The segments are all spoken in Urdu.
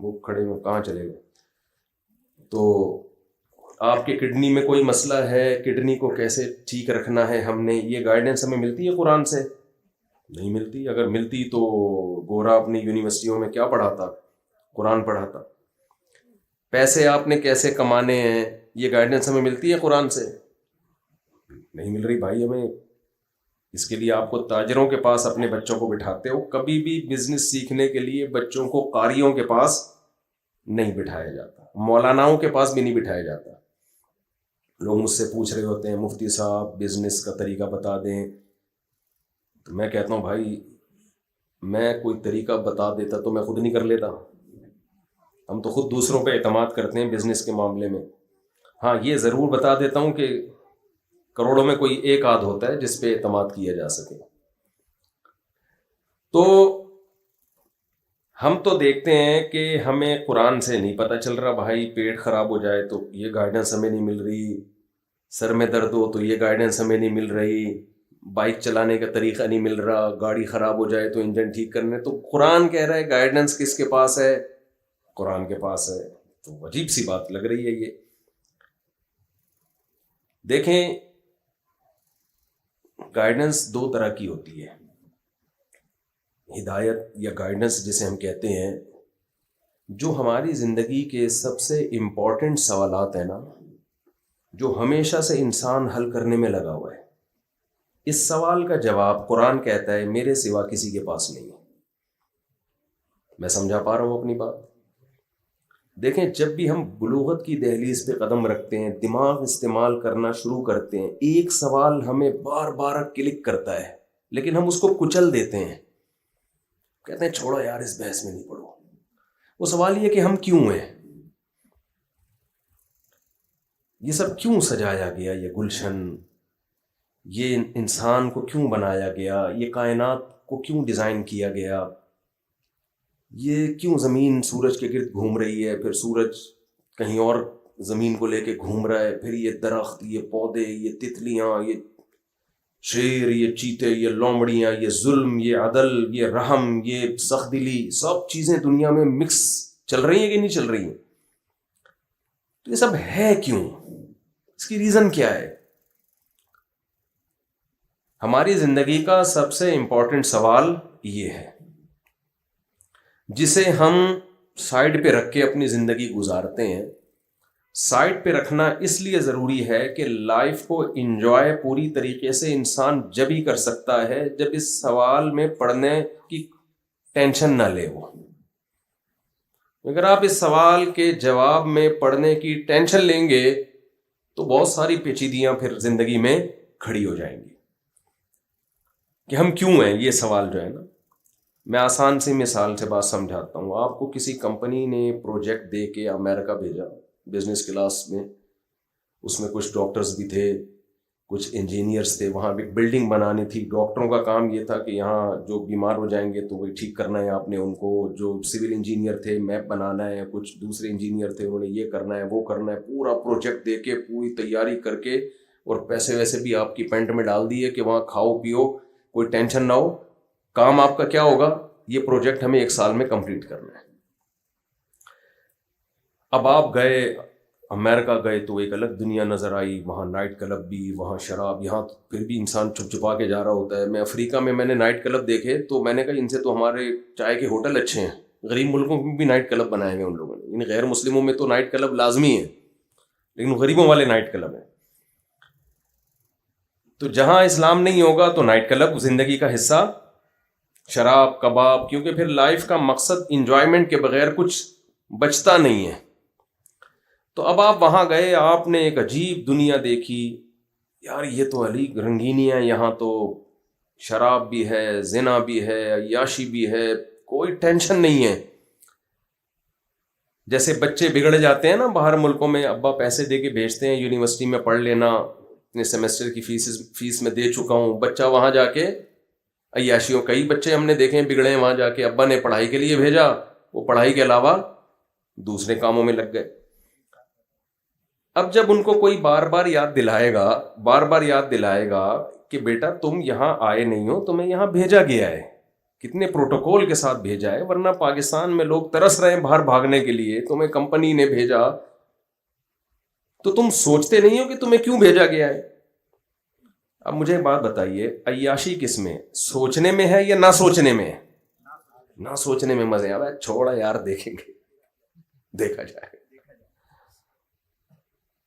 وہ کھڑے میں کہاں چلے گئے. تو آپ کے کڈنی میں کوئی مسئلہ ہے, کڈنی کو کیسے ٹھیک رکھنا ہے, ہم نے یہ گائیڈنس ہمیں ملتی ہے قرآن سے؟ نہیں ملتی. اگر ملتی تو گورا اپنی یونیورسٹیوں میں کیا پڑھاتا؟ قرآن پڑھاتا. پیسے آپ نے کیسے کمانے ہیں, یہ گائیڈنس ہمیں ملتی ہے قرآن سے؟ نہیں مل رہی بھائی ہمیں. اس کے لیے آپ کو تاجروں کے پاس اپنے بچوں کو بٹھاتے ہو. کبھی بھی بزنس سیکھنے کے لیے بچوں کو قاریوں کے پاس نہیں بٹھایا جاتا, مولاناؤں کے پاس بھی نہیں بٹھایا جاتا. لوگ مجھ سے پوچھ رہے ہوتے ہیں مفتی صاحب بزنس کا طریقہ بتا دیں, تو میں کہتا ہوں بھائی میں کوئی طریقہ بتا دیتا تو میں خود نہیں کر لیتا. ہم تو خود دوسروں پہ اعتماد کرتے ہیں بزنس کے معاملے میں. ہاں یہ ضرور بتا دیتا ہوں کہ کروڑوں میں کوئی ایک آدھ ہوتا ہے جس پہ اعتماد کیا جا سکے. تو ہم تو دیکھتے ہیں کہ ہمیں قرآن سے نہیں پتہ چل رہا بھائی. پیٹ خراب ہو جائے تو یہ گائیڈنس ہمیں نہیں مل رہی, سر میں درد ہو تو یہ گائیڈنس ہمیں نہیں مل رہی, بائک چلانے کا طریقہ نہیں مل رہا, گاڑی خراب ہو جائے تو انجن ٹھیک کرنے. تو قرآن کہہ رہا ہے گائیڈنس کس کے پاس ہے؟ قرآن کے پاس ہے. تو عجیب سی بات لگ رہی ہے یہ. دیکھیں گائیڈنس دو طرح کی ہوتی ہے. ہدایت یا گائیڈنس جسے ہم کہتے ہیں, جو ہماری زندگی کے سب سے امپورٹنٹ سوالات ہیں نا, جو ہمیشہ سے انسان حل کرنے میں لگا ہوا ہے, اس سوال کا جواب قرآن کہتا ہے میرے سوا کسی کے پاس نہیں ہے. میں سمجھا پا رہا ہوں اپنی بات؟ دیکھیں جب بھی ہم بلوغت کی دہلیز پہ قدم رکھتے ہیں, دماغ استعمال کرنا شروع کرتے ہیں, ایک سوال ہمیں بار بار کلک کرتا ہے لیکن ہم اس کو کچل دیتے ہیں, کہتے ہیں چھوڑو یار اس بحث میں نہیں پڑو. وہ سوال یہ کہ ہم کیوں ہیں, یہ سب کیوں سجایا گیا, یہ گلشن, یہ انسان کو کیوں بنایا گیا, یہ کائنات کو کیوں ڈیزائن کیا گیا, یہ کیوں زمین سورج کے گرد گھوم رہی ہے, پھر سورج کہیں اور زمین کو لے کے گھوم رہا ہے, پھر یہ درخت, یہ پودے, یہ تتلیاں, یہ شیر, یہ چیتے, یہ لومڑیاں, یہ ظلم, یہ عدل, یہ رحم, یہ سخت دلی, سب چیزیں دنیا میں مکس چل رہی ہیں کہ نہیں چل رہی ہیں. تو یہ سب ہے کیوں, اس کی ریزن کیا ہے؟ ہماری زندگی کا سب سے امپورٹنٹ سوال یہ ہے جسے ہم سائڈ پہ رکھ کے اپنی زندگی گزارتے ہیں. سائڈ پہ رکھنا اس لیے ضروری ہے کہ لائف کو انجوائے پوری طریقے سے انسان جب ہی کر سکتا ہے جب اس سوال میں پڑھنے کی ٹینشن نہ لے. وہ اگر آپ اس سوال کے جواب میں پڑھنے کی ٹینشن لیں گے تو بہت ساری پیچیدگیاں پھر زندگی میں کھڑی ہو جائیں گی کہ ہم کیوں ہیں. یہ سوال جو ہے نا, میں آسان سی مثال سے بات سمجھاتا ہوں. آپ کو کسی کمپنی نے پروجیکٹ دے کے امریکہ بھیجا بزنس کلاس میں, اس میں کچھ ڈاکٹرز بھی تھے, کچھ انجینئرز تھے, وہاں بھی بلڈنگ بنانی تھی. ڈاکٹروں کا کام یہ تھا کہ یہاں جو بیمار ہو جائیں گے تو وہی ٹھیک کرنا ہے آپ نے ان کو. جو سول انجینئر تھے میپ بنانا ہے, کچھ دوسرے انجینئر تھے انہوں نے یہ کرنا ہے وہ کرنا ہے. پورا پروجیکٹ دے کے پوری تیاری کر کے اور پیسے ویسے بھی آپ کی پینٹ میں ڈال دیے کہ وہاں کھاؤ پیو, کوئی ٹینشن نہ ہو. کام آپ کا کیا ہوگا, یہ پروجیکٹ ہمیں 1 سال میں کمپلیٹ کرنا ہے. اب آپ گئے امریکہ گئے تو ایک الگ دنیا نظر آئی, وہاں نائٹ کلب بھی, وہاں شراب, یہاں پھر بھی انسان چھپ چھپا کے جا رہا ہوتا ہے. میں افریقہ میں نے نائٹ کلب دیکھے تو میں نے کہا ان سے تو ہمارے چائے کے ہوٹل اچھے ہیں. غریب ملکوں میں بھی نائٹ کلب بنائے ہوئے ان لوگوں نے, یعنی غیر مسلموں میں تو نائٹ کلب لازمی ہے لیکن غریبوں والے نائٹ کلب ہیں. تو جہاں اسلام نہیں ہوگا تو نائٹ کلب زندگی کا حصہ, شراب کباب, کیونکہ پھر لائف کا مقصد انجوائمنٹ کے بغیر کچھ بچتا نہیں ہے. تو اب آپ وہاں گئے, آپ نے ایک عجیب دنیا دیکھی. یار یہ تو علی رنگینی ہے, یہاں تو شراب بھی ہے, زنا بھی ہے, عیاشی بھی ہے, کوئی ٹینشن نہیں ہے. جیسے بچے بگڑ جاتے ہیں نا باہر ملکوں میں, ابا پیسے دے کے بھیجتے ہیں یونیورسٹی میں پڑھ لینا, اتنے سیمسٹر کی فیس میں دے چکا ہوں. بچہ وہاں جا کے عیاشیوں, کئی بچے ہم نے دیکھے ہیں بگڑے وہاں جا کے, ابا نے پڑھائی کے لیے بھیجا, وہ پڑھائی کے علاوہ دوسرے کاموں میں لگ گئے. اب جب ان کو کوئی بار بار یاد دلائے گا کہ بیٹا تم یہاں آئے نہیں ہو, تمہیں یہاں بھیجا گیا ہے, کتنے پروٹوکول کے ساتھ بھیجا ہے, ورنہ پاکستان میں لوگ ترس رہے ہیں باہر بھاگنے کے لیے, تمہیں کمپنی نے بھیجا تو تم سوچتے نہیں ہو کہ تمہیں کیوں بھیجا گیا ہے. اب مجھے ایک بات بتائیے, عیاشی کس میں, سوچنے میں ہے یا نہ سوچنے میں؟ نہ سوچنے میں مزے آ, چھوڑا یار دیکھیں گے, دیکھا جائے.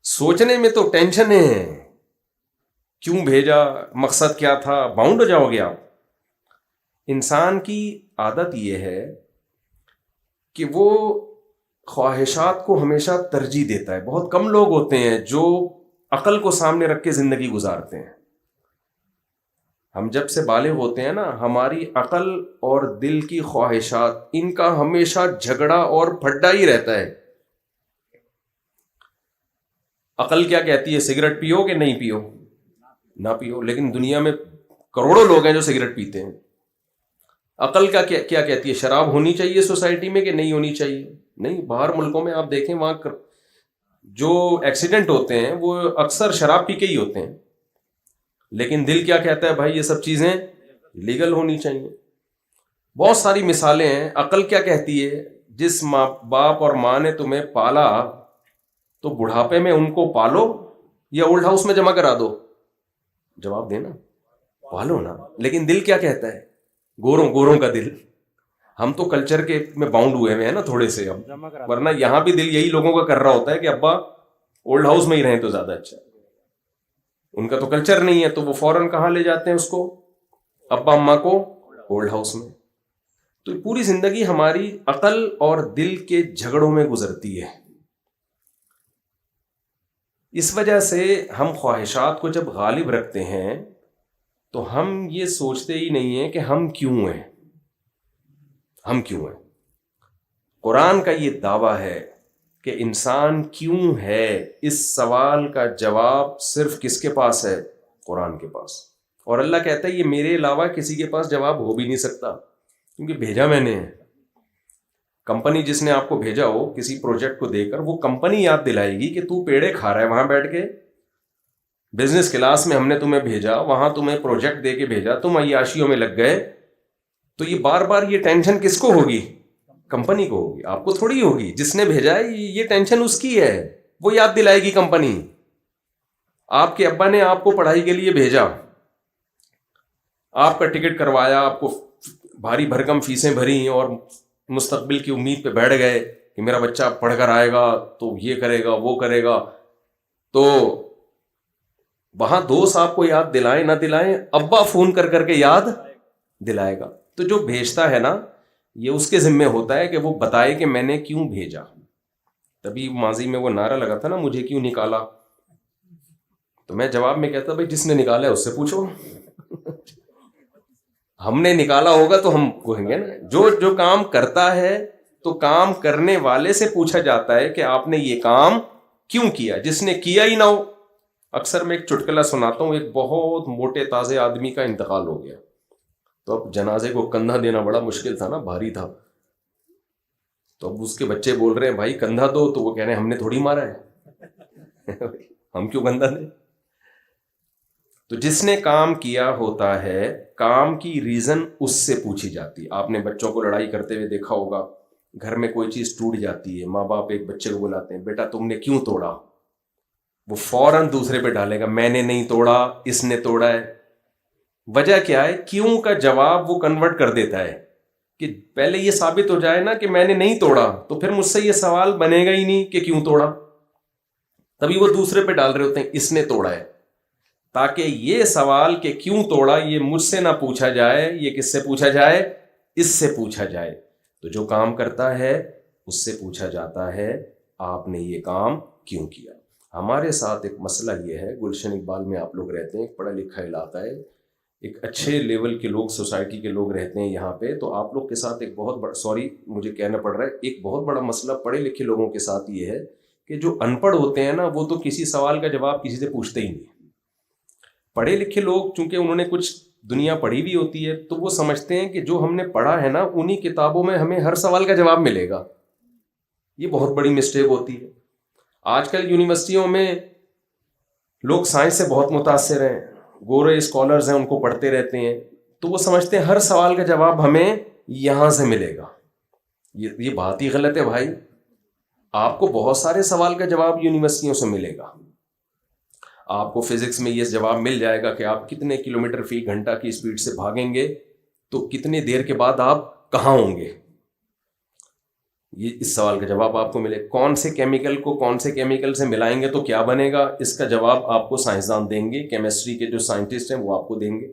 سوچنے میں تو ٹینشن ہے, کیوں بھیجا, مقصد کیا تھا, باؤنڈ ہو جاؤ گے آپ. انسان کی عادت یہ ہے کہ وہ خواہشات کو ہمیشہ ترجیح دیتا ہے. بہت کم لوگ ہوتے ہیں جو عقل کو سامنے رکھ کے زندگی گزارتے ہیں. ہم جب سے بالغ ہوتے ہیں نا, ہماری عقل اور دل کی خواہشات, ان کا ہمیشہ جھگڑا اور پھڈا ہی رہتا ہے. عقل کیا کہتی ہے, سگریٹ پیو کہ نہیں پیو, نہ پیو, لیکن دنیا میں کروڑوں لوگ ہیں جو سگریٹ پیتے ہیں. عقل کا کیا کہتی ہے, شراب ہونی چاہیے سوسائٹی میں کہ نہیں ہونی چاہیے. نہیں, باہر ملکوں میں آپ دیکھیں وہاں جو ایکسیڈنٹ ہوتے ہیں وہ اکثر شراب پی کے ہی ہوتے ہیں, لیکن دل کیا کہتا ہے, بھائی یہ سب چیزیں لیگل ہونی چاہیے. بہت ساری مثالیں ہیں. عقل کیا کہتی ہے, جس ماں باپ اور ماں نے تمہیں پالا تو بڑھاپے میں ان کو پالو یا اولڈ ہاؤس میں جمع کرا دو. جواب دینا, پالو نا. لیکن دل کیا کہتا ہے, گوروں کا دل. ہم تو کلچر کے میں باؤنڈ ہوئے ہیں نا تھوڑے سے اب, ورنہ یہاں بھی دل یہی لوگوں کا کر رہا ہوتا ہے کہ ابا اولڈ ہاؤس میں ہی رہیں تو زیادہ اچھا. ان کا تو کلچر نہیں ہے تو وہ فوراً کہاں لے جاتے ہیں اس کو, ابا اماں کو اولڈ ہاؤس میں. تو پوری زندگی ہماری عقل اور دل کے جھگڑوں میں گزرتی ہے. اس وجہ سے ہم خواہشات کو جب غالب رکھتے ہیں تو ہم یہ سوچتے ہی نہیں ہیں کہ ہم کیوں ہیں, ہم کیوں ہیں. قرآن کا یہ دعویٰ ہے کہ انسان کیوں ہے, اس سوال کا جواب صرف کس کے پاس ہے, قرآن کے پاس. اور اللہ کہتا ہے یہ میرے علاوہ کسی کے پاس جواب ہو بھی نہیں سکتا, کیونکہ بھیجا میں نے. کمپنی جس نے آپ کو بھیجا ہو کسی پروجیکٹ کو دے کر, وہ کمپنی یاد دلائے گی کہ تو پیڑے کھا رہا ہے وہاں بیٹھ کے, بزنس کلاس میں ہم نے تمہیں بھیجا, وہاں تمہیں پروجیکٹ دے کے بھیجا, تم عیاشیوں میں لگ گئے. تو یہ بار بار یہ ٹینشن کس کو ہوگی, کمپنی کو ہوگی, آپ کو تھوڑی ہوگی. جس نے بھیجا ہے یہ ٹینشن اس کی ہے, وہ یاد دلائے گی کمپنی. آپ کے ابا نے آپ کو پڑھائی کے لیے بھیجا, آپ کا ٹکٹ کروایا, آپ کو بھاری بھرکم فیسیں بھری اور مستقبل کی امید پہ بیٹھ گئے کہ میرا بچہ پڑھ کر آئے گا تو یہ کرے گا وہ کرے گا. تو وہاں دوست آپ کو یاد دلائیں نہ دلائیں, ابا فون کر کر کے یاد دلائے گا. تو جو بھیجتا ہے نا, یہ اس کے ذمہ ہوتا ہے کہ وہ بتائے کہ میں نے کیوں بھیجا. تبھی ماضی میں وہ نعرہ لگا تھا نا, مجھے کیوں نکالا. تو میں جواب میں کہتا بھائی جس نے نکالا ہے اس سے پوچھو. ہم نے نکالا ہوگا تو ہم کہیں گے نا. جو کام کرتا ہے تو کام کرنے والے سے پوچھا جاتا ہے کہ آپ نے یہ کام کیوں کیا, جس نے کیا ہی نہ ہو. اکثر میں ایک چٹکلا سناتا ہوں. ایک بہت موٹے تازے آدمی کا انتقال ہو گیا, تو اب جنازے کو کندھا دینا بڑا مشکل تھا نا, بھاری تھا. تو اب اس کے بچے بول رہے ہیں بھائی کندھا دو, تو وہ کہہ رہے ہیں ہم نے تھوڑی مارا ہے, ہم کیوں کندھا دیں. تو جس نے کام کیا ہوتا ہے, کام کی ریزن اس سے پوچھی جاتی. آپ نے بچوں کو لڑائی کرتے ہوئے دیکھا ہوگا, گھر میں کوئی چیز ٹوٹ جاتی ہے, ماں باپ ایک بچے کو بلاتے ہیں, بیٹا تم نے کیوں توڑا. وہ فوراً دوسرے پہ ڈالے گا, میں نے نہیں توڑا, اس نے توڑا ہے. وجہ کیا ہے, کیوں کا جواب وہ کنورٹ کر دیتا ہے کہ پہلے یہ ثابت ہو جائے نا کہ میں نے نہیں توڑا, تو پھر مجھ سے یہ سوال بنے گا ہی نہیں کہ کیوں توڑا. تبھی وہ دوسرے پہ ڈال رہے ہوتے ہیں اس نے توڑا ہے, تاکہ یہ سوال کہ کیوں توڑا یہ مجھ سے نہ پوچھا جائے, یہ کس سے پوچھا جائے, اس سے پوچھا جائے. تو جو کام کرتا ہے اس سے پوچھا جاتا ہے آپ نے یہ کام کیوں کیا. ہمارے ساتھ ایک مسئلہ یہ ہے, گلشن اقبال میں آپ لوگ رہتے ہیں, ایک پڑھا لکھا علاقہ ہے, ایک اچھے لیول کے لوگ سوسائٹی کے لوگ رہتے ہیں یہاں پہ. تو آپ لوگ کے ساتھ ایک بہت بڑا, سوری مجھے کہنا پڑ رہا ہے, ایک بہت بڑا مسئلہ پڑھے لکھے لوگوں کے ساتھ یہ ہے کہ جو ان پڑھ ہوتے ہیں نا, وہ تو کسی سوال کا جواب کسی سے پوچھتے ہی نہیں. پڑھے لکھے لوگ چونکہ انہوں نے کچھ دنیا پڑھی بھی ہوتی ہے, تو وہ سمجھتے ہیں کہ جو ہم نے پڑھا ہے نا انہی کتابوں میں ہمیں ہر سوال کا جواب ملے گا. یہ بہت بڑی مسٹیک ہوتی ہے. آج کل یونیورسٹیوں میں لوگ سائنس سے بہت متاثر ہیں, گورے اسکالرز ہیں, ان کو پڑھتے رہتے ہیں, تو وہ سمجھتے ہیں ہر سوال کا جواب ہمیں یہاں سے ملے گا. یہ بات ہی غلط ہے بھائی. آپ کو بہت سارے سوال کا جواب یونیورسٹیوں سے ملے گا. آپ کو فزکس میں یہ جواب مل جائے گا کہ آپ کتنے کلومیٹر فی گھنٹہ کی اسپیڈ سے بھاگیں گے تو کتنے دیر کے بعد آپ کہاں ہوں گے. یہ اس سوال کا جواب آپ کو ملے. کون سے کیمیکل کو کون سے کیمیکل سے ملائیں گے تو کیا بنے گا, اس کا جواب آپ کو سائنسدان دیں گے. کیمسٹری کے جو سائنٹسٹ ہیں وہ آپ کو دیں گے.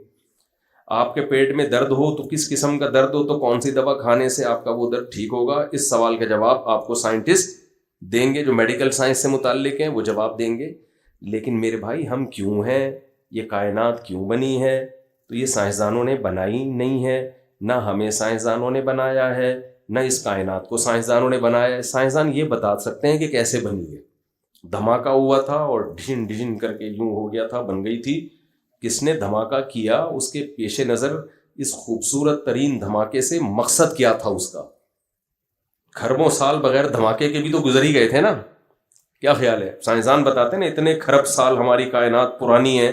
آپ کے پیٹ میں درد ہو تو کس قسم کا درد ہو تو کون سی دوا کھانے سے آپ کا وہ درد ٹھیک ہوگا, اس سوال کا جواب آپ کو سائنٹسٹ دیں گے. جو میڈیکل سائنس سے متعلق ہیں وہ جواب دیں گے. لیکن میرے بھائی ہم کیوں ہیں, یہ کائنات کیوں بنی ہے, تو یہ سائنسدانوں نے بنائی نہیں ہے, نہ ہمیں سائنسدانوں نے بنایا ہے, نہ اس کائنات کو سائنسدانوں نے بنایا ہے. سائنسدان یہ بتا سکتے ہیں کہ کیسے بنی ہے. دھماکہ ہوا تھا اور ڈھن ڈھن کر کے یوں ہو گیا تھا, بن گئی تھی. کس نے دھماکہ کیا, اس کے پیش نظر اس خوبصورت ترین دھماکے سے مقصد کیا تھا اس کا. کھربوں سال بغیر دھماکے کے بھی تو گزر ہی گئے تھے نا. کیا خیال ہے؟ سائنسدان بتاتے ہیں نا اتنے کھرب سال ہماری کائنات پرانی ہے,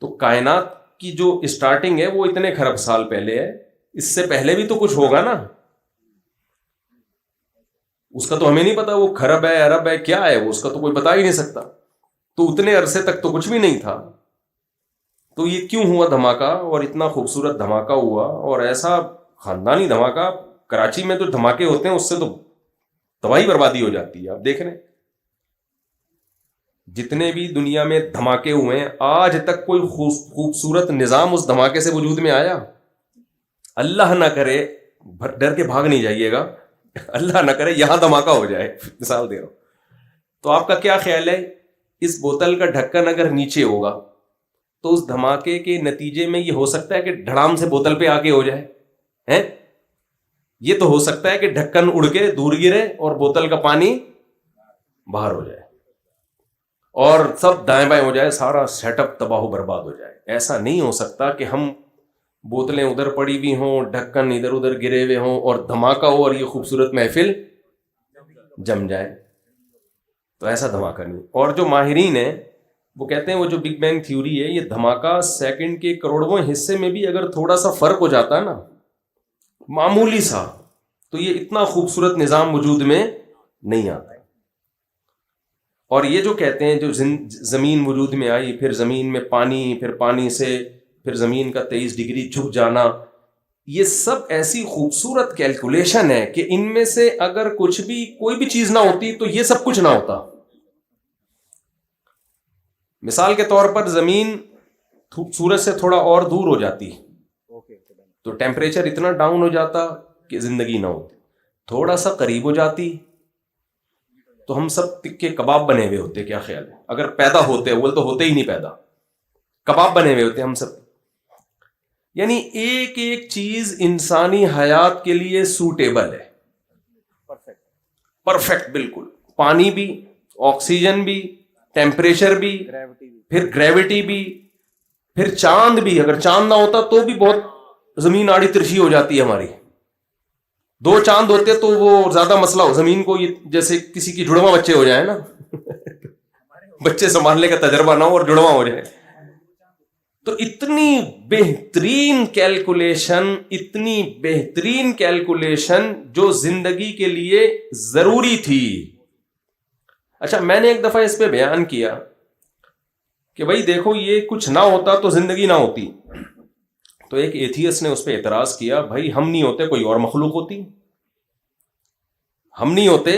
تو کائنات کی جو اسٹارٹنگ ہے وہ اتنے کھرب سال پہلے ہے. اس سے پہلے بھی تو کچھ ہوگا نا, اس کا تو ہمیں نہیں پتا. وہ کھرب ہے, ارب ہے, کیا ہے وہ, اس کا تو کوئی بتا ہی نہیں سکتا. تو اتنے عرصے تک تو کچھ بھی نہیں تھا. تو یہ کیوں ہوا دھماکہ, اور اتنا خوبصورت دھماکہ ہوا, اور ایسا خاندانی دھماکہ. کراچی میں تو دھماکے ہوتے ہیں اس سے تو تباہی بربادی ہو جاتی ہے. آپ دیکھ رہے ہیں جتنے بھی دنیا میں دھماکے ہوئے ہیں, آج تک کوئی خوبصورت نظام اس دھماکے سے وجود میں آیا؟ اللہ نہ کرے, ڈر کے بھاگ نہیں جائیے گا, اللہ نہ کرے یہاں دھماکہ ہو جائے. مثال دے رہا ہوں. تو آپ کا کیا خیال ہے, اس بوتل کا ڈھکن اگر نیچے ہوگا تو اس دھماکے کے نتیجے میں یہ ہو سکتا ہے کہ دھڑام سے بوتل پہ آ کے ہو جائے. یہ تو ہو سکتا ہے کہ ڈھکن اڑ کے دور گرے اور بوتل کا پانی باہر ہو جائے اور سب دائیں بائیں ہو جائے, سارا سیٹ اپ تباہ و برباد ہو جائے. ایسا نہیں ہو سکتا کہ ہم بوتلیں ادھر پڑی ہوئی ہوں, ڈھکن ادھر ادھر گرے ہوئے ہوں اور دھماکہ ہو اور یہ خوبصورت محفل جم جائے. تو ایسا دھماکہ نہیں. اور جو ماہرین ہیں وہ کہتے ہیں وہ جو بگ بینگ تھیوری ہے, یہ دھماکہ سیکنڈ کے کروڑواں حصے میں بھی اگر تھوڑا سا فرق ہو جاتا ہے نا, معمولی سا, تو یہ اتنا خوبصورت نظام وجود میں نہیں آتا. اور یہ جو کہتے ہیں جو زمین وجود میں آئی, پھر زمین میں پانی, پھر پانی سے پھر زمین کا 23 ڈگری جھک جانا, یہ سب ایسی خوبصورت کیلکولیشن ہے کہ ان میں سے اگر کچھ بھی کوئی بھی چیز نہ ہوتی تو یہ سب کچھ نہ ہوتا. مثال کے طور پر زمین سورج سے تھوڑا اور دور ہو جاتی تو ٹیمپریچر اتنا ڈاؤن ہو جاتا کہ زندگی نہ ہوتی. تھوڑا سا قریب ہو جاتی تو ہم سب تکے کباب بنے ہوئے ہوتے. کیا خیال ہے؟ اگر پیدا ہوتے, اول تو ہوتے ہی نہیں پیدا, کباب بنے ہوئے ہوتے ہم سب. یعنی ایک ایک چیز انسانی حیات کے لیے سوٹیبل ہے, پرفیکٹ بالکل. پانی بھی, آکسیجن بھی, ٹیمپریچر بھی, پھر گریوٹی بھی, پھر چاند بھی. اگر چاند نہ ہوتا تو بھی بہت زمین آڑی ترچھی ہو جاتی ہے ہماری. 2 چاند ہوتے تو وہ زیادہ مسئلہ ہو زمین کو, یہ جیسے کسی کی جڑواں بچے ہو جائیں نا, بچے سنبھالنے کا تجربہ نہ ہو اور جڑواں ہو جائے. تو اتنی بہترین کیلکولیشن, اتنی بہترین کیلکولیشن جو زندگی کے لیے ضروری تھی. اچھا, میں نے ایک دفعہ اس پہ بیان کیا کہ بھائی دیکھو یہ کچھ نہ ہوتا تو زندگی نہ ہوتی. تو ایک ایتھیسٹ نے اس پہ اعتراض کیا, بھائی ہم نہیں ہوتے کوئی اور مخلوق ہوتی, ہم نہیں ہوتے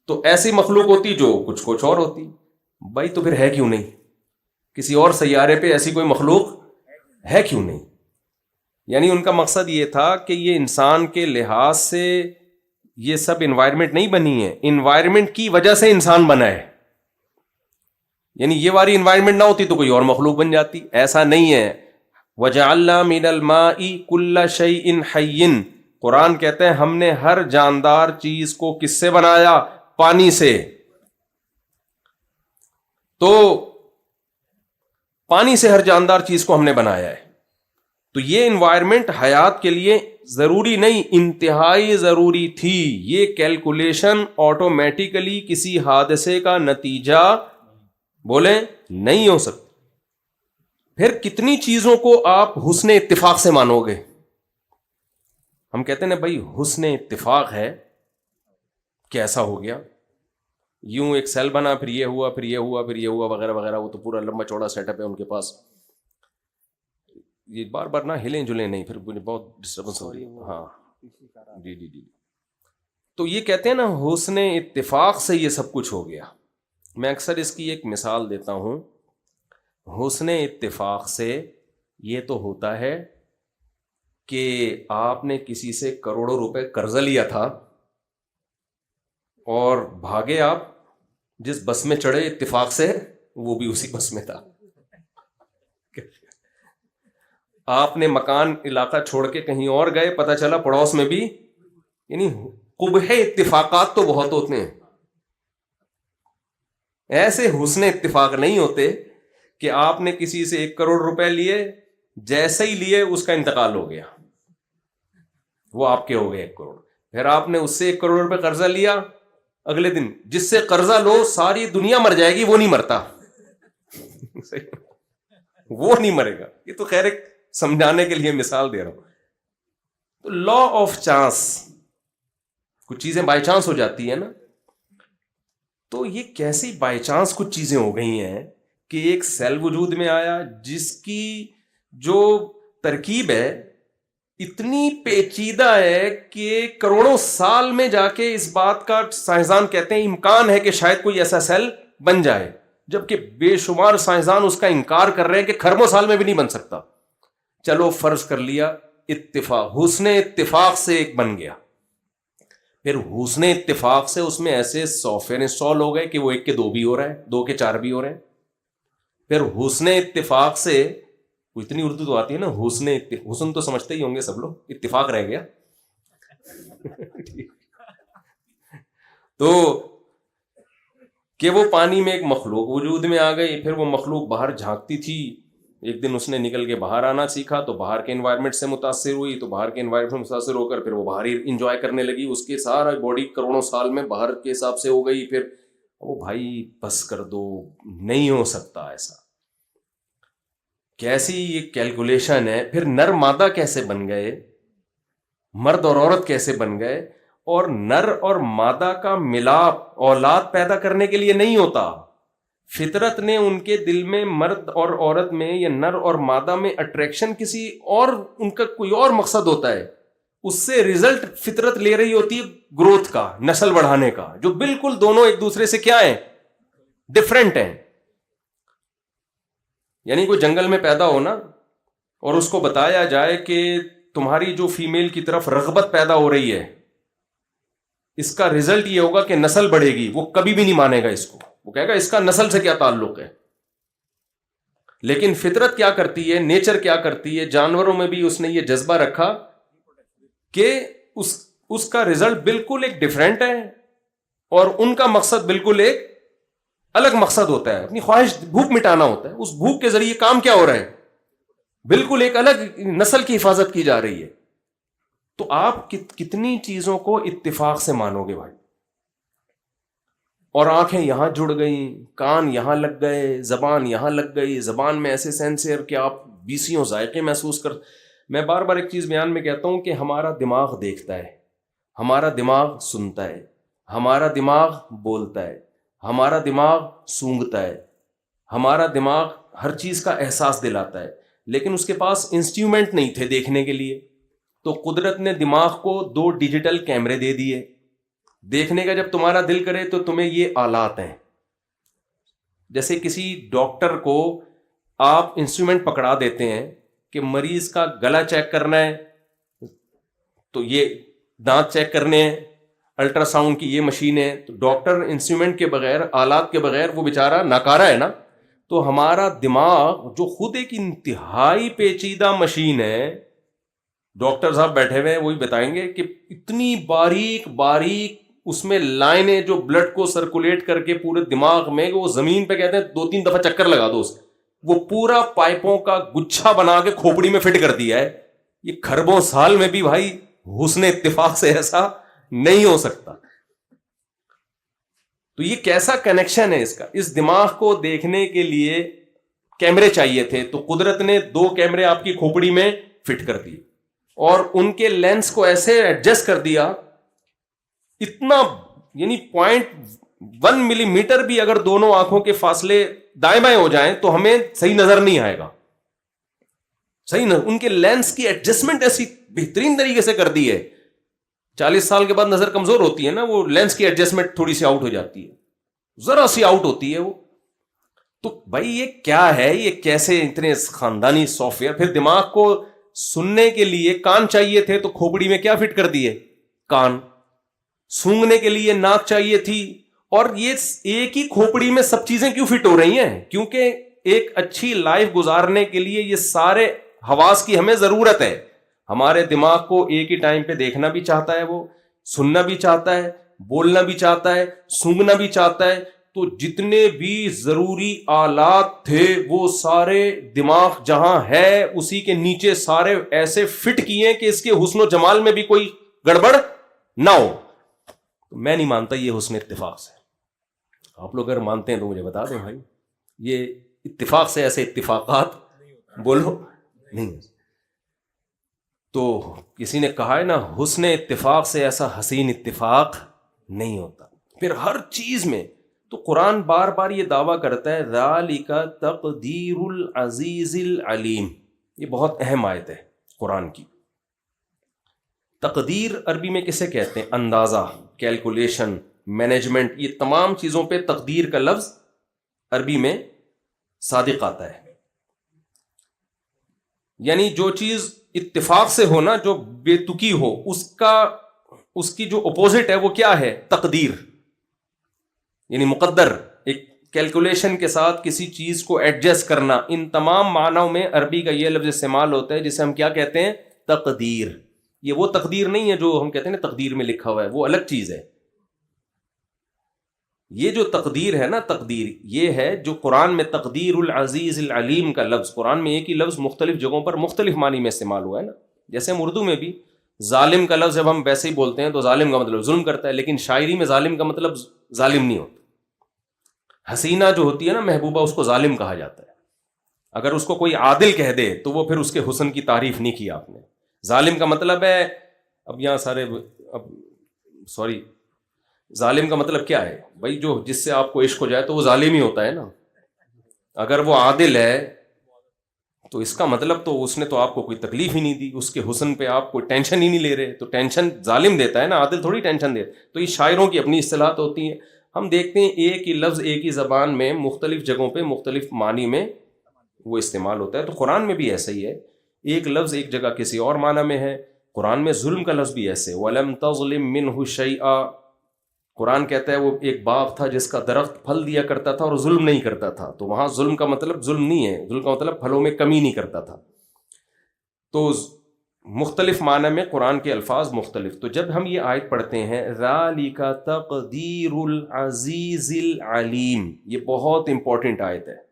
تو ایسی مخلوق ہوتی جو کچھ اور ہوتی. بھائی تو پھر ہے کیوں نہیں؟ کسی اور سیارے پہ ایسی کوئی مخلوق ہے کیوں نہیں؟ یعنی ان کا مقصد یہ تھا کہ یہ انسان کے لحاظ سے یہ سب انوائرمنٹ نہیں بنی ہے, انوائرمنٹ کی وجہ سے انسان بنا ہے. یعنی یہ والی انوائرمنٹ نہ ہوتی تو کوئی اور مخلوق بن جاتی. ایسا نہیں ہے. وَجَعَلْنَا مِنَ الْمَاءِ كُلَّ شَيْءٍ حَيٍّ, قرآن کہتے ہیں ہم نے ہر جاندار چیز کو کس سے بنایا؟ پانی سے. تو پانی سے ہر جاندار چیز کو ہم نے بنایا ہے. تو یہ انوائرمنٹ حیات کے لیے ضروری نہیں, انتہائی ضروری تھی. یہ کیلکولیشن آٹومیٹیکلی کسی حادثے کا نتیجہ بولیں نہیں ہو سکتی. پھر کتنی چیزوں کو آپ حسن اتفاق سے مانو گے. ہم کہتے ہیں نا بھائی حسن اتفاق ہے, کیسا ہو گیا, یوں ایک سیل بنا, پھر یہ ہوا, پھر یہ ہوا, پھر یہ ہوا, وغیرہ وغیرہ. وہ تو پورا لمبا چوڑا سیٹ اپ ہے ان کے پاس. یہ بار بار نہ ہلیں جلیں نہیں, پھر مجھے بہت ڈسٹربنس ہو رہی ہے. ہاں جی جی جی. تو یہ کہتے ہیں نا حسن اتفاق سے یہ سب کچھ ہو گیا. میں اکثر اس کی ایک مثال دیتا ہوں. حسن اتفاق سے یہ تو ہوتا ہے کہ آپ نے کسی سے کروڑوں روپے قرضہ لیا تھا اور بھاگے, آپ جس بس میں چڑھے اتفاق سے وہ بھی اسی بس میں تھا. آپ نے مکان علاقہ چھوڑ کے کہیں اور گئے, پتہ چلا پڑوس میں بھی. یعنی قبح اتفاقات تو بہت ہوتے ہیں, ایسے حسن اتفاق نہیں ہوتے کہ آپ نے کسی سے 1 کروڑ روپے لیے, جیسے ہی لیے اس کا انتقال ہو گیا, وہ آپ کے ہو گئے 1 کروڑ. پھر آپ نے اس سے 1 کروڑ روپے قرضہ لیا, اگلے دن جس سے قرضہ لو ساری دنیا مر جائے گی, وہ نہیں مرتا. وہ نہیں مرے گا. یہ تو خیر ایک سمجھانے کے لیے مثال دے رہا ہوں. تو لا آف چانس, کچھ چیزیں بائی چانس ہو جاتی ہیں نا. تو یہ کیسی بائی چانس کچھ چیزیں ہو گئی ہیں کہ ایک سیل وجود میں آیا جس کی جو ترکیب ہے اتنی پیچیدہ ہے کہ کروڑوں سال میں جا کے اس بات کا سائنسدان کہتے ہیں امکان ہے کہ شاید کوئی ایسا سیل بن جائے, جبکہ بے شمار سائنسدان اس کا انکار کر رہے ہیں کہ خربوں سال میں بھی نہیں بن سکتا. چلو فرض کر لیا اتفاق, حسن اتفاق سے ایک بن گیا. پھر حسن اتفاق سے اس میں ایسے سافٹ ویئر انسٹال ہو گئے کہ وہ 1 کے 2 بھی ہو رہا ہے, 2 کے 4 بھی ہو رہے ہیں. پھر حسن اتفاق سے, اتنی اردو تو آتی ہے نا, حسن تو سمجھتے ہی ہوں گے سب لوگ, اتفاق رہ گیا. تو کہ وہ پانی میں ایک مخلوق وجود میں آ گئی. پھر وہ مخلوق باہر جھانکتی تھی, ایک دن اس نے نکل کے باہر آنا سیکھا تو باہر کے انوائرمنٹ سے متاثر ہوئی, تو باہر کے انوائرمنٹ سے متاثر ہو کر پھر وہ باہر ہی انجوائے کرنے لگی. اس کے سارا باڈی کروڑوں سال میں باہر کے حساب سے ہو گئی. پھر وہ بھائی بس کر دو, نہیں ہو سکتا ایسا, کیسی یہ کیلکولیشن ہے. پھر نر مادہ کیسے بن گئے, مرد اور عورت کیسے بن گئے, اور نر اور مادہ کا ملاپ اولاد پیدا کرنے کے لیے نہیں ہوتا. فطرت نے ان کے دل میں مرد اور عورت میں یا نر اور مادہ میں اٹریکشن کسی اور, ان کا کوئی اور مقصد ہوتا ہے, اس سے ریزلٹ فطرت لے رہی ہوتی ہے گروتھ کا, نسل بڑھانے کا, جو بالکل دونوں ایک دوسرے سے کیا ہیں, ڈفرینٹ ہیں. یعنی کوئی جنگل میں پیدا ہو نا اور اس کو بتایا جائے کہ تمہاری جو فیمیل کی طرف رغبت پیدا ہو رہی ہے اس کا ریزلٹ یہ ہوگا کہ نسل بڑھے گی, وہ کبھی بھی نہیں مانے گا اس کو, وہ کہے گا اس کا نسل سے کیا تعلق ہے. لیکن فطرت کیا کرتی ہے, نیچر کیا کرتی ہے, جانوروں میں بھی اس نے یہ جذبہ رکھا کہ اس کا ریزلٹ بالکل ایک ڈیفرنٹ ہے اور ان کا مقصد بالکل ایک الگ مقصد ہوتا ہے, اپنی خواہش بھوک مٹانا ہوتا ہے. اس بھوک کے ذریعے کام کیا ہو رہا ہے, بالکل ایک الگ نسل کی حفاظت کی جا رہی ہے. تو آپ کتنی چیزوں کو اتفاق سے مانو گے بھائی. اور آنکھیں یہاں جڑ گئیں, کان یہاں لگ گئے, زبان یہاں لگ گئی, زبان میں ایسے سینسر کہ آپ 20 ذائقے محسوس کر. میں بار بار ایک چیز بیان میں کہتا ہوں کہ ہمارا دماغ دیکھتا ہے, ہمارا دماغ سنتا ہے, ہمارا دماغ بولتا ہے, ہمارا دماغ سونگھتا ہے, ہمارا دماغ ہر چیز کا احساس دلاتا ہے, لیکن اس کے پاس انسٹرومنٹ نہیں تھے دیکھنے کے لیے. تو قدرت نے دماغ کو 2 ڈیجیٹل کیمرے دے دیے, دیکھنے کا جب تمہارا دل کرے تو تمہیں یہ آلات ہیں. جیسے کسی ڈاکٹر کو آپ انسٹرومنٹ پکڑا دیتے ہیں کہ مریض کا گلا چیک کرنا ہے تو یہ دانت چیک کرنے ہیں, الٹرا ساؤنڈ کی یہ مشین ہے, تو ڈاکٹر انسٹرومنٹ کے بغیر, آلات کے بغیر وہ بیچارہ ناکارہ ہے نا. تو ہمارا دماغ جو خود ایک انتہائی پیچیدہ مشین ہے, ڈاکٹر صاحب بیٹھے ہوئے ہیں وہی بتائیں گے کہ اتنی باریک باریک اس میں لائنیں جو بلڈ کو سرکولیٹ کر کے پورے دماغ میں, وہ زمین پہ کہتے ہیں 2-3 دفعہ چکر لگا دو اسے, وہ پورا پائپوں کا گچھا بنا کے کھوپڑی میں فٹ کر دیا ہے. یہ خربوں سال میں بھی بھائی حسن اتفاق سے ایسا نہیں ہو سکتا. تو یہ کیسا کنیکشن ہے اس کا. اس دماغ کو دیکھنے کے لیے کیمرے چاہیے تھے تو قدرت نے 2 کیمرے آپ کی کھوپڑی میں فٹ کر دیے اور ان کے لینس کو ایسے ایڈجسٹ کر دیا, اتنا یعنی 0.1 ملی میٹر بھی اگر دونوں آنکھوں کے فاصلے دائیں بائیں ہو جائیں تو ہمیں صحیح نظر نہیں آئے گا. صحیح نہ, ان کے لینس کی ایڈجسٹمنٹ ایسی بہترین طریقے سے کر دی ہے. 40 سال کے بعد نظر کمزور ہوتی ہے نا, وہ لینس کی ایڈجسٹمنٹ تھوڑی سی آؤٹ ہو جاتی ہے, ذرا سی آؤٹ ہوتی ہے وہ. تو بھائی یہ کیا ہے, یہ کیسے اتنے خاندانی سافٹ ویئر. پھر دماغ کو سننے کے لیے کان چاہیے تھے تو کھوپڑی میں کیا فٹ کر دیے, کان. سونگنے کے لیے ناک چاہیے تھی, اور یہ ایک ہی کھوپڑی میں سب چیزیں کیوں فٹ ہو رہی ہیں؟ کیونکہ ایک اچھی لائف گزارنے کے لیے یہ سارے حواس کی ہمیں ضرورت ہے. ہمارے دماغ کو ایک ہی ٹائم پہ دیکھنا بھی چاہتا ہے, وہ سننا بھی چاہتا ہے, بولنا بھی چاہتا ہے, سونگنا بھی چاہتا ہے. تو جتنے بھی ضروری آلات تھے وہ سارے دماغ جہاں ہے اسی کے نیچے سارے ایسے فٹ کیے کہ اس کے حسن و جمال میں بھی کوئی گڑبڑ نہ ہو. میں نہیں مانتا یہ حسن اتفاق سے. آپ لوگ اگر مانتے ہیں تو مجھے بتا دیں بھائی, یہ اتفاق سے ایسے اتفاقات بولو نہیں. تو کسی نے کہا ہے نا, حسن اتفاق سے ایسا حسین اتفاق نہیں ہوتا. پھر ہر چیز میں تو قرآن بار بار یہ دعویٰ کرتا ہے ذالک تقدیر العزیز العلیم. یہ بہت اہم آیت ہے قرآن کی. تقدیر عربی میں کسے کہتے ہیں؟ اندازہ, کیلکولیشن, مینجمنٹ, یہ تمام چیزوں پہ تقدیر کا لفظ عربی میں صادق آتا ہے. یعنی جو چیز اتفاق سے ہونا, جو بے تکی ہو, اس کی جو اپوزٹ ہے وہ کیا ہے؟ تقدیر, یعنی مقدر. ایک کیلکولیشن کے ساتھ کسی چیز کو ایڈجسٹ کرنا. ان تمام معنوں میں عربی کا یہ لفظ استعمال ہوتا ہے جسے ہم کیا کہتے ہیں؟ تقدیر. یہ وہ تقدیر نہیں ہے جو ہم کہتے ہیں نا تقدیر میں لکھا ہوا ہے, وہ الگ چیز ہے. یہ جو تقدیر ہے نا, تقدیر یہ ہے جو قرآن میں تقدیر العزیز العلیم کا لفظ, قرآن میں ایک ہی لفظ مختلف جگہوں پر مختلف معنی میں استعمال ہوا ہے نا. جیسے ہم اردو میں بھی ظالم کا لفظ جب ہم ویسے ہی بولتے ہیں تو ظالم کا مطلب ظلم کرتا ہے, لیکن شاعری میں ظالم کا مطلب ظالم نہیں ہوتا. حسینہ جو ہوتی ہے نا محبوبہ, اس کو ظالم کہا جاتا ہے. اگر اس کو کوئی عادل کہہ دے تو وہ پھر اس کے حسن کی تعریف نہیں کی آپ نے. ظالم کا مطلب ہے, اب یہاں سارے ظالم کا مطلب کیا ہے بھائی؟ جو جس سے آپ کو عشق ہو جائے تو وہ ظالم ہی ہوتا ہے نا. اگر وہ عادل ہے تو اس کا مطلب تو اس نے تو آپ کو کوئی تکلیف ہی نہیں دی, اس کے حسن پہ آپ کوئی ٹینشن ہی نہیں لے رہے. تو ٹینشن ظالم دیتا ہے نا, عادل تھوڑی ٹینشن دیتا. تو یہ شاعروں کی اپنی اصطلاحات ہوتی ہیں. ہم دیکھتے ہیں ایک ہی لفظ ایک ہی زبان میں مختلف جگہوں پہ مختلف معنی میں وہ استعمال ہوتا ہے. تو قرآن میں بھی ایسا ہی ہے, ایک لفظ ایک جگہ کسی اور معنی میں ہے. قرآن میں ظلم کا لفظ بھی ایسے, وَلَمْ تَظْلِمْ مِنْهُ شَيْئًا. قرآن کہتا ہے وہ ایک باغ تھا جس کا درخت پھل دیا کرتا تھا اور ظلم نہیں کرتا تھا. تو وہاں ظلم کا مطلب ظلم نہیں ہے, ظلم کا مطلب پھلوں میں کمی نہیں کرتا تھا. تو مختلف معنی میں قرآن کے الفاظ مختلف. تو جب ہم یہ آیت پڑھتے ہیں ذالک تقدیر العزیز العلیم, یہ بہت امپورٹنٹ آیت ہے.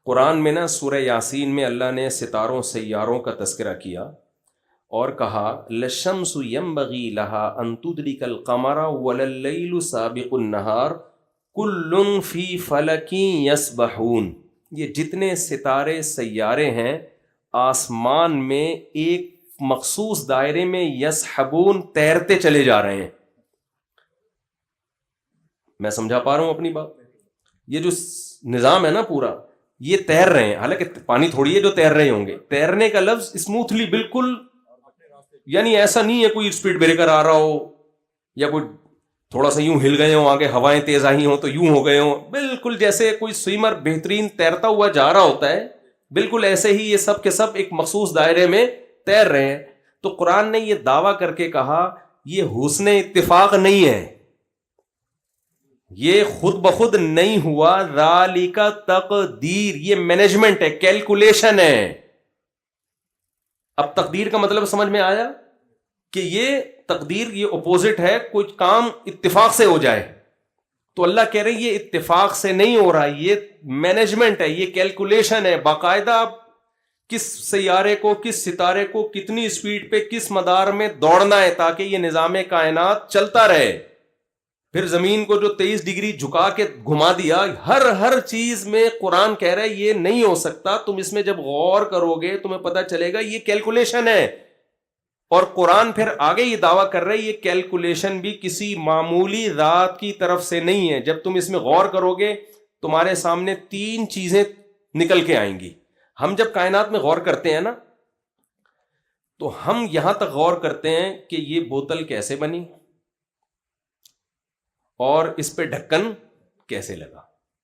قرآن میں نا سورہ یاسین میں اللہ نے ستاروں سیاروں کا تذکرہ کیا اور کہا للشمس ينبغي لها ان تدرك القمر ولا الليل سابق النهار كل في فلك يسبحون. یہ جتنے ستارے سیارے ہیں آسمان میں ایک مخصوص دائرے میں یسحبون, تیرتے چلے جا رہے ہیں. میں سمجھا پا رہا ہوں اپنی بات؟ یہ جو نظام ہے نا پورا, یہ تیر رہے ہیں. حالانکہ پانی تھوڑی ہے جو تیر رہے ہوں گے. تیرنے کا لفظ اسموتھلی بالکل, یعنی ایسا نہیں ہے کوئی اسپیڈ بریکر آ رہا ہو یا کوئی تھوڑا سا یوں ہل گئے ہوں, آگے ہوائیں تیز آئی ہوں تو یوں ہو گئے ہوں. بالکل جیسے کوئی سوئمر بہترین تیرتا ہوا جا رہا ہوتا ہے, بالکل ایسے ہی یہ سب کے سب ایک مخصوص دائرے میں تیر رہے ہیں. تو قرآن نے یہ دعویٰ کر کے کہا یہ حسن اتفاق نہیں ہے, یہ خود بخود نہیں ہوا. ذالک تقدیر, یہ مینجمنٹ ہے, کیلکولیشن ہے. اب تقدیر کا مطلب سمجھ میں آیا کہ یہ تقدیر یہ اپوزٹ ہے, کچھ کام اتفاق سے ہو جائے. تو اللہ کہہ رہے یہ اتفاق سے نہیں ہو رہا, یہ مینجمنٹ ہے, یہ کیلکولیشن ہے. باقاعدہ کس سیارے کو, کس ستارے کو کتنی اسپیڈ پہ کس مدار میں دوڑنا ہے تاکہ یہ نظام کائنات چلتا رہے. پھر زمین کو جو 23 ڈگری جھکا کے گھما دیا، ہر چیز میں قرآن کہہ رہا ہے یہ نہیں ہو سکتا. تم اس میں جب غور کرو گے تمہیں پتہ چلے گا یہ کیلکولیشن ہے. اور قرآن پھر آگے یہ دعویٰ کر رہا ہے یہ کیلکولیشن بھی کسی معمولی ذات کی طرف سے نہیں ہے. جب تم اس میں غور کرو گے تمہارے سامنے 3 چیزیں نکل کے آئیں گی. ہم جب کائنات میں غور کرتے ہیں نا تو ہم یہاں تک غور کرتے ہیں کہ یہ بوتل کیسے بنی اور اس پہ ڈھکن کیسے لگا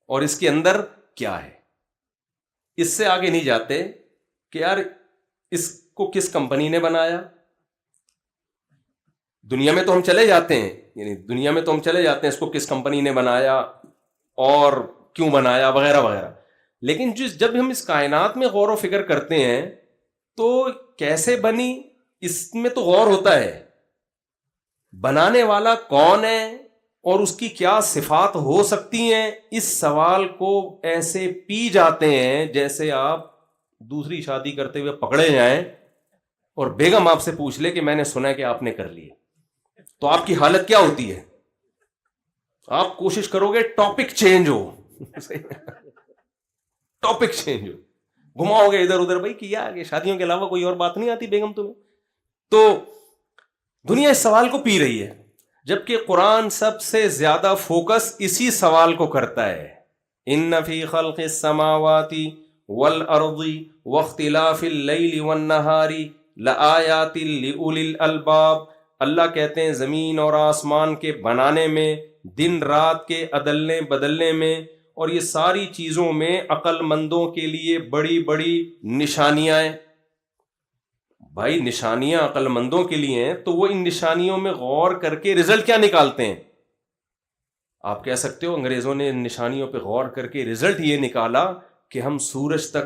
اور اس کے اندر کیا ہے. اس سے آگے نہیں جاتے کہ یار اس کو کس کمپنی نے بنایا. دنیا میں تو ہم چلے جاتے ہیں، یعنی دنیا میں تو ہم چلے جاتے ہیں اس کو کس کمپنی نے بنایا اور کیوں بنایا وغیرہ وغیرہ. لیکن جب ہم اس کائنات میں غور و فکر کرتے ہیں تو کیسے بنی اس میں تو غور ہوتا ہے. بنانے والا کون ہے اور اس کی کیا صفات ہو سکتی ہیں، اس سوال کو ایسے پی جاتے ہیں جیسے آپ دوسری شادی کرتے ہوئے پکڑے جائیں اور بیگم آپ سے پوچھ لے کہ میں نے سنا ہے کہ آپ نے کر لی، تو آپ کی حالت کیا ہوتی ہے؟ آپ کوشش کرو گے ٹاپک چینج ہو ٹاپک چینج ہو، گھماؤ گے ادھر ادھر. بھائی کیا کہ شادیوں کے علاوہ کوئی اور بات نہیں آتی بیگم تمہیں؟ تو دنیا اس سوال کو پی رہی ہے، جبکہ قرآن سب سے زیادہ فوکس اسی سوال کو کرتا ہے. ان فی خلق السماوات والارض واختلاف اللیل والنہار لآیات لأولی الالباب. اللہ کہتے ہیں زمین اور آسمان کے بنانے میں، دن رات کے عدلنے بدلنے میں، اور یہ ساری چیزوں میں عقل مندوں کے لیے بڑی بڑی نشانیاں ہیں. بھائی نشانیاں عقل مندوں کے لیے ہیں تو وہ ان نشانیوں میں غور کر کے رزلٹ کیا نکالتے ہیں؟ آپ کہہ سکتے ہو انگریزوں نے ان نشانیوں پہ غور کر کے رزلٹ یہ نکالا کہ ہم سورج تک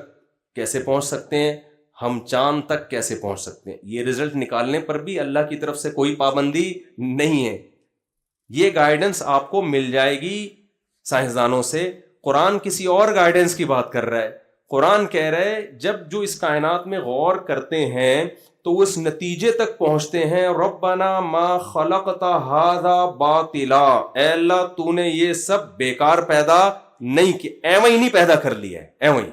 کیسے پہنچ سکتے ہیں، ہم چاند تک کیسے پہنچ سکتے ہیں. یہ رزلٹ نکالنے پر بھی اللہ کی طرف سے کوئی پابندی نہیں ہے. یہ گائیڈنس آپ کو مل جائے گی سائنسدانوں سے. قرآن کسی اور گائیڈنس کی بات کر رہا ہے. قرآن کہہ رہے جب جو اس کائنات میں غور کرتے ہیں تو وہ اس نتیجے تک پہنچتے ہیں ربنا ما خلقت ھذا باطلا، اے اللہ تو نے یہ سب بیکار پیدا نہیں کیا، ایویں ہی نہیں پیدا کر لیا ہے ایویں،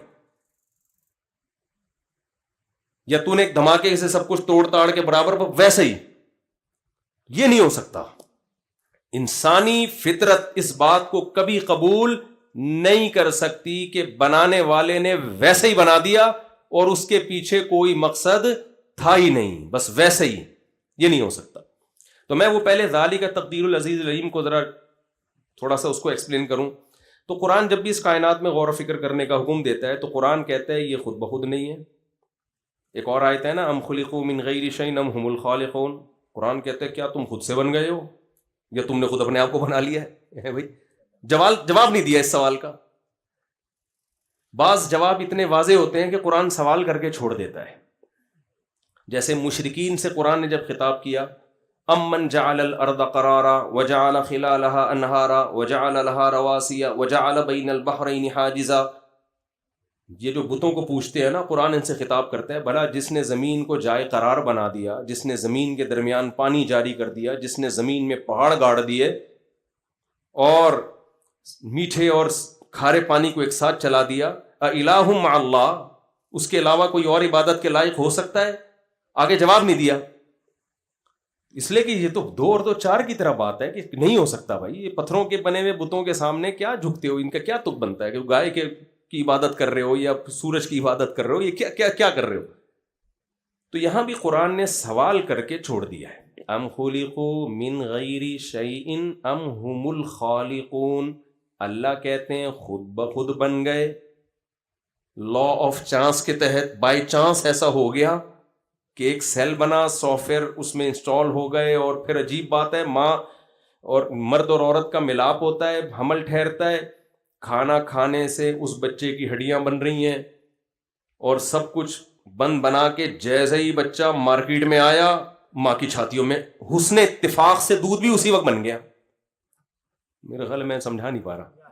یا تو نے ایک دھماکے سے سب کچھ توڑ تاڑ کے برابر ویسے ہی. یہ نہیں ہو سکتا. انسانی فطرت اس بات کو کبھی قبول نہیں کر سکتی کہ بنانے والے نے ویسے ہی بنا دیا اور اس کے پیچھے کوئی مقصد تھا ہی نہیں، بس ویسے ہی. یہ نہیں ہو سکتا. تو میں وہ پہلے ذالک تقدیر العزیز العلیم کو ذرا تھوڑا سا اس کو ایکسپلین کروں. تو قرآن جب بھی اس کائنات میں غور و فکر کرنے کا حکم دیتا ہے تو قرآن کہتا ہے یہ خود بخود نہیں ہے. ایک اور آیت ہے نا ام خلقوا من غیر شیء ام هم الخالقون. قرآن کہتا ہے کیا تم خود سے بن گئے ہو یا تم نے خود اپنے آپ کو بنا لیا ہے؟ بھائی جواب نہیں دیا اس سوال کا. بعض جواب اتنے واضح ہوتے ہیں کہ قرآن سوال کر کے چھوڑ دیتا ہے. جیسے مشرکین سے قرآن نے جب خطاب کیا امن جعل الارض قرارا وجعل خلالها انہارا وجعل لها رواسي وجعل بین البحرین حاجزا. یہ جو بتوں کو پوچھتے ہیں نا قرآن ان سے خطاب کرتا ہے بھلا جس نے زمین کو جائے قرار بنا دیا، جس نے زمین کے درمیان پانی جاری کر دیا، جس نے زمین میں پہاڑ گاڑ دیے اور میٹھے اور کھارے پانی کو ایک ساتھ چلا دیا، الہ مع اللہ، اس کے علاوہ کوئی اور عبادت کے لائق ہو سکتا ہے؟ آگے جواب نہیں دیا، اس لیے کہ یہ تو 2 اور 2 4 کی طرح بات ہے کہ نہیں ہو سکتا. بھائی یہ پتھروں کے بنے ہوئے بتوں کے سامنے کیا جھکتے ہو؟ ان کا کیا تک بنتا ہے کہ گائے کی عبادت کر رہے ہو یا سورج کی عبادت کر رہے ہو؟ یہ کیا کر رہے ہو؟ تو یہاں بھی قرآن نے سوال کر کے چھوڑ دیا ہے. ام خلقوا من غیر شیء ام هم الخالقون. اللہ کہتے ہیں خود بخود بن گئے، لا آف چانس کے تحت، بائی چانس ایسا ہو گیا کہ ایک سیل بنا، سافٹ ویئر اس میں انسٹال ہو گئے، اور پھر عجیب بات ہے ماں اور مرد اور عورت کا ملاپ ہوتا ہے، حمل ٹھہرتا ہے، کھانا کھانے سے اس بچے کی ہڈیاں بن رہی ہیں اور سب کچھ بنا کے جیسے ہی بچہ مارکیٹ میں آیا ماں کی چھاتیوں میں حسن اتفاق سے دودھ بھی اسی وقت بن گیا. میرے خیال میں سمجھا نہیں پا رہا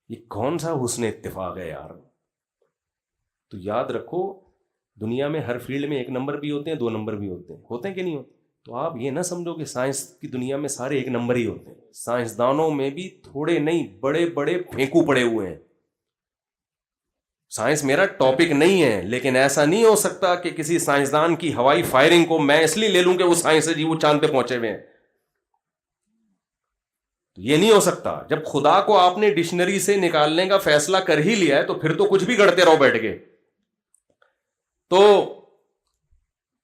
یہ کون سا حسن اتفاق ہے یار. تو یاد رکھو دنیا میں ہر فیلڈ میں 1 نمبر بھی ہوتے ہیں، 2 نمبر بھی ہوتے ہیں کہ نہیں ہوتے؟ تو آپ یہ نہ سمجھو کہ سائنس کی دنیا میں سارے ایک نمبر ہی ہوتے ہیں. سائنسدانوں میں بھی تھوڑے نہیں بڑے بڑے پھینکو پڑے ہوئے ہیں. سائنس میرا ٹاپک نہیں ہے، لیکن ایسا نہیں ہو سکتا کہ کسی سائنسدان کی ہوائی فائرنگ کو میں اس لیے لے لوں کہ وہ سائنس ہے جی، وہ چاند پہ پہنچے ہوئے ہیں. یہ نہیں ہو سکتا. جب خدا کو آپ نے ڈکشنری سے نکالنے کا فیصلہ کر ہی لیا ہے تو پھر تو کچھ بھی گڑتے رہو بیٹھ کے. تو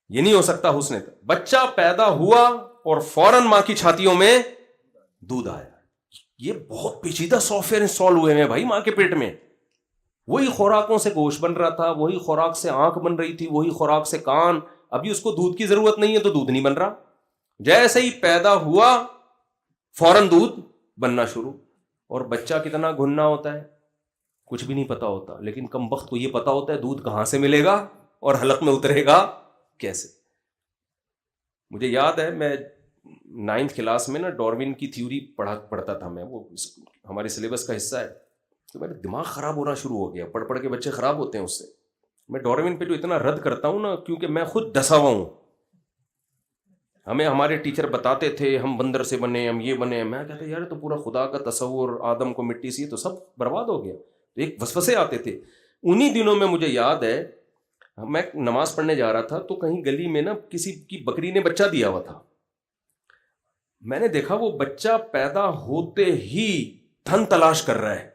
یہ نہیں ہو سکتا. حسن بچہ پیدا ہوا اور فوراً ماں کی چھاتیوں میں دودھ آیا. یہ بہت پیچیدہ سافٹ ویئر انسٹال ہوئے ہیں بھائی ماں کے پیٹ میں. وہی خوراکوں سے گوشت بن رہا تھا، وہی خوراک سے آنکھ بن رہی تھی، وہی خوراک سے کان. ابھی اس کو دودھ کی ضرورت نہیں ہے تو دودھ نہیں بن رہا. جیسے ہی پیدا ہوا فوراً دودھ بننا شروع. اور بچہ کتنا گھننا ہوتا ہے کچھ بھی نہیں پتا ہوتا، لیکن کم وقت کو یہ پتا ہوتا ہے دودھ کہاں سے ملے گا اور حلق میں اترے گا کیسے. مجھے یاد ہے میں 9th کلاس میں نا ڈاروین کی تھیوری پڑھتا تھا میں، وہ ہمارے سلیبس کا حصہ ہے. تو میرا دماغ خراب ہونا شروع ہو گیا، پڑھ کے بچے خراب ہوتے ہیں اس سے. میں ڈاروین پہ جو اتنا رد کرتا ہوں نا، کیونکہ میں خود ڈسا ہوا ہوں. ہمیں ہمارے ٹیچر بتاتے تھے ہم بندر سے بنے، ہم یہ بنے. میں کہتا یار تو پورا خدا کا تصور، آدم کو مٹی سے، تو سب برباد ہو گیا. تو ایک وسوسے آتے تھے. انہی دنوں میں مجھے یاد ہے میں نماز پڑھنے جا رہا تھا تو کہیں گلی میں نا کسی کی بکری نے بچہ دیا ہوا تھا. میں نے دیکھا وہ بچہ پیدا ہوتے ہی دھن تلاش کر رہا ہے،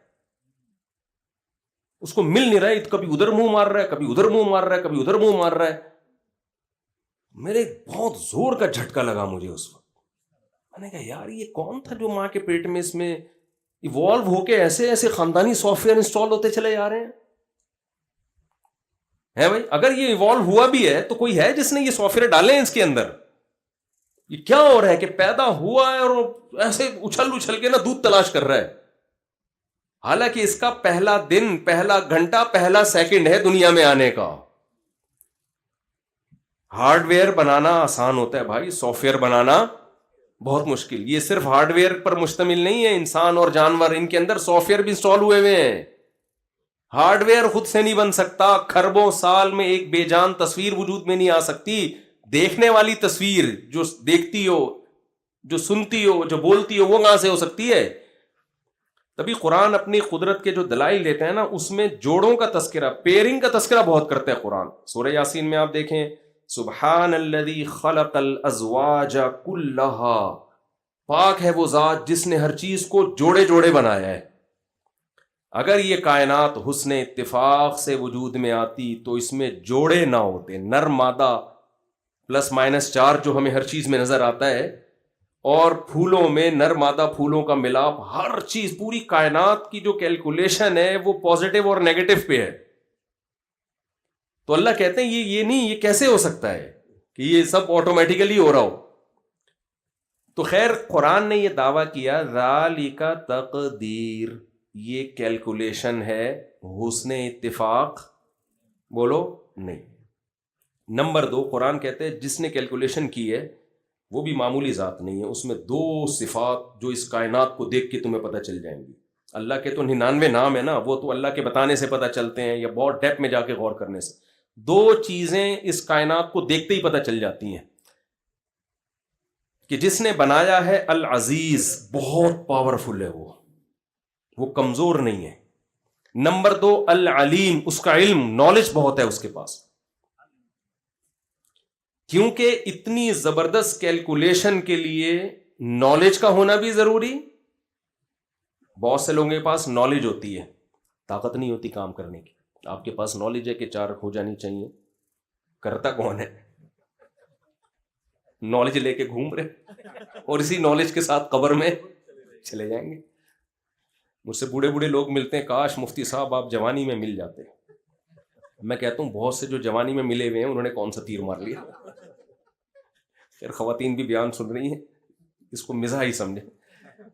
اس کو مل نہیں رہا ہے. کبھی ادھر منہ مار رہا ہے، کبھی ادھر منہ مار رہا ہے، کبھی ادھر منہ مار رہا ہے. میرے بہت زور کا جھٹکا لگا مجھے اس وقت. میں نے کہا یار یہ کون تھا جو ماں کے پیٹ میں اس میں ایوالو ہو کے ایسے ایسے خاندانی سافٹ ویئر انسٹال ہوتے چلے جا رہے ہیں. ہے بھائی، اگر یہ ایوالو ہوا بھی ہے تو کوئی ہے جس نے یہ سافٹ ویئر ڈالے ہیں اس کے اندر. یہ کیا ہو رہا ہے کہ پیدا ہوا ہے اور ایسے اچھل اچھل کے نا دودھ تلاش کر رہا ہے، حالانکہ اس کا پہلا دن، پہلا گھنٹہ، پہلا سیکنڈ ہے دنیا میں آنے کا. ہارڈ ویئر بنانا آسان ہوتا ہے بھائی، سافٹ ویئر بنانا بہت مشکل. یہ صرف ہارڈ ویئر پر مشتمل نہیں ہے، انسان اور جانور ان کے اندر سافٹ ویئر بھی انسٹال ہوئے ہوئے ہیں. ہارڈ ویئر خود سے نہیں بن سکتا. کھربوں سال میں ایک بے جان تصویر وجود میں نہیں آ سکتی. دیکھنے والی تصویر جو دیکھتی ہو، جو سنتی ہو، جو بولتی ہو، وہ کہاں سے ہو سکتی ہے؟ تبھی قرآن اپنی قدرت کے جو دلائل دیتے ہیں نا اس میں جوڑوں کا تذکرہ، پیئرنگ کا تذکرہ بہت کرتا ہے قرآن. سورہ یاسین میں آپ دیکھیں سبحان الذی خلق الازواج کلھا، پاک ہے وہ ذات جس نے ہر چیز کو جوڑے جوڑے بنایا ہے. اگر یہ کائنات حسن اتفاق سے وجود میں آتی تو اس میں جوڑے نہ ہوتے. نر مادہ پلس مائنس 4 جو ہمیں ہر چیز میں نظر آتا ہے، اور پھولوں میں نر مادہ پھولوں کا ملاپ، ہر چیز پوری کائنات کی جو کیلکولیشن ہے وہ پازیٹیو اور نیگیٹو پہ ہے. تو اللہ کہتے ہیں یہ نہیں، یہ کیسے ہو سکتا ہے کہ یہ سب آٹومیٹیکلی ہو رہا ہو. تو خیر قرآن نے یہ دعویٰ کیا ذالک تقدیر، یہ کیلکولیشن ہے، حسن اتفاق بولو نہیں. نمبر 2 قرآن کہتے ہیں جس نے کیلکولیشن کی ہے وہ بھی معمولی ذات نہیں ہے. اس میں 2 صفات جو اس کائنات کو دیکھ کے تمہیں پتہ چل جائیں گی. اللہ کے تو 99 نام ہے نا، وہ تو اللہ کے بتانے سے پتہ چلتے ہیں یا بہت ڈیپ میں جا کے غور کرنے سے. 2 چیزیں اس کائنات کو دیکھتے ہی پتہ چل جاتی ہیں کہ جس نے بنایا ہے العزیز، بہت پاورفل ہے، وہ کمزور نہیں ہے. نمبر 2 العلیم، اس کا علم، نالج بہت ہے اس کے پاس. کیونکہ اتنی زبردست کیلکولیشن کے لیے نالج کا ہونا بھی ضروری. بہت سے لوگوں کے پاس نالج ہوتی ہے، طاقت نہیں ہوتی کام کرنے کی. آپ کے پاس نالج ہے کہ 4 ہو جانی چاہیے، کرتا کون ہے؟ نالج لے کے گھوم رہے اور اسی نالج کے ساتھ قبر میں چلے جائیں گے. مجھ سے بوڑھے بوڑھے لوگ ملتے ہیں، کاش مفتی صاحب آپ جوانی میں مل جاتے. میں کہتا ہوں بہت سے جو جوانی میں ملے ہوئے ہیں انہوں نے کون سا تیر مار لیا. پھر خواتین بھی بیان سن رہی ہیں، اس کو مزاح ہی سمجھیں.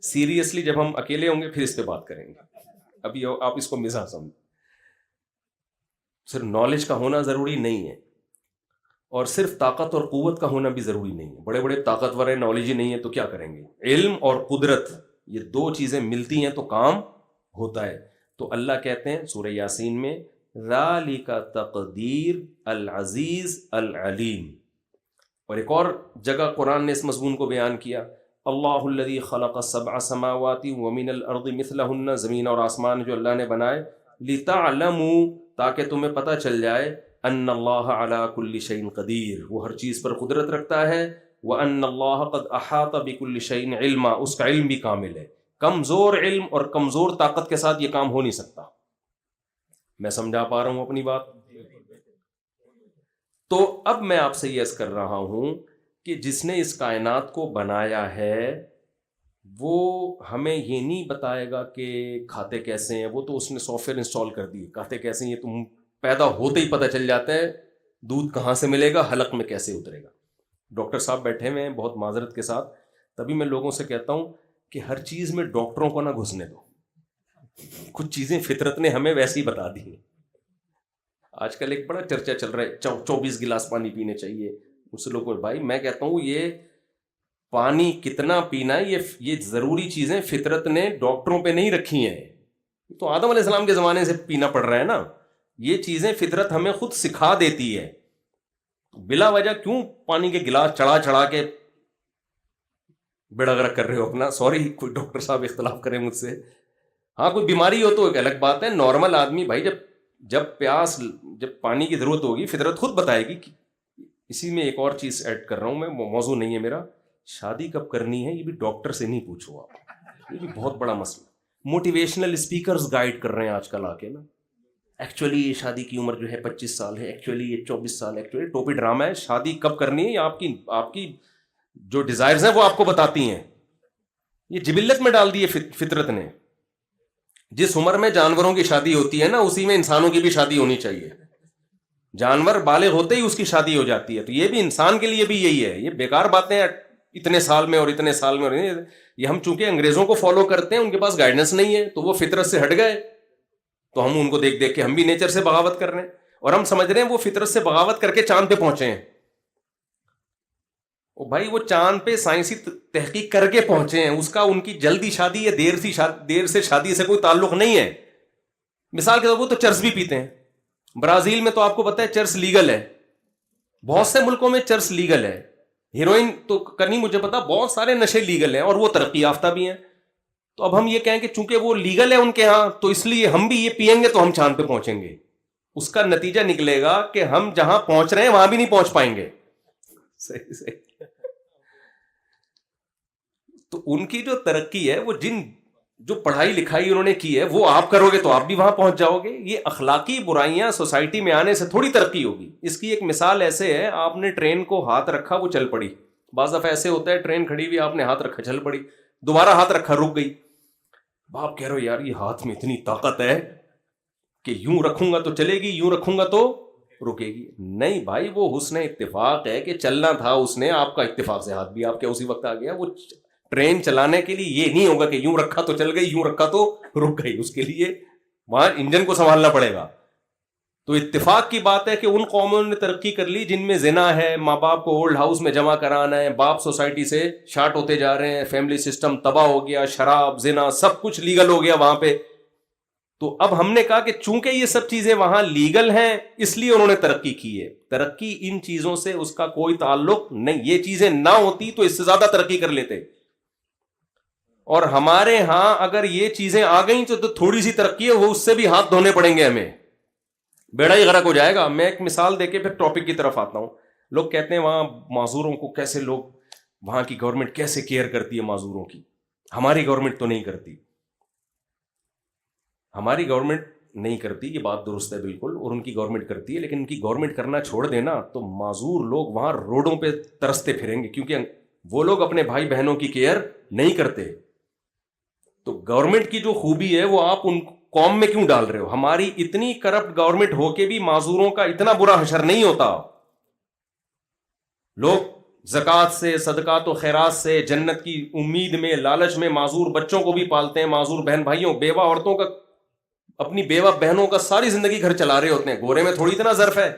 سیریسلی جب ہم اکیلے ہوں گے پھر اس پہ بات کریں گے، ابھی آپ اس کو مزاح سمجھیں. صرف نالج کا ہونا ضروری نہیں ہے، اور صرف طاقت اور قوت کا ہونا بھی ضروری نہیں ہے. بڑے بڑے طاقتور ہیں، نالج ہی نہیں ہے تو کیا کریں گے؟ علم اور قدرت، یہ 2 چیزیں ملتی ہیں تو کام ہوتا ہے. تو اللہ کہتے ہیں سورہ یاسین میں ذالک تقدیر العزیز العلیم. اور ایک اور جگہ قرآن نے اس مضمون کو بیان کیا، اللہ الذی خلق سبع سماوات ومن الارض مثلہن، زمین اور آسمان جو اللہ نے بنائے، لتعلموا، تاکہ تمہیں پتہ چل جائے، ان اللہ علی کل شیء قدیر، وہ ہر چیز پر قدرت رکھتا ہے، وان اللہ قد احاط بکل شیء علما، اس کا علم بھی کامل ہے۔ کمزور علم اور کمزور طاقت کے ساتھ یہ کام ہو نہیں سکتا۔ میں سمجھا پا رہا ہوں اپنی بات؟ تو اب میں آپ سے یہ عرض کر رہا ہوں کہ جس نے اس کائنات کو بنایا ہے وہ ہمیں یہ نہیں بتائے گا کہ کھاتے کیسے ہیں، وہ تو اس نے سافٹ ویئر انسٹال کر دی، کھاتے کیسے ہیں یہ تم پیدا ہوتے ہی پتہ چل جاتا ہے، دودھ کہاں سے ملے گا، حلق میں کیسے اترے گا۔ ڈاکٹر صاحب بیٹھے ہوئے ہیں بہت معذرت کے ساتھ، تبھی میں لوگوں سے کہتا ہوں کہ ہر چیز میں ڈاکٹروں کو نہ گھسنے دو، کچھ چیزیں فطرت نے ہمیں ویسے ہی بتا دی ہیں۔ آج کل ایک بڑا چرچا چل رہا ہے 24 گلاس پانی پینے چاہیے، اس لوگوں کو بھائی میں کہتا ہوں یہ پانی کتنا پینا ہے یہ ضروری چیزیں فطرت نے ڈاکٹروں پہ نہیں رکھی ہیں، تو آدم علیہ السلام کے زمانے سے پینا پڑ رہا ہے نا، یہ چیزیں فطرت ہمیں خود سکھا دیتی ہے، بلا وجہ کیوں پانی کے گلاس چڑھا کے بیڑا غرق کر رہے ہو اپنا؟ سوری کوئی ڈاکٹر صاحب اختلاف کریں مجھ سے، ہاں کوئی بیماری ہو تو ایک الگ بات ہے، نارمل آدمی بھائی جب پانی کی ضرورت ہوگی فطرت خود بتائے گی۔ اسی میں ایک اور چیز ایڈ کر رہا ہوں میں، موضوع نہیں ہے میرا، شادی کب کرنی ہے یہ بھی ڈاکٹر سے نہیں پوچھو آپ، یہ بھی بہت بڑا مسئلہ۔ موٹیویشنل اسپیکرز گائیڈ کر رہے ہیں آج کل آ کے نا، ایکچولی یہ شادی کی عمر جو ہے 25 سال ہے، ایکچولی یہ 24 سال، ایکچولی ٹوپی ڈرامہ ہے، شادی کب کرنی ہے یہ آپ کی جو ڈیزائرز ہیں وہ آپ کو بتاتی ہیں، یہ جبلت میں ڈال دی ہے فطرت نے۔ جس عمر میں جانوروں کی شادی ہوتی ہے نا اسی میں انسانوں کی بھی شادی ہونی چاہیے، جانور بالغ ہوتے ہی اس کی شادی ہو جاتی ہے، تو یہ بھی انسان کے لیے بھی یہی ہے۔ یہ بیکار باتیں اتنے سال میں اور اتنے سال میں، اور یہ ہم چونکہ انگریزوں کو فالو کرتے ہیں، ان کے پاس گائیڈنس نہیں ہے تو وہ فطرت سے ہٹ گئے، تو ہم ان کو دیکھ کے ہم بھی نیچر سے بغاوت کر رہے ہیں، اور ہم سمجھ رہے ہیں وہ فطرت سے بغاوت کر کے چاند پہ پہنچے ہیں۔ او بھائی وہ چاند پہ سائنسی تحقیق کر کے پہنچے ہیں، اس کا ان کی جلدی شادی یا دیر سے شادی سے کوئی تعلق نہیں ہے۔ مثال کے طور پر وہ تو چرس بھی پیتے ہیں، برازیل میں تو آپ کو پتہ ہے چرس لیگل ہے، بہت سے ملکوں میں چرس لیگل ہے، ہیروئن تو کرنی مجھے پتا، بہت سارے نشے لیگل ہیں اور وہ ترقی یافتہ بھی ہیں۔ تو اب ہم یہ کہیں کہ چونکہ وہ لیگل ہے ان کے ہاں تو اس لیے ہم بھی یہ پئیں گے تو ہم چاند پہ پہنچیں گے، اس کا نتیجہ نکلے گا کہ ہم جہاں پہنچ رہے ہیں وہاں بھی نہیں پہنچ پائیں گے۔ صحیح تو ان کی جو ترقی ہے وہ جو پڑھائی لکھائی انہوں نے کی ہے وہ آپ کرو گے تو آپ بھی وہاں پہنچ جاؤ گے۔ یہ اخلاقی برائیاں سوسائٹی میں آنے سے تھوڑی ترقی ہوگی۔ اس کی ایک مثال ایسے ہے، آپ نے ٹرین کو ہاتھ رکھا وہ چل پڑی، بعض دفعہ ایسے ہوتا ہے ٹرین کھڑی ہوئی آپ نے ہاتھ رکھا چل پڑی، دوبارہ ہاتھ رکھا رک گئی، آپ کہہ رہے ہو یار یہ ہاتھ میں اتنی طاقت ہے کہ یوں رکھوں گا تو چلے گی، یوں رکھوں گا تو رکے گی۔ نہیں بھائی وہ حسن اتفاق ہے کہ چلنا تھا اس نے، آپ کا اتفاق سے ہاتھ بھی آپ کے اسی وقت آ گیا۔ وہ ٹرین چلانے کے لیے یہ نہیں ہوگا کہ یوں رکھا تو چل گئی، یوں رکھا تو رک گئی، اس کے لیے وہاں انجن کو سنبھالنا پڑے گا۔ تو اتفاق کی بات ہے کہ ان قوموں نے ترقی کر لی جن میں زنا ہے، ماں باپ کو اولڈ ہاؤس میں جمع کرانا ہے، باپ سوسائٹی سے شارٹ ہوتے جا رہے ہیں، فیملی سسٹم تباہ ہو گیا، شراب زنا سب کچھ لیگل ہو گیا وہاں پہ۔ تو اب ہم نے کہا کہ چونکہ یہ سب چیزیں وہاں لیگل ہیں اس لیے انہوں نے ترقی کی ہے، ترقی ان چیزوں سے اس کا کوئی تعلق نہیں، یہ چیزیں نہ ہوتی تو اس سے زیادہ ترقی کر لیتے۔ اور ہمارے ہاں اگر یہ چیزیں آ گئیں تو تھوڑی سی ترقی ہے وہ اس سے بھی ہاتھ دھونے پڑیں گے ہمیں، بیڑا ہی غرق ہو جائے گا۔ میں ایک مثال دے کے پھر ٹاپک کی طرف آتا ہوں۔ لوگ کہتے ہیں وہاں معذوروں کو کیسے لوگ، وہاں کی گورنمنٹ کیسے کیئر کرتی ہے معذوروں کی، ہماری گورنمنٹ تو نہیں کرتی۔ ہماری گورنمنٹ نہیں کرتی، یہ بات درست ہے بالکل، اور ان کی گورنمنٹ کرتی ہے، لیکن ان کی گورنمنٹ کرنا چھوڑ دینا تو معذور لوگ وہاں روڈوں پہ ترستے پھریں گے، کیونکہ وہ لوگ اپنے بھائی بہنوں کی کیئر نہیں کرتے۔ تو گورنمنٹ کی جو خوبی ہے وہ آپ ان قوم میں کیوں ڈال رہے ہو؟ ہماری اتنی کرپٹ گورنمنٹ ہو کے بھی معذوروں کا اتنا برا حشر نہیں ہوتا۔ لوگ زکوٰۃ سے، صدقات و خیرات سے، جنت کی امید میں، لالچ میں معذور بچوں کو بھی پالتے ہیں، معذور بہن بھائیوں، بیوہ عورتوں کا، اپنی بیوہ بہنوں کا ساری زندگی گھر چلا رہے ہوتے ہیں۔ گورے میں تھوڑی اتنا ظرف ہے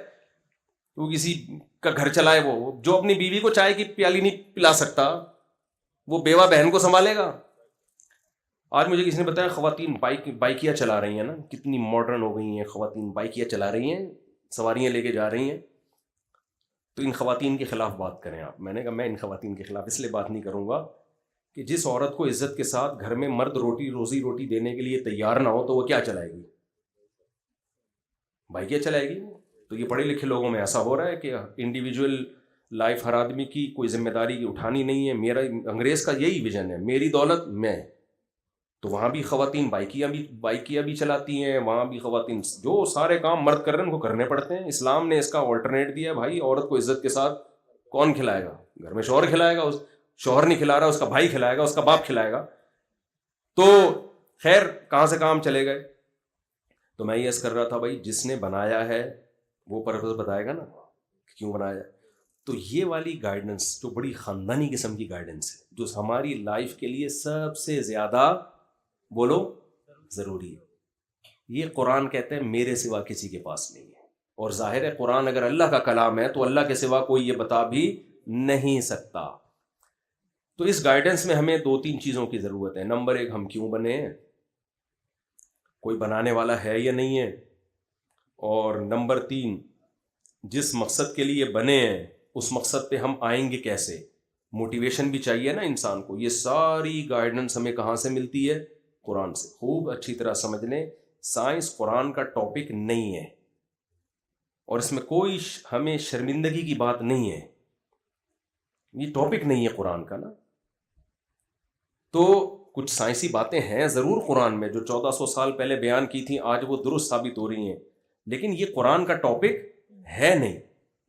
وہ کسی کا گھر چلائے، وہ جو اپنی بیوی کو چائے کی پیالی نہیں پلا سکتا وہ بیوہ بہن کو سنبھالے گا۔ آج مجھے کسی نے بتایا خواتین بائکیاں چلا رہی ہیں نا، کتنی ماڈرن ہو گئی ہیں خواتین، بائکیاں چلا رہی ہیں، سواریاں لے کے جا رہی ہیں۔ تو ان خواتین کے خلاف بات کریں آپ. میں نے کہا میں ان خواتین کے خلاف اس لیے بات نہیں کروں گا کہ جس عورت کو عزت کے ساتھ گھر میں مرد روزی روٹی دینے کے لیے تیار نہ ہو تو وہ کیا چلائے گی بھائی, کیا چلائے گی؟ تو یہ پڑھے لکھے لوگوں میں ایسا ہو رہا ہے کہ انڈیویجول لائف ہر آدمی کی کوئی ذمہ داری اٹھانی نہیں ہے. میرا انگریز کا یہی ویژن ہے, میری دولت میں. تو وہاں بھی خواتین بائکیاں بھی چلاتی ہیں, وہاں بھی خواتین جو سارے کام مرد کر رہے ہیں ان کو کرنے پڑتے ہیں. اسلام نے اس کا آلٹرنیٹ دیا ہے, بھائی عورت کو عزت کے ساتھ کون کھلائے گا؟ گھر میں شوہر کھلائے گا. شوہر نہیں کھلا رہا, اس کا بھائی کھلائے گا, اس کا باپ کھلائے گا. تو خیر کہاں سے کام چلے گئے. تو میں یہ عرض کر رہا تھا بھائی جس نے بنایا ہے وہ پرپز بتائے گا نا کیوں بنایا. تو یہ والی گائیڈنس جو بڑی خاندانی قسم کی گائیڈنس ہے, جو ہماری لائف کے لیے سب سے زیادہ بولو ضروری ہے, یہ قرآن کہتے ہیں میرے سوا کسی کے پاس نہیں ہے. اور ظاہر ہے قرآن اگر اللہ کا کلام ہے تو اللہ کے سوا کوئی یہ بتا بھی نہیں سکتا. تو اس گائیڈنس میں ہمیں 2-3 چیزوں کی ضرورت ہے. نمبر 1, ہم کیوں بنے ہیں, کوئی بنانے والا ہے یا نہیں ہے. اور نمبر 3, جس مقصد کے لیے بنے ہیں اس مقصد پہ ہم آئیں گے کیسے. موٹیویشن بھی چاہیے نا انسان کو. یہ ساری گائیڈنس ہمیں کہاں سے ملتی ہے؟ قرآن سے. خوب اچھی طرح سمجھ لیں, سائنس قرآن کا ٹاپک نہیں ہے اور اس میں کوئی ہمیں شرمندگی کی بات نہیں ہے. یہ ٹاپک نہیں ہے قرآن کا نا. تو کچھ سائنسی باتیں ہیں ضرور قرآن میں جو 1400 سال پہلے بیان کی تھیں, آج وہ درست ثابت ہو رہی ہیں, لیکن یہ قرآن کا ٹاپک ہے نہیں.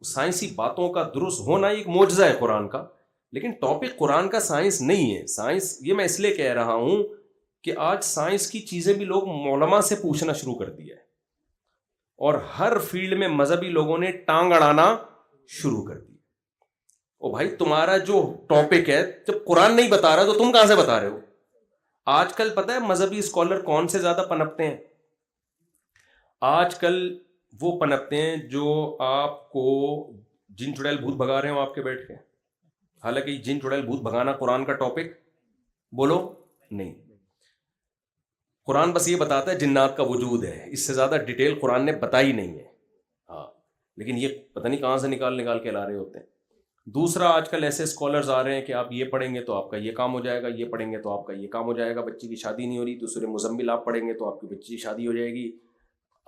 سائنسی باتوں کا درست ہونا ایک معجزہ ہے قرآن کا, لیکن ٹاپک قرآن کا سائنس نہیں ہے. سائنس, یہ میں اس لیے کہہ رہا ہوں کہ آج سائنس کی چیزیں بھی لوگ علماء سے پوچھنا شروع کر دیا ہے, اور ہر فیلڈ میں مذہبی لوگوں نے ٹانگ اڑانا شروع کر دی. او بھائی تمہارا جو ٹاپک ہے جب قرآن نہیں بتا رہا تو تم کہاں سے بتا رہے ہو؟ آج کل پتہ ہے مذہبی اسکالر کون سے زیادہ پنپتے ہیں؟ آج کل وہ پنپتے ہیں جو آپ کو جن چڑیل بھوت بھگا رہے ہو آپ کے بیٹھ کے. حالانکہ جن چڑیل بھوت بھگانا قرآن کا ٹاپک بولو نہیں. قرآن بس یہ بتاتا ہے جنات کا وجود ہے, اس سے زیادہ ڈیٹیل قرآن نے بتائی نہیں ہے. ہاں لیکن یہ پتہ نہیں کہاں سے نکال کے لا رہے ہوتے ہیں. دوسرا, آج کل ایسے اسکالرز آ رہے ہیں کہ آپ یہ پڑھیں گے تو آپ کا یہ کام ہو جائے گا, یہ پڑھیں گے تو آپ کا یہ کام ہو جائے گا. بچی کی شادی نہیں ہو رہی تو سورہ مزمل آپ پڑھیں گے تو آپ کی بچی کی شادی ہو جائے گی.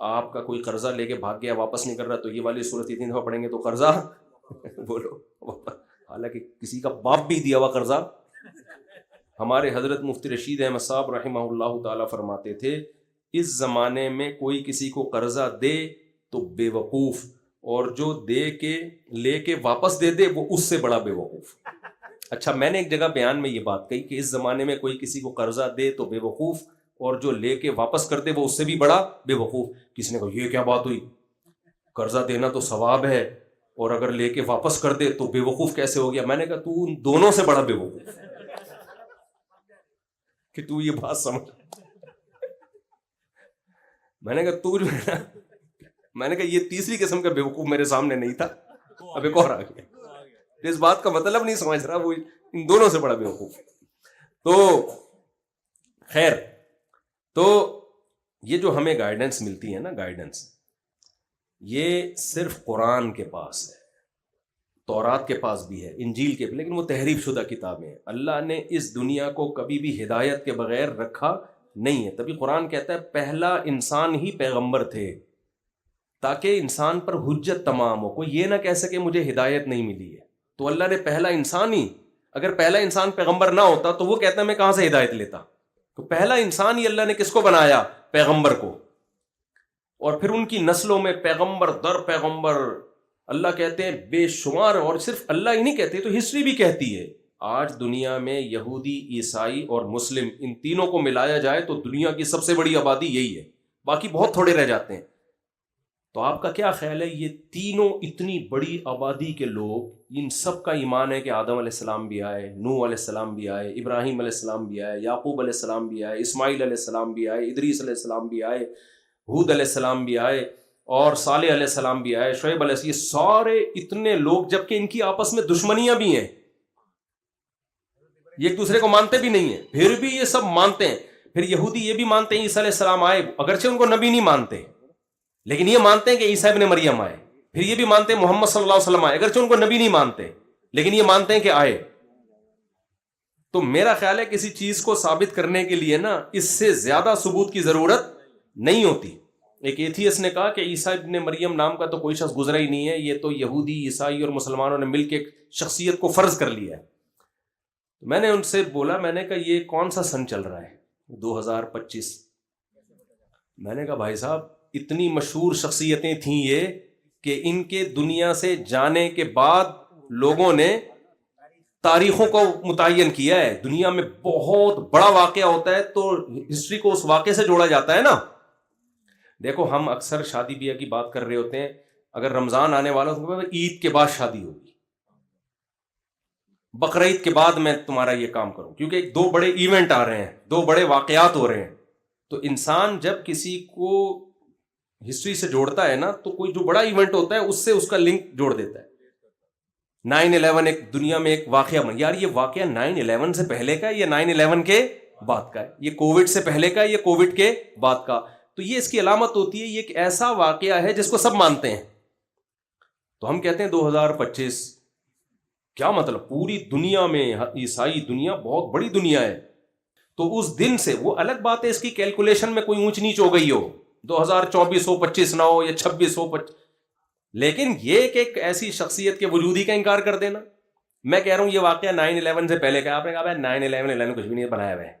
آپ کا کوئی قرضہ لے کے بھاگ گیا واپس نہیں کر رہا تو یہ والی صورت 3 دفعہ پڑھیں گے تو قرضہ بولو. حالانکہ کسی کا باپ بھی دیا ہوا قرضہ. ہمارے حضرت مفتی رشید احمد صاحب رحمہ اللہ تعالیٰ فرماتے تھے اس زمانے میں کوئی کسی کو قرضہ دے تو بے وقوف, اور جو دے کے لے کے واپس دے دے وہ اس سے بڑا بے وقوف. اچھا, میں نے ایک جگہ بیان میں یہ بات کہی کہ اس زمانے میں کوئی کسی کو قرضہ دے تو بے وقوف, اور جو لے کے واپس کر دے وہ اس سے بھی بڑا بے وقوف. کسی نے کہا یہ کیا بات ہوئی, قرضہ دینا تو ثواب ہے اور اگر لے کے واپس کر دے تو بے وقوف کیسے ہو گیا؟ میں نے کہا تو ان دونوں سے بڑا بے وقوف کہ تو یہ بات سمجھ. میں نے کہا تو جو ہے نا, میں نے کہا یہ تیسری قسم کا بے وقوف میرے سامنے نہیں تھا, اب ایک اور آ گیا. اس بات کا مطلب نہیں سمجھ رہا, وہ ان دونوں سے بڑا بے وقوف. تو خیر, تو یہ جو ہمیں گائیڈنس ملتی ہے نا, گائیڈنس یہ صرف قرآن کے پاس ہے, تورات کے پاس بھی ہے, انجیل کے, لیکن وہ تحریف شدہ کتابیں ہیں. اللہ نے اس دنیا کو کبھی بھی ہدایت کے بغیر رکھا نہیں ہے. تبھی قرآن کہتا ہے پہلا انسان ہی پیغمبر تھے تاکہ انسان پر حجت تمام ہو. کوئی یہ نہ کہہ سکے مجھے ہدایت نہیں ملی ہے. تو اللہ نے پہلا انسان ہی, اگر پہلا انسان پیغمبر نہ ہوتا تو وہ کہتا میں کہاں سے ہدایت لیتا. تو پہلا انسان ہی اللہ نے کس کو بنایا؟ پیغمبر کو. اور پھر ان کی نسلوں میں پیغمبر در پیغمبر اللہ کہتے ہیں بے شمار. اور صرف اللہ ہی نہیں کہتے, تو ہسٹری بھی کہتی ہے. آج دنیا میں یہودی, عیسائی اور مسلم ان تینوں کو ملایا جائے تو دنیا کی سب سے بڑی آبادی یہی ہے, باقی بہت تھوڑے رہ جاتے ہیں. تو آپ کا کیا خیال ہے یہ تینوں اتنی بڑی آبادی کے لوگ, ان سب کا ایمان ہے کہ آدم علیہ السلام بھی آئے, نوح علیہ السلام بھی آئے, ابراہیم علیہ السلام بھی آئے, یعقوب علیہ السلام بھی آئے, اسماعیل علیہ السلام بھی آئے, ادریس علیہ السلام بھی آئے, ہود علیہ السلام بھی آئے, اور صالح علیہ السلام بھی آئے, شعیب علیہ السلام, یہ سارے اتنے لوگ, جبکہ ان کی آپس میں دشمنیاں بھی ہیں, یہ ایک دوسرے کو مانتے بھی نہیں ہیں, پھر بھی یہ سب مانتے ہیں. پھر یہودی یہ بھی مانتے ہیں عیسیٰ علیہ السلام آئے, اگرچہ ان کو نبی نہیں مانتے, لیکن یہ مانتے ہیں کہ عیسیٰ ابن مریم آئے. پھر یہ بھی مانتے ہیں محمد صلی اللہ علیہ وسلم آئے، اگرچہ ان کو نبی نہیں مانتے لیکن یہ مانتے ہیں کہ آئے. تو میرا خیال ہے کسی چیز کو ثابت کرنے کے لیے نا اس سے زیادہ ثبوت کی ضرورت نہیں ہوتی. ایک ایتھیسٹ نے کہا کہ عیسیٰ ابن مریم نام کا تو کوئی شخص گزرا ہی نہیں ہے، یہ تو یہودی، عیسائی اور مسلمانوں نے مل کے ایک شخصیت کو فرض کر لیا ہے. میں نے ان سے بولا، میں نے کہا یہ کون سا سن چل رہا ہے؟ 2025. میں نے کہا بھائی صاحب اتنی مشہور شخصیتیں تھیں یہ کہ ان کے دنیا سے جانے کے بعد لوگوں نے تاریخوں کو متعین کیا ہے. دنیا میں بہت بڑا واقعہ ہوتا ہے تو ہسٹری کو اس واقعے سے جوڑا جاتا ہے نا. دیکھو ہم اکثر شادی بیاہ کی بات کر رہے ہوتے ہیں، اگر رمضان آنے والا تو عید کے بعد شادی ہوگی، بقرعید کے بعد میں تمہارا یہ کام کروں، کیونکہ 2 بڑے ایونٹ آ رہے ہیں، 2 بڑے واقعات ہو رہے ہیں. تو انسان جب کسی کو ہسٹری سے جوڑتا ہے نا تو کوئی جو بڑا ایونٹ ہوتا ہے اس سے اس کا لنک جوڑ دیتا ہے. 9/11 ایک دنیا میں ایک واقعہ بن، یار یہ واقعہ 9/11 سے پہلے کا ہے یا 9/11 کے بعد کا ہے؟ یہ کووڈ سے پہلے کا ہے یا کووڈ کے بعد کا؟ تو یہ اس کی علامت ہوتی ہے، یہ ایک ایسا واقعہ ہے جس کو سب مانتے ہیں. تو ہم کہتے ہیں 2025، کیا مطلب؟ پوری دنیا میں عیسائی دنیا بہت بڑی دنیا ہے. تو اس دن سے وہ الگ بات ہے اس کی کیلکولیشن میں کوئی اونچ نیچ ہو گئی ہو، 2024 ہو 25 نہ ہو یا 26 ہو 25، لیکن یہ کہ ایک ایسی شخصیت کے وجود ہی کا انکار کر دینا. میں کہہ رہا ہوں یہ واقعہ 9/11 سے پہلے کا. آپ نے کہا 9/11 کچھ بھی نہیں بنایا ہوا ہے.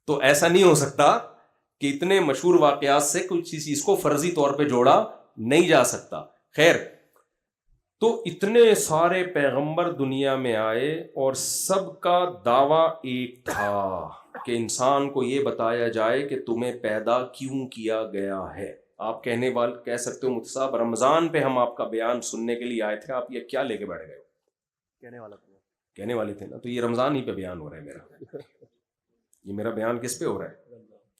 تو ایسا نہیں ہو سکتا کہ اتنے مشہور واقعات سے کچھ چیز کو فرضی طور پہ جوڑا نہیں جا سکتا. خیر، تو اتنے سارے پیغمبر دنیا میں آئے اور سب کا دعویٰ ایک تھا کہ انسان کو یہ بتایا جائے کہ تمہیں پیدا کیوں کیا گیا ہے. آپ کہنے والے کہہ سکتے ہو مفتی صاحب رمضان پہ ہم آپ کا بیان سننے کے لیے آئے تھے، آپ یہ کیا لے کے بیٹھ گئے ہو؟ کہنے والے تھے نا. تو یہ رمضان ہی پہ بیان ہو رہا ہے میرا. یہ میرا بیان کس پہ ہو رہا ہے؟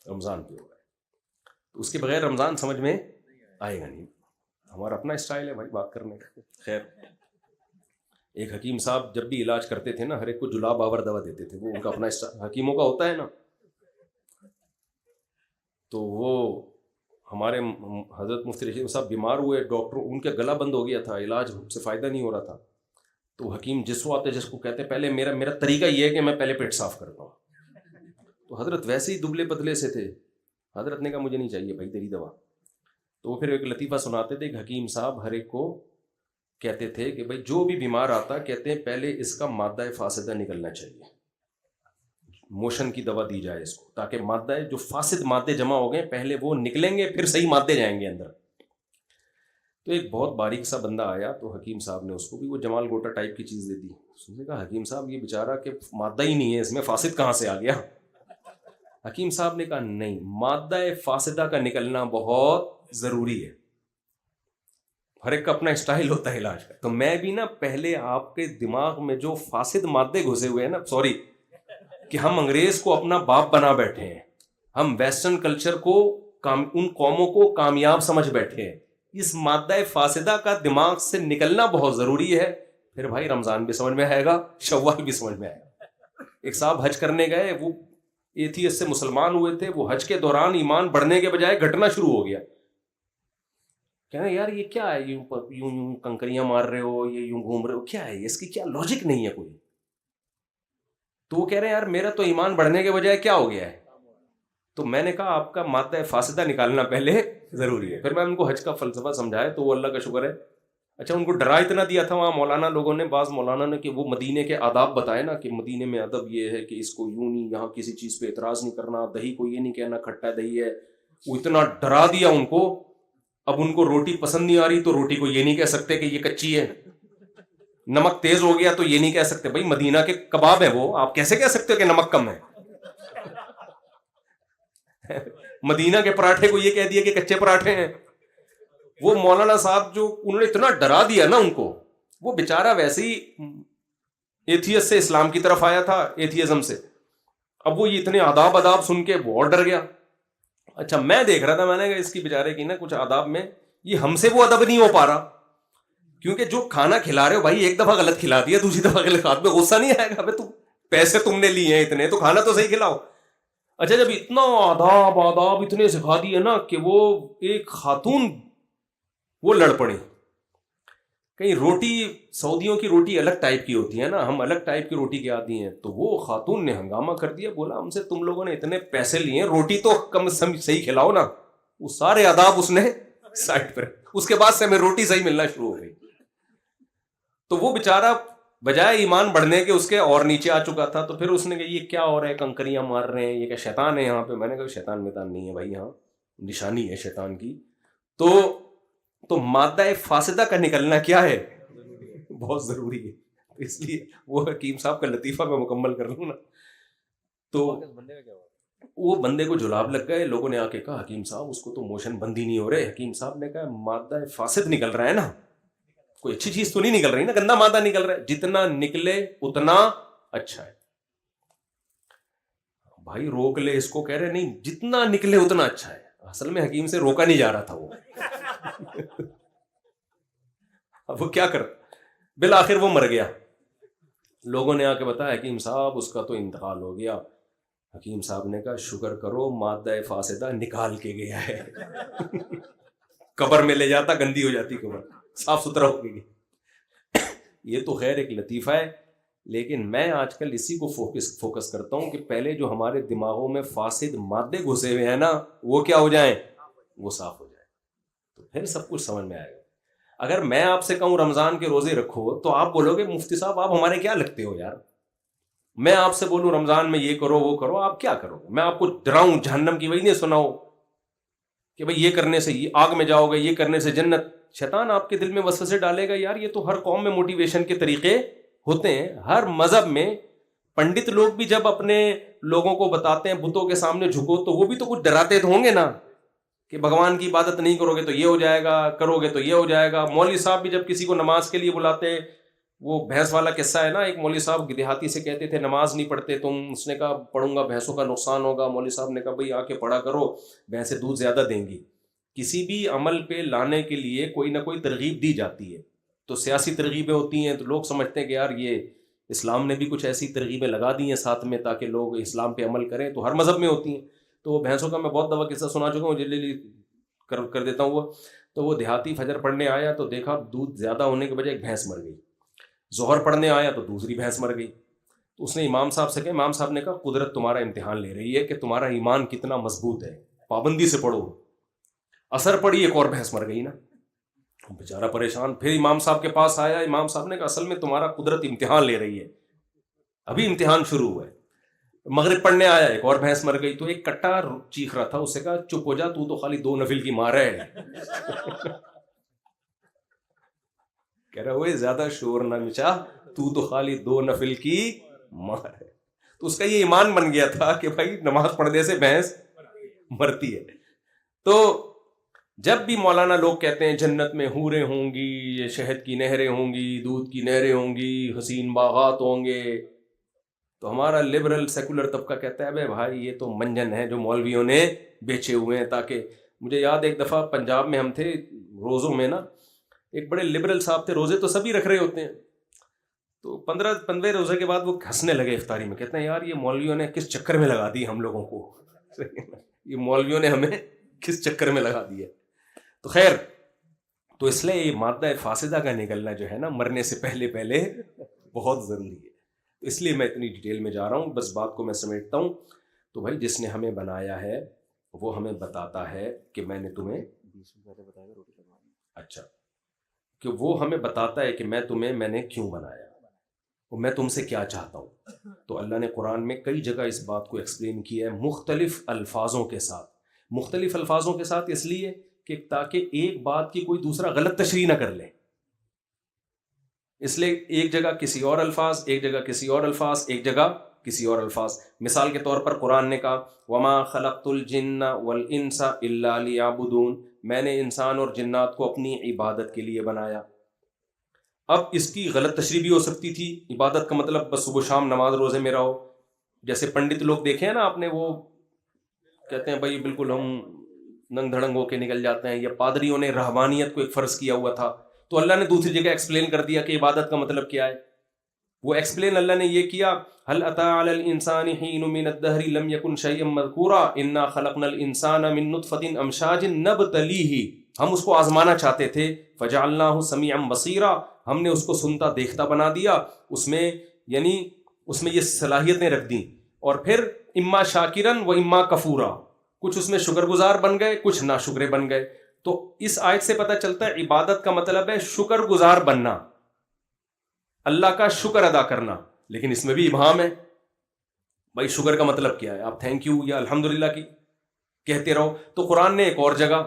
رمضان پہ ہو رہا ہے. تو اس کے بغیر رمضان سمجھ میں آئے گا نہیں. ہمارا اپنا اسٹائل ہے بھائی بات کرنے کا. خیر، ایک حکیم صاحب جب بھی علاج کرتے تھے نا ہر ایک کو جلاب آور دوا دیتے تھے. وہ ان کا اپنا حکیموں کا ہوتا ہے نا. تو وہ ہمارے حضرت مفتی رشید صاحب بیمار ہوئے، ڈاکٹر ان کا گلا بند ہو گیا تھا، علاج سے فائدہ نہیں ہو رہا تھا. تو حکیم جس کو آتے جس کو کہتے پہلے میرا طریقہ یہ ہے کہ میں پہلے پیٹ صاف کرتا ہوں. تو حضرت ویسے ہی دبلے پتلے سے تھے. حضرت نے کہا مجھے نہیں چاہیے بھائی تیری دوا. تو وہ پھر ایک لطیفہ سناتے تھے کہ حکیم صاحب ہر ایک کو کہتے تھے کہ بھائی جو بھی بیمار آتا کہتے ہیں پہلے اس کا مادہ فاسدہ نکلنا چاہیے، موشن کی دوا دی جائے اس کو، تاکہ مادہ جو فاسد مادے جمع ہو گئے پہلے وہ نکلیں گے پھر صحیح مادے جائیں گے اندر. تو ایک بہت باریک سا بندہ آیا تو حکیم صاحب نے اس کو بھی وہ جمال گوٹا ٹائپ کی چیز دے دی. اس نے کہا حکیم صاحب یہ بیچارہ کہ مادہ ہی نہیں ہے اس میں، فاسد کہاں سے آ گیا؟ حکیم صاحب نے کہا نہیں، مادہ فاسدہ کا نکلنا بہت ضروری ہے. ہر ایک کا اپنا اسٹائل ہوتا ہے علاج کا. تو میں بھی نا پہلے آپ کے دماغ میں جو فاسد مادے گھسے ہوئے ہیں نا، سوری کہ ہم انگریز کو اپنا باپ بنا بیٹھے ہیں، ہم ویسٹرن کلچر کو ان قوموں کو کامیاب سمجھ بیٹھے ہیں، اس مادہ فاسدہ کا دماغ سے نکلنا بہت ضروری ہے. پھر بھائی رمضان بھی سمجھ میں آئے گا، شوال بھی سمجھ میں آئے گا. ایک صاحب حج کرنے گئے، وہ ایتھیسٹ سے مسلمان ہوئے تھے. وہ حج کے دوران ایمان بڑھنے کے بجائے گھٹنا شروع ہو گیا. کہنا یار یہ کیا ہے، یوں کنکریاں مار رہے ہو، یہ یوں گھوم رہے ہو، کیا ہے اس کی کیا لاجک نہیں ہے کوئی. تو وہ کہہ رہے ہیں یار میرا تو ایمان بڑھنے کے بجائے کیا ہو گیا ہے. تو میں نے کہا آپ کا مادہ فاسدہ نکالنا پہلے ضروری ہے. پھر میں ان کو حج کا فلسفہ سمجھایا تو وہ اللہ کا شکر ہے. اچھا ان کو ڈرا اتنا دیا تھا وہاں مولانا لوگوں نے، بعض مولانا نے، کہ وہ مدینے کے آداب بتائے نا کہ مدینے میں ادب یہ ہے کہ اس کو یوں نہیں، یہاں کسی چیز پہ اعتراض نہیں کرنا، دہی کو یہ نہیں کہنا کھٹا دہی ہے. وہ اتنا ڈرا دیا ان کو. اب ان کو روٹی پسند نہیں آ رہی تو روٹی کو یہ نہیں کہہ سکتے کہ یہ کچی ہے. نمک تیز ہو گیا تو یہ نہیں کہہ سکتے بھائی مدینہ کے کباب ہیں وہ، آپ کیسے کہہ سکتے ہو کہ نمک کم ہے. مدینہ کے پراٹھے کو یہ کہہ دیا کہ کچے پراٹھے ہیں. وہ مولانا صاحب جو انہوں نے اتنا ڈرا دیا نا ان کو، وہ بیچارہ ویسے ہی ایتھیسٹ سے اسلام کی طرف آیا تھا، ایتھیزم سے. اب وہ یہ اتنے آداب سن کے بہت ڈر گیا. اچھا میں دیکھ رہا تھا، میں نے کہا اس کی بیچارے کی نا کچھ آداب میں یہ ہم سے وہ ادب نہیں ہو پا رہا، کیونکہ جو کھانا کھلا رہے ہو بھائی ایک دفعہ غلط کھلا دیا، دوسری دفعہ غلط کھا دیا، غصہ نہیں آئے گا؟ بھائی پیسے تم نے لیے ہیں اتنے تو کھانا تو صحیح کھلاؤ. اچھا جب اتنا آداب اتنے سکھا دیے نا کہ وہ ایک خاتون وہ لڑ پڑی کہیں روٹی سعودیوں کی روٹی الگ ٹائپ کی ہوتی ہے نا, ہم الگ ٹائپ کی روٹی کے عادی ہیں. تو وہ خاتون نے ہنگامہ کر دیا, بولا ہم سے تم لوگوں نے اتنے پیسے لیے ہیں, روٹی تو کم صحیح کھلاؤ نا. وہ سارے آداب اس نے سائڈ پر, اس کے بعد سے ہمیں روٹی صحیح ملنا شروع ہو گئی. تو وہ بیچارہ بجائے ایمان بڑھنے کے اس کے اور نیچے آ چکا تھا. تو پھر اس نے کہا یہ کیا ہو رہا ہے, کنکریاں مار رہے ہیں, یہ کیا شیطان ہے یہاں پہ؟ میں نے کہا شیطان میطان نہیں ہے بھائی, یہاں نشانی ہے شیطان کی. تو مادہ فاسدہ کا نکلنا کیا ہے, بہت ضروری ہے. اس لیے وہ حکیم صاحب کا لطیفہ میں مکمل کر لوں نا. تو وہ بندے کو جلاب لگ گئے, لوگوں نے آ کے کہا حکیم صاحب اس کو تو موشن بندی نہیں ہو رہے. حکیم صاحب نے کہا مادہ فاسد نکل رہا ہے نا, کوئی اچھی چیز تو نہیں نکل رہی نا, گندا مادہ نکل رہا ہے, جتنا نکلے اتنا اچھا ہے. بھائی روک لے اس کو, کہہ رہے نہیں جتنا نکلے اتنا اچھا ہے. اصل میں حکیم سے روکا نہیں جا رہا تھا وہ. اب وہ کیا کر, بالآخر وہ مر گیا. لوگوں نے آ کے بتایا حکیم صاحب اس کا تو انتقال ہو گیا. حکیم صاحب نے کہا شکر کرو مادہ فاسدہ نکال کے گیا ہے. قبر میں لے جاتا گندی ہو جاتی قبر, صاف ستھرا ہو گئی. یہ تو خیر ایک لطیفہ ہے, لیکن میں آج کل اسی کو فوکس کرتا ہوں کہ پہلے جو ہمارے دماغوں میں فاسد مادے گھسے ہوئے ہیں نا, وہ کیا ہو جائیں, وہ صاف ہو جائیں, تو پھر سب کچھ سمجھ میں آئے گا. اگر میں آپ سے کہوں رمضان کے روزے رکھو تو آپ بولو گے مفتی صاحب آپ ہمارے کیا لگتے ہو یار. میں آپ سے بولوں رمضان میں یہ کرو وہ کرو, آپ کیا کرو گے؟ میں آپ کو ڈراؤں جہنم کی وہی نہیں سناؤ کہ بھئی یہ کرنے سے یہ آگ میں جاؤ گے, یہ کرنے سے جنت. شیطان آپ کے دل میں وسوسے ڈالے گا. یار یہ تو ہر قوم میں موٹیویشن کے طریقے ہوتے ہیں, ہر مذہب میں. پنڈت لوگ بھی جب اپنے لوگوں کو بتاتے ہیں بتوں کے سامنے جھکو, تو وہ بھی تو کچھ ڈراتے تو ہوں گے نا کہ بھگوان کی عبادت نہیں کرو گے تو یہ ہو جائے گا, کرو گے تو یہ ہو جائے گا. مولوی صاحب بھی جب کسی کو نماز کے لیے بلاتے, وہ بھینس والا قصہ ہے نا, ایک مولوی صاحب دیہاتی سے کہتے تھے نماز نہیں پڑھتے تم, اس نے کہا پڑھوں گا بھینسوں کا نقصان ہوگا. مولوی صاحب نے کہا بھئی آ کے پڑھا کرو, بھینسیں دودھ زیادہ دیں گی. کسی بھی عمل پہ لانے کے لیے کوئی نہ کوئی ترغیب دی جاتی ہے. تو سیاسی ترغیبیں ہوتی ہیں, تو لوگ سمجھتے ہیں کہ یار یہ اسلام نے بھی کچھ ایسی ترغیبیں لگا دی ہیں ساتھ میں تاکہ لوگ اسلام پہ عمل کریں. تو ہر مذہب میں ہوتی ہیں. تو وہ بھینسوں کا میں بہت دفعہ قصہ سنا چکا ہوں, جلدی کر دیتا ہوں. وہ تو وہ دیہاتی فجر پڑھنے آیا تو دیکھا دودھ زیادہ ہونے کے بجائے ایک بھینس مر گئی. ظہر پڑھنے آیا تو دوسری بھینس مر گئی. تو اس نے امام صاحب سے کہا, امام صاحب نے کہا قدرت تمہارا امتحان لے رہی ہے کہ تمہارا ایمان کتنا مضبوط ہے, پابندی سے پڑھو. اثر پڑی, ایک اور بھینس مر گئی نا. بیچارہ پریشان, پھر امام صاحب کے پاس آیا. امام صاحب نے کہا اصل میں تمہارا قدرت امتحان لے رہی ہے, ابھی امتحان شروع ہوا ہے. مغرب پڑھنے آیا, ایک اور بھینس مر گئی. تو ایک کٹا چیخ رہا تھا, اس سے کہا چپ ہو جا, تو تو خالی 2 نفل کی مار ہے. کہہ رہا ہوئے زیادہ شور نہ مچا, تو خالی 2 نفل کی مار ہے. تو اس کا یہ ایمان بن گیا تھا کہ بھائی نماز پڑھنے سے بھینس مرتی ہے. تو جب بھی مولانا لوگ کہتے ہیں جنت میں حوریں ہوں گی, یہ شہد کی نہریں ہوں گی, دودھ کی نہریں ہوں گی, حسین باغات ہوں گے, تو ہمارا لبرل سیکولر طبقہ کہتا ہے بھائی یہ تو منجن ہے جو مولویوں نے بیچے ہوئے ہیں. تاکہ مجھے یاد ایک دفعہ پنجاب میں ہم تھے روزوں میں نا, ایک بڑے لبرل صاحب تھے, روزے تو سبھی رکھ رہے ہوتے ہیں. تو 15 روزے کے بعد وہ ہنسنے لگے افطاری میں, کہتے ہیں یار یہ مولویوں نے کس چکر میں لگا دی ہم لوگوں کو, یہ مولویوں نے ہمیں کس چکر میں لگا دیا. تو خیر, تو اس لیے یہ مادہ فاسدہ کا نکلنا جو ہے نا مرنے سے پہلے بہت ضروری ہے. تو اس لیے میں اتنی ڈیٹیل میں جا رہا ہوں, بس بات کو میں سمیٹتا ہوں. تو بھائی جس نے ہمیں بنایا ہے وہ ہمیں بتاتا ہے کہ میں نے تمہیں اچھا کہ وہ ہمیں بتاتا ہے کہ میں نے کیوں بنایا, اور میں تم سے کیا چاہتا ہوں. تو اللہ نے قرآن میں کئی جگہ اس بات کو ایکسپلین کیا ہے مختلف الفاظوں کے ساتھ. مختلف الفاظوں کے ساتھ اس لیے کہ تاکہ ایک بات کی کوئی دوسرا غلط تشریح نہ کر لے. اس لیے ایک جگہ کسی اور الفاظ, ایک جگہ کسی اور الفاظ, ایک جگہ کسی اور الفاظ. مثال کے طور پر قرآن نے کہا وما خلقت الجن والانس الا لیعبدون, میں نے انسان اور جنات کو اپنی عبادت کے لیے بنایا. اب اس کی غلط تشریح بھی ہو سکتی تھی, عبادت کا مطلب بس صبح شام نماز روزے میں رہو. جیسے پنڈت لوگ دیکھے ہیں نا آپ نے, وہ کہتے ہیں بھائی بالکل ہم ننگ دھڑنگ ہو کے نکل جاتے ہیں. یا پادریوں نے رہبانیت کو ایک فرض کیا ہوا تھا, تو اللہ نے دوسری جگہ ایکسپلین کر دیا کہ عبادت کا مطلب کیا ہے. وہ ایکسپلین اللہ نے یہ کیا هل اتى على الانسان حين من الدهر لم يكن شيئا مذكورا انا خلقنا الانسان من نطفة امشاج نبتليه ہم اس کو آزمانا چاہتے تھے. فجعلناہ سمیعا بصیرا, ہم نے اس کو سنتا دیکھتا بنا دیا, اس میں یعنی اس میں یہ صلاحیتیں رکھ دیں. اور پھر اما شاکرن و اما کفورا, کچھ اس میں شکر گزار بن گئے, کچھ ناشکرے بن گئے. تو اس آیت سے پتہ چلتا ہے عبادت کا مطلب ہے شکر گزار بننا, اللہ کا شکر ادا کرنا. لیکن اس میں بھی ابہام ہے, بھائی شکر کا مطلب کیا ہے؟ آپ تھینک یو یا الحمدللہ کی کہتے رہو. تو قرآن نے ایک اور جگہ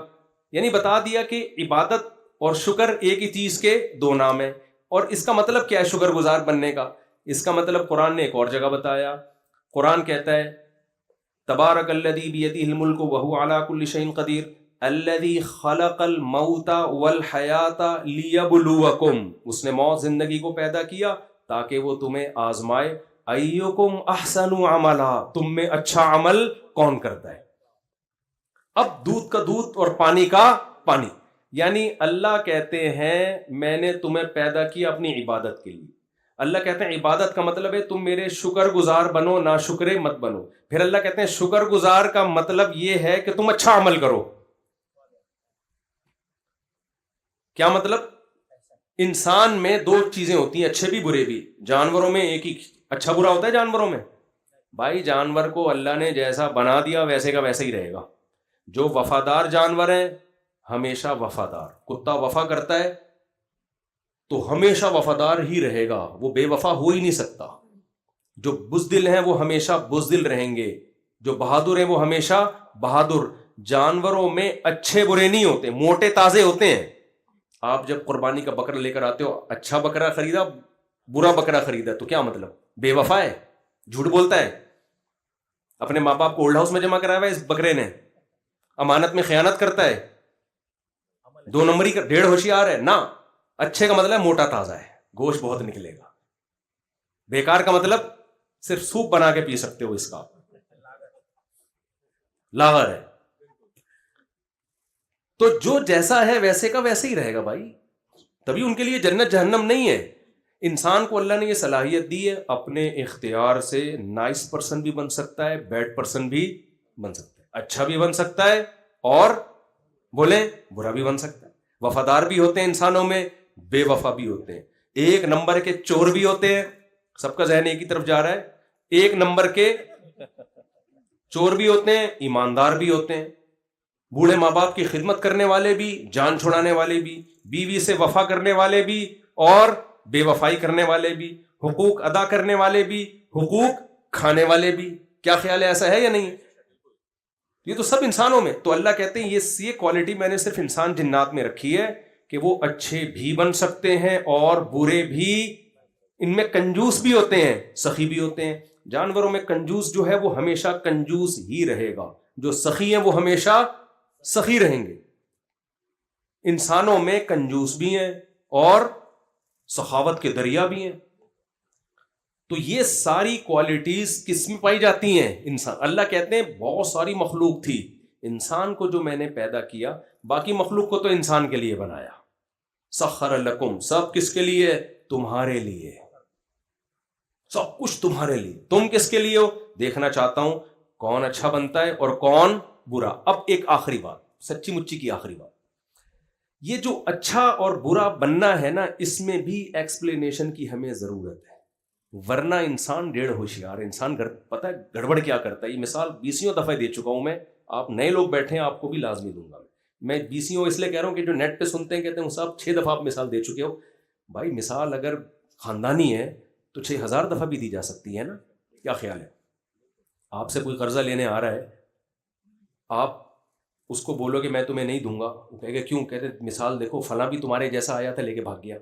یعنی بتا دیا کہ عبادت اور شکر ایک ہی چیز کے دو نام ہیں. اور اس کا مطلب کیا ہے شکر گزار بننے کا؟ اس کا مطلب قرآن نے ایک اور جگہ بتایا. قرآن کہتا ہے تبارک الذی بیدہ الملک وہو علی کل شیء قدیر الذی خلق الموت والحیات لیبلوکم, اس نے موت زندگی کو پیدا کیا تاکہ وہ تمہیں آزمائے. ایکم احسن عملا, تم میں اچھا عمل کون کرتا ہے. اب دودھ کا دودھ اور پانی کا پانی, یعنی اللہ کہتے ہیں میں نے تمہیں پیدا کیا اپنی عبادت کے لیے. اللہ کہتے ہیں عبادت کا مطلب ہے تم میرے شکر گزار بنو, نا شکرے مت بنو. پھر اللہ کہتے ہیں شکر گزار کا مطلب یہ ہے کہ تم اچھا عمل کرو. کیا مطلب؟ انسان میں دو چیزیں ہوتی ہیں, اچھے بھی برے بھی. جانوروں میں ایک ہی اچھا برا ہوتا ہے. جانوروں میں بھائی جانور کو اللہ نے جیسا بنا دیا ویسے کا ویسا ہی رہے گا. جو وفادار جانور ہیں ہمیشہ وفادار, کتا وفا کرتا ہے تو ہمیشہ وفادار ہی رہے گا, وہ بے وفا ہو ہی نہیں سکتا. جو بزدل ہیں وہ ہمیشہ بزدل رہیں گے, جو بہادر ہیں وہ ہمیشہ بہادر. جانوروں میں اچھے برے نہیں ہوتے, موٹے تازے ہوتے ہیں. آپ جب قربانی کا بکرا لے کر آتے ہو, اچھا بکرا خریدا برا بکرا خریدا تو کیا مطلب؟ بے وفا ہے, جھوٹ بولتا ہے. اپنے ماں باپ کو اولڈ ہاؤس میں جمع کرایا ہوا ہے اس بکرے نے, امانت میں خیانت کرتا ہے, دو نمبری کا ڈیڑھ ہوشیار ہے نا. اچھے کا مطلب موٹا تازہ ہے, گوشت بہت نکلے گا. بیکار کا مطلب صرف سوپ بنا کے پی سکتے ہو, اس کا لاغر ہے. تو جو جیسا ہے ویسے کا ویسے ہی رہے گا بھائی, تبھی ان کے لیے جنت جہنم نہیں ہے. انسان کو اللہ نے یہ صلاحیت دی ہے, اپنے اختیار سے نائس پرسن بھی بن سکتا ہے, بیڈ پرسن بھی بن سکتا ہے, اچھا بھی بن سکتا ہے اور بولیں برا بھی بن سکتا ہے. وفادار بھی ہوتے ہیں انسانوں میں, بے وفا بھی ہوتے ہیں. ایک نمبر کے چور بھی ہوتے ہیں, سب کا ذہن ایک ہی طرف جا رہا ہے. ایک نمبر کے چور بھی ہوتے ہیں, ایماندار بھی ہوتے ہیں. بوڑھے ماں باپ کی خدمت کرنے والے بھی, جان چھڑانے والے بھی, بیوی سے وفا کرنے والے بھی اور بے وفائی کرنے والے بھی, حقوق ادا کرنے والے بھی, حقوق کھانے والے بھی. کیا خیال ہے, ایسا ہے یا نہیں؟ یہ تو سب انسانوں میں. تو اللہ کہتے ہیں یہ کوالٹی میں نے صرف انسان جنات میں رکھی ہے کہ وہ اچھے بھی بن سکتے ہیں اور برے بھی. ان میں کنجوس بھی ہوتے ہیں, سخی بھی ہوتے ہیں. جانوروں میں کنجوس جو ہے وہ ہمیشہ کنجوس ہی رہے گا, جو سخی ہیں وہ ہمیشہ سخی رہیں گے. انسانوں میں کنجوس بھی ہیں اور سخاوت کے دریا بھی ہیں. تو یہ ساری کوالٹیز کس میں پائی جاتی ہیں؟ انسان. اللہ کہتے ہیں بہت ساری مخلوق تھی, انسان کو جو میں نے پیدا کیا, باقی مخلوق کو تو انسان کے لیے بنایا. سخر لکم, سب کس کے لیے؟ تمہارے لیے, سب کچھ تمہارے لیے. تم کس کے لیے ہو؟ دیکھنا چاہتا ہوں کون اچھا بنتا ہے اور کون برا. اب ایک آخری بات, سچی مچی کی آخری بات, یہ جو اچھا اور برا بننا ہے نا, اس میں بھی ایکسپلینیشن کی ہمیں ضرورت ہے. ورنہ انسان ڈیڑھ ہوشیار, انسان پتہ ہے گڑبڑ کیا کرتا ہے. یہ مثال 20 دفعہ دے چکا ہوں میں, آپ نئے لوگ بیٹھے ہیں آپ کو بھی لازمی دوں گا. میں 20 اس لیے کہہ رہا ہوں کہ جو نیٹ پہ سنتے ہیں کہتے ہیں صاحب 6 دفعہ آپ مثال دے چکے ہو. بھائی مثال اگر خاندانی ہے تو 6000 دفعہ بھی دی جا سکتی ہے نا. کیا خیال ہے؟ آپ سے کوئی قرضہ لینے آ رہا ہے, آپ اس کو بولو کہ میں تمہیں نہیں دوں گا, وہ کہے گا کیوں؟ کہتے مثال دیکھو فلاں بھی تمہارے جیسا آیا تھا لے کے بھاگ گیا.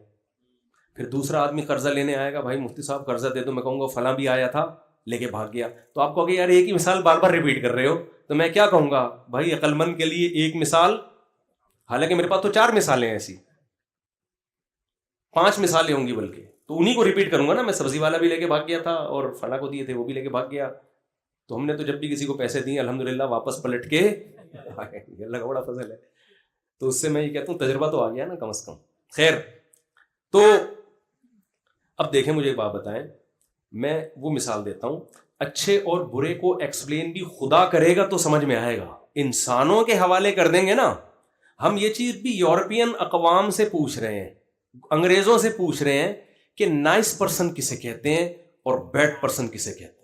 پھر دوسرا آدمی قرضہ لینے آئے گا, بھائی مفتی صاحب قرضہ دے دو, میں کہوں گا فلاں بھی آیا تھا لے کے بھاگ گیا. تو آپ کہو گے یار ایک ہی مثال بار بار ریپیٹ کر رہے ہو. تو میں کیا کہوں گا, بھائی عقل مند کے لیے ایک مثال, حالانکہ میرے پاس تو 4 مثالیں ہیں, ایسی 5 مثالیں ہوں گی بلکہ, تو انہی کو ریپیٹ کروں گا نا. میں سبزی والا بھی لے کے بھاگ گیا تھا اور فلاں کو دیے تھے وہ بھی لے کے بھاگ گیا. تو ہم نے تو جب بھی کسی کو پیسے دیے الحمدللہ واپس پلٹ کے اللہ کا بڑا فضل ہے. تو اس سے میں یہ کہتا ہوں تجربہ تو آ گیا نا کم از کم. خیر, تو اب دیکھیں مجھے ایک بات بتائیں, میں وہ مثال دیتا ہوں. اچھے اور برے کو ایکسپلین بھی خدا کرے گا تو سمجھ میں آئے گا. انسانوں کے حوالے کر دیں گے نا, ہم یہ چیز بھی یورپین اقوام سے پوچھ رہے ہیں, انگریزوں سے پوچھ رہے ہیں کہ نائس پرسن کسے کہتے ہیں اور بیڈ پرسن کسے کہتے ہیں.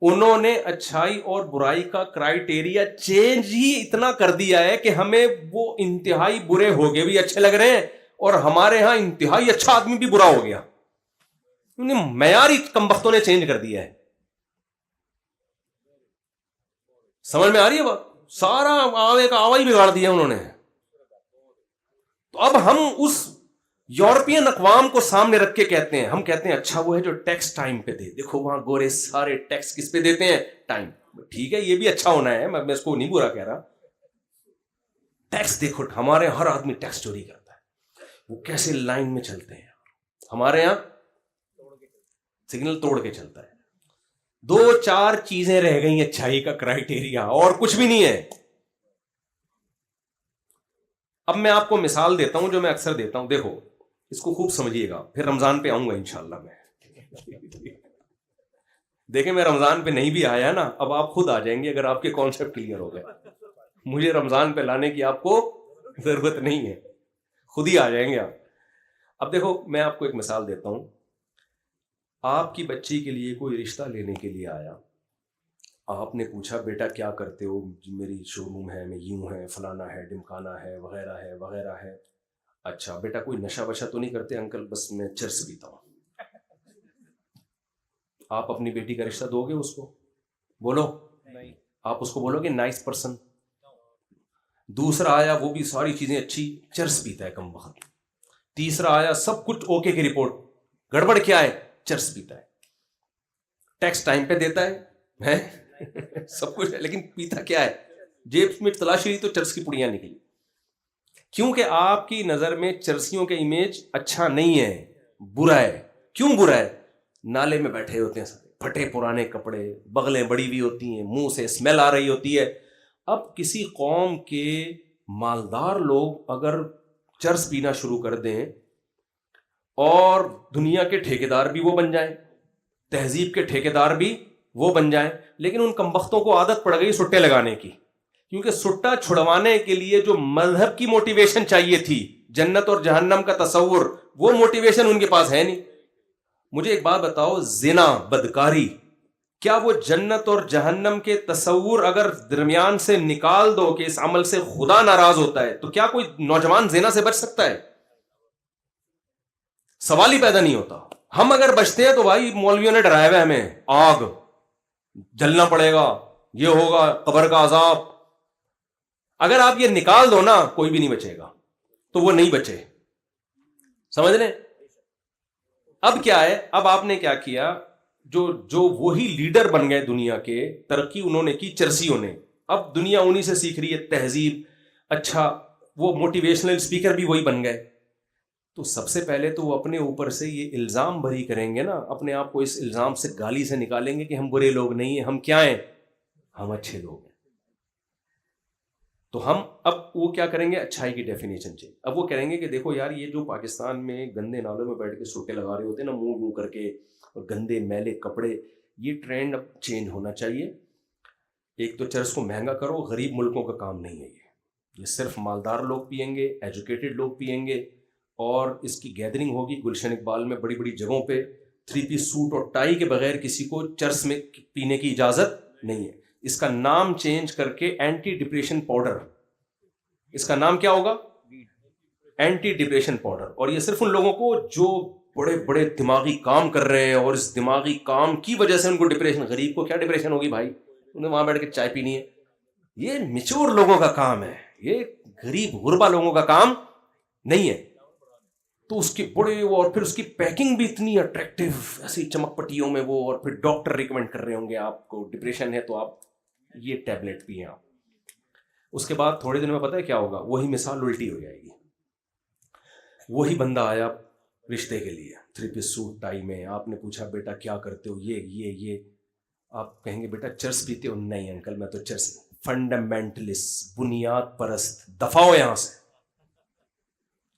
انہوں نے اچھائی اور برائی کا کرائیٹیریا چینج ہی اتنا کر دیا ہے کہ ہمیں وہ انتہائی برے ہو گئے بھی اچھے لگ رہے ہیں, اور ہمارے ہاں انتہائی اچھا آدمی بھی برا ہو گیا. معیار ہی کمبختوں نے چینج کر دیا ہے. سمجھ میں آ رہی ہے بات؟ سارا آوے کا آوا ہی بگاڑ دیا انہوں نے. تو اب ہم اس یورپین اقوام کو سامنے رکھ کے کہتے ہیں, ہم کہتے ہیں اچھا وہ ہے جو ٹیکس ٹائم پہ دے. دیکھو وہاں گورے سارے ٹیکس کس پہ دیتے ہیں؟ ٹائم. ٹھیک ہے, یہ بھی اچھا ہونا ہے, میں اس کو نہیں برا کہہ رہا. ٹیکس دیکھو, ہمارے ہر آدمی ٹیکس چوری کرتا ہے. وہ کیسے لائن میں چلتے ہیں, ہمارے یہاں سگنل توڑ کے چلتا ہے. 2-4 چیزیں رہ گئی اچھائی کا کرائیٹیریا, اور کچھ بھی نہیں ہے. اب میں آپ کو مثال دیتا ہوں جو میں اکثر دیتا ہوں, دیکھو اس کو خوب سمجھیے گا, پھر رمضان پہ آؤں گا انشاءاللہ میں. دیکھیں میں رمضان پہ نہیں بھی آیا نا, اب آپ خود آ جائیں گے اگر آپ کے کانسیپٹ کلیئر ہو گئے. مجھے رمضان پہ لانے کی آپ کو ضرورت نہیں ہے, خود ہی آ جائیں گے آپ. اب دیکھو میں آپ کو ایک مثال دیتا ہوں. آپ کی بچی کے لیے کوئی رشتہ لینے کے لیے آیا, آپ نے پوچھا بیٹا کیا کرتے ہو؟ میری شو روم ہے, میں یوں ہے, فلانا ہے, ڈمکانا ہے, وغیرہ ہے وغیرہ ہے. اچھا بیٹا کوئی نشہ وشہ تو نہیں کرتے؟ انکل بس میں چرس پیتا ہوں. آپ اپنی بیٹی کا رشتہ دو گے اس کو؟ بولو نہیں. آپ اس کو بولو گے نائس پرسن؟ دوسرا آیا وہ بھی ساری چیزیں اچھی, چرس پیتا ہے کم وقت. تیسرا آیا سب کچھ اوکے کی رپورٹ, گڑبڑ کیا ہے؟ چرس پیتا ہے. ٹیکس ٹائم پہ دیتا ہے سب کچھ ہے, لیکن پیتا کیا ہے؟ جیب میں تلاشی لی تو چرس کی پڑیاں نکلی. کیونکہ آپ کی نظر میں چرسیوں کے امیج اچھا نہیں ہے, برا ہے. کیوں برا ہے؟ نالے میں بیٹھے ہوتے ہیں سارے, پھٹے پرانے کپڑے, بغلیں بڑی ہوئی ہوتی ہیں, منہ سے اسمیل آ رہی ہوتی ہے. اب کسی قوم کے مالدار لوگ اگر چرس پینا شروع کر دیں اور دنیا کے ٹھیکیدار بھی وہ بن جائیں, تہذیب کے ٹھیکیدار بھی وہ بن جائیں, لیکن ان کمبختوں کو عادت پڑ گئی سٹے لگانے کی. کیونکہ سٹا چھڑوانے کے لیے جو مذہب کی موٹیویشن چاہیے تھی, جنت اور جہنم کا تصور, وہ موٹیویشن ان کے پاس ہے نہیں. مجھے ایک بات بتاؤ, زنا, بدکاری, کیا وہ جنت اور جہنم کے تصور اگر درمیان سے نکال دو کہ اس عمل سے خدا ناراض ہوتا ہے, تو کیا کوئی نوجوان زنا سے بچ سکتا ہے؟ سوال ہی پیدا نہیں ہوتا. ہم اگر بچتے ہیں تو بھائی مولویوں نے ڈرایا ہوا ہمیں, آگ, جلنا پڑے گا, یہ ہوگا, قبر کا عذاب. اگر آپ یہ نکال دو نا کوئی بھی نہیں بچے گا, تو وہ نہیں بچے. سمجھ لیں؟ اب کیا ہے, اب آپ نے کیا کیا, جو وہی لیڈر بن گئے دنیا کے, ترقی انہوں نے کی چرسیوں نے. اب دنیا انہی سے سیکھ رہی ہے تہذیب. اچھا وہ موٹیویشنل اسپیکر بھی وہی بن گئے. تو سب سے پہلے تو وہ اپنے اوپر سے یہ الزام بھری کریں گے نا, اپنے آپ کو اس الزام سے گالی سے نکالیں گے کہ ہم برے لوگ نہیں ہیں, ہم کیا ہیں؟ ہم اچھے لوگ ہیں. تو ہم اب وہ کیا کریں گے, اچھائی کی ڈیفینیشن چاہیے. اب وہ کہیں گے کہ دیکھو یار, یہ جو پاکستان میں گندے نالوں میں بیٹھ کے سوٹے لگا رہے ہوتے ہیں نا, منہ کر کے, اور گندے میلے کپڑے, یہ ٹرینڈ اب چینج ہونا چاہیے. ایک تو چرس کو مہنگا کرو, غریب ملکوں کا کام نہیں ہے یہ صرف مالدار لوگ پئیں گے, ایجوکیٹڈ لوگ پئیں گے. اور اس کی گیدرنگ ہوگی گلشن اقبال میں بڑی بڑی جگہوں پہ, 3 پیس سوٹ اور ٹائی کے بغیر کسی کو چرس میں پینے کی اجازت نہیں ہے. اس کا نام چینج کر کے اینٹی ڈپریشن پاؤڈر, اس کا نام کیا ہوگا؟ Anti depression powder. اور یہ صرف ان لوگوں کو جو بڑے بڑے دماغی کام کر رہے ہیں, اور اس دماغی کام کی وجہ سے ان کو ڈپریشن. غریب کو کیا ڈپریشن ہوگی بھائی, انہیں وہاں بیٹھ کے چائے پینی ہے. یہ میچور لوگوں کا کام ہے, یہ غریب غربا لوگوں کا کام نہیں ہے. تو اس کے بڑے وہ, اور پھر اس کی پیکنگ بھی اتنی اٹریکٹیو, ایسی چمک پٹیوں میں وہ, اور پھر ڈاکٹر ریکمینڈ کر رہے ہوں گے آپ کو ڈپریشن ہے تو آپ یہ ٹیبلٹ پئیں. آپ اس کے بعد تھوڑے دن میں پتہ ہے کیا ہوگا, وہی مثال الٹی ہو جائے گی. وہی بندہ آیا رشتے کے لیے 3 پیس سوٹ ٹائی میں, آپ نے پوچھا بیٹا کیا کرتے ہو, یہ آپ کہیں گے بیٹا چرس پیتے ہو؟ نہیں انکل میں تو چرس. فنڈامنٹلسٹ, بنیاد پرست, دفاع ہو یہاں سے,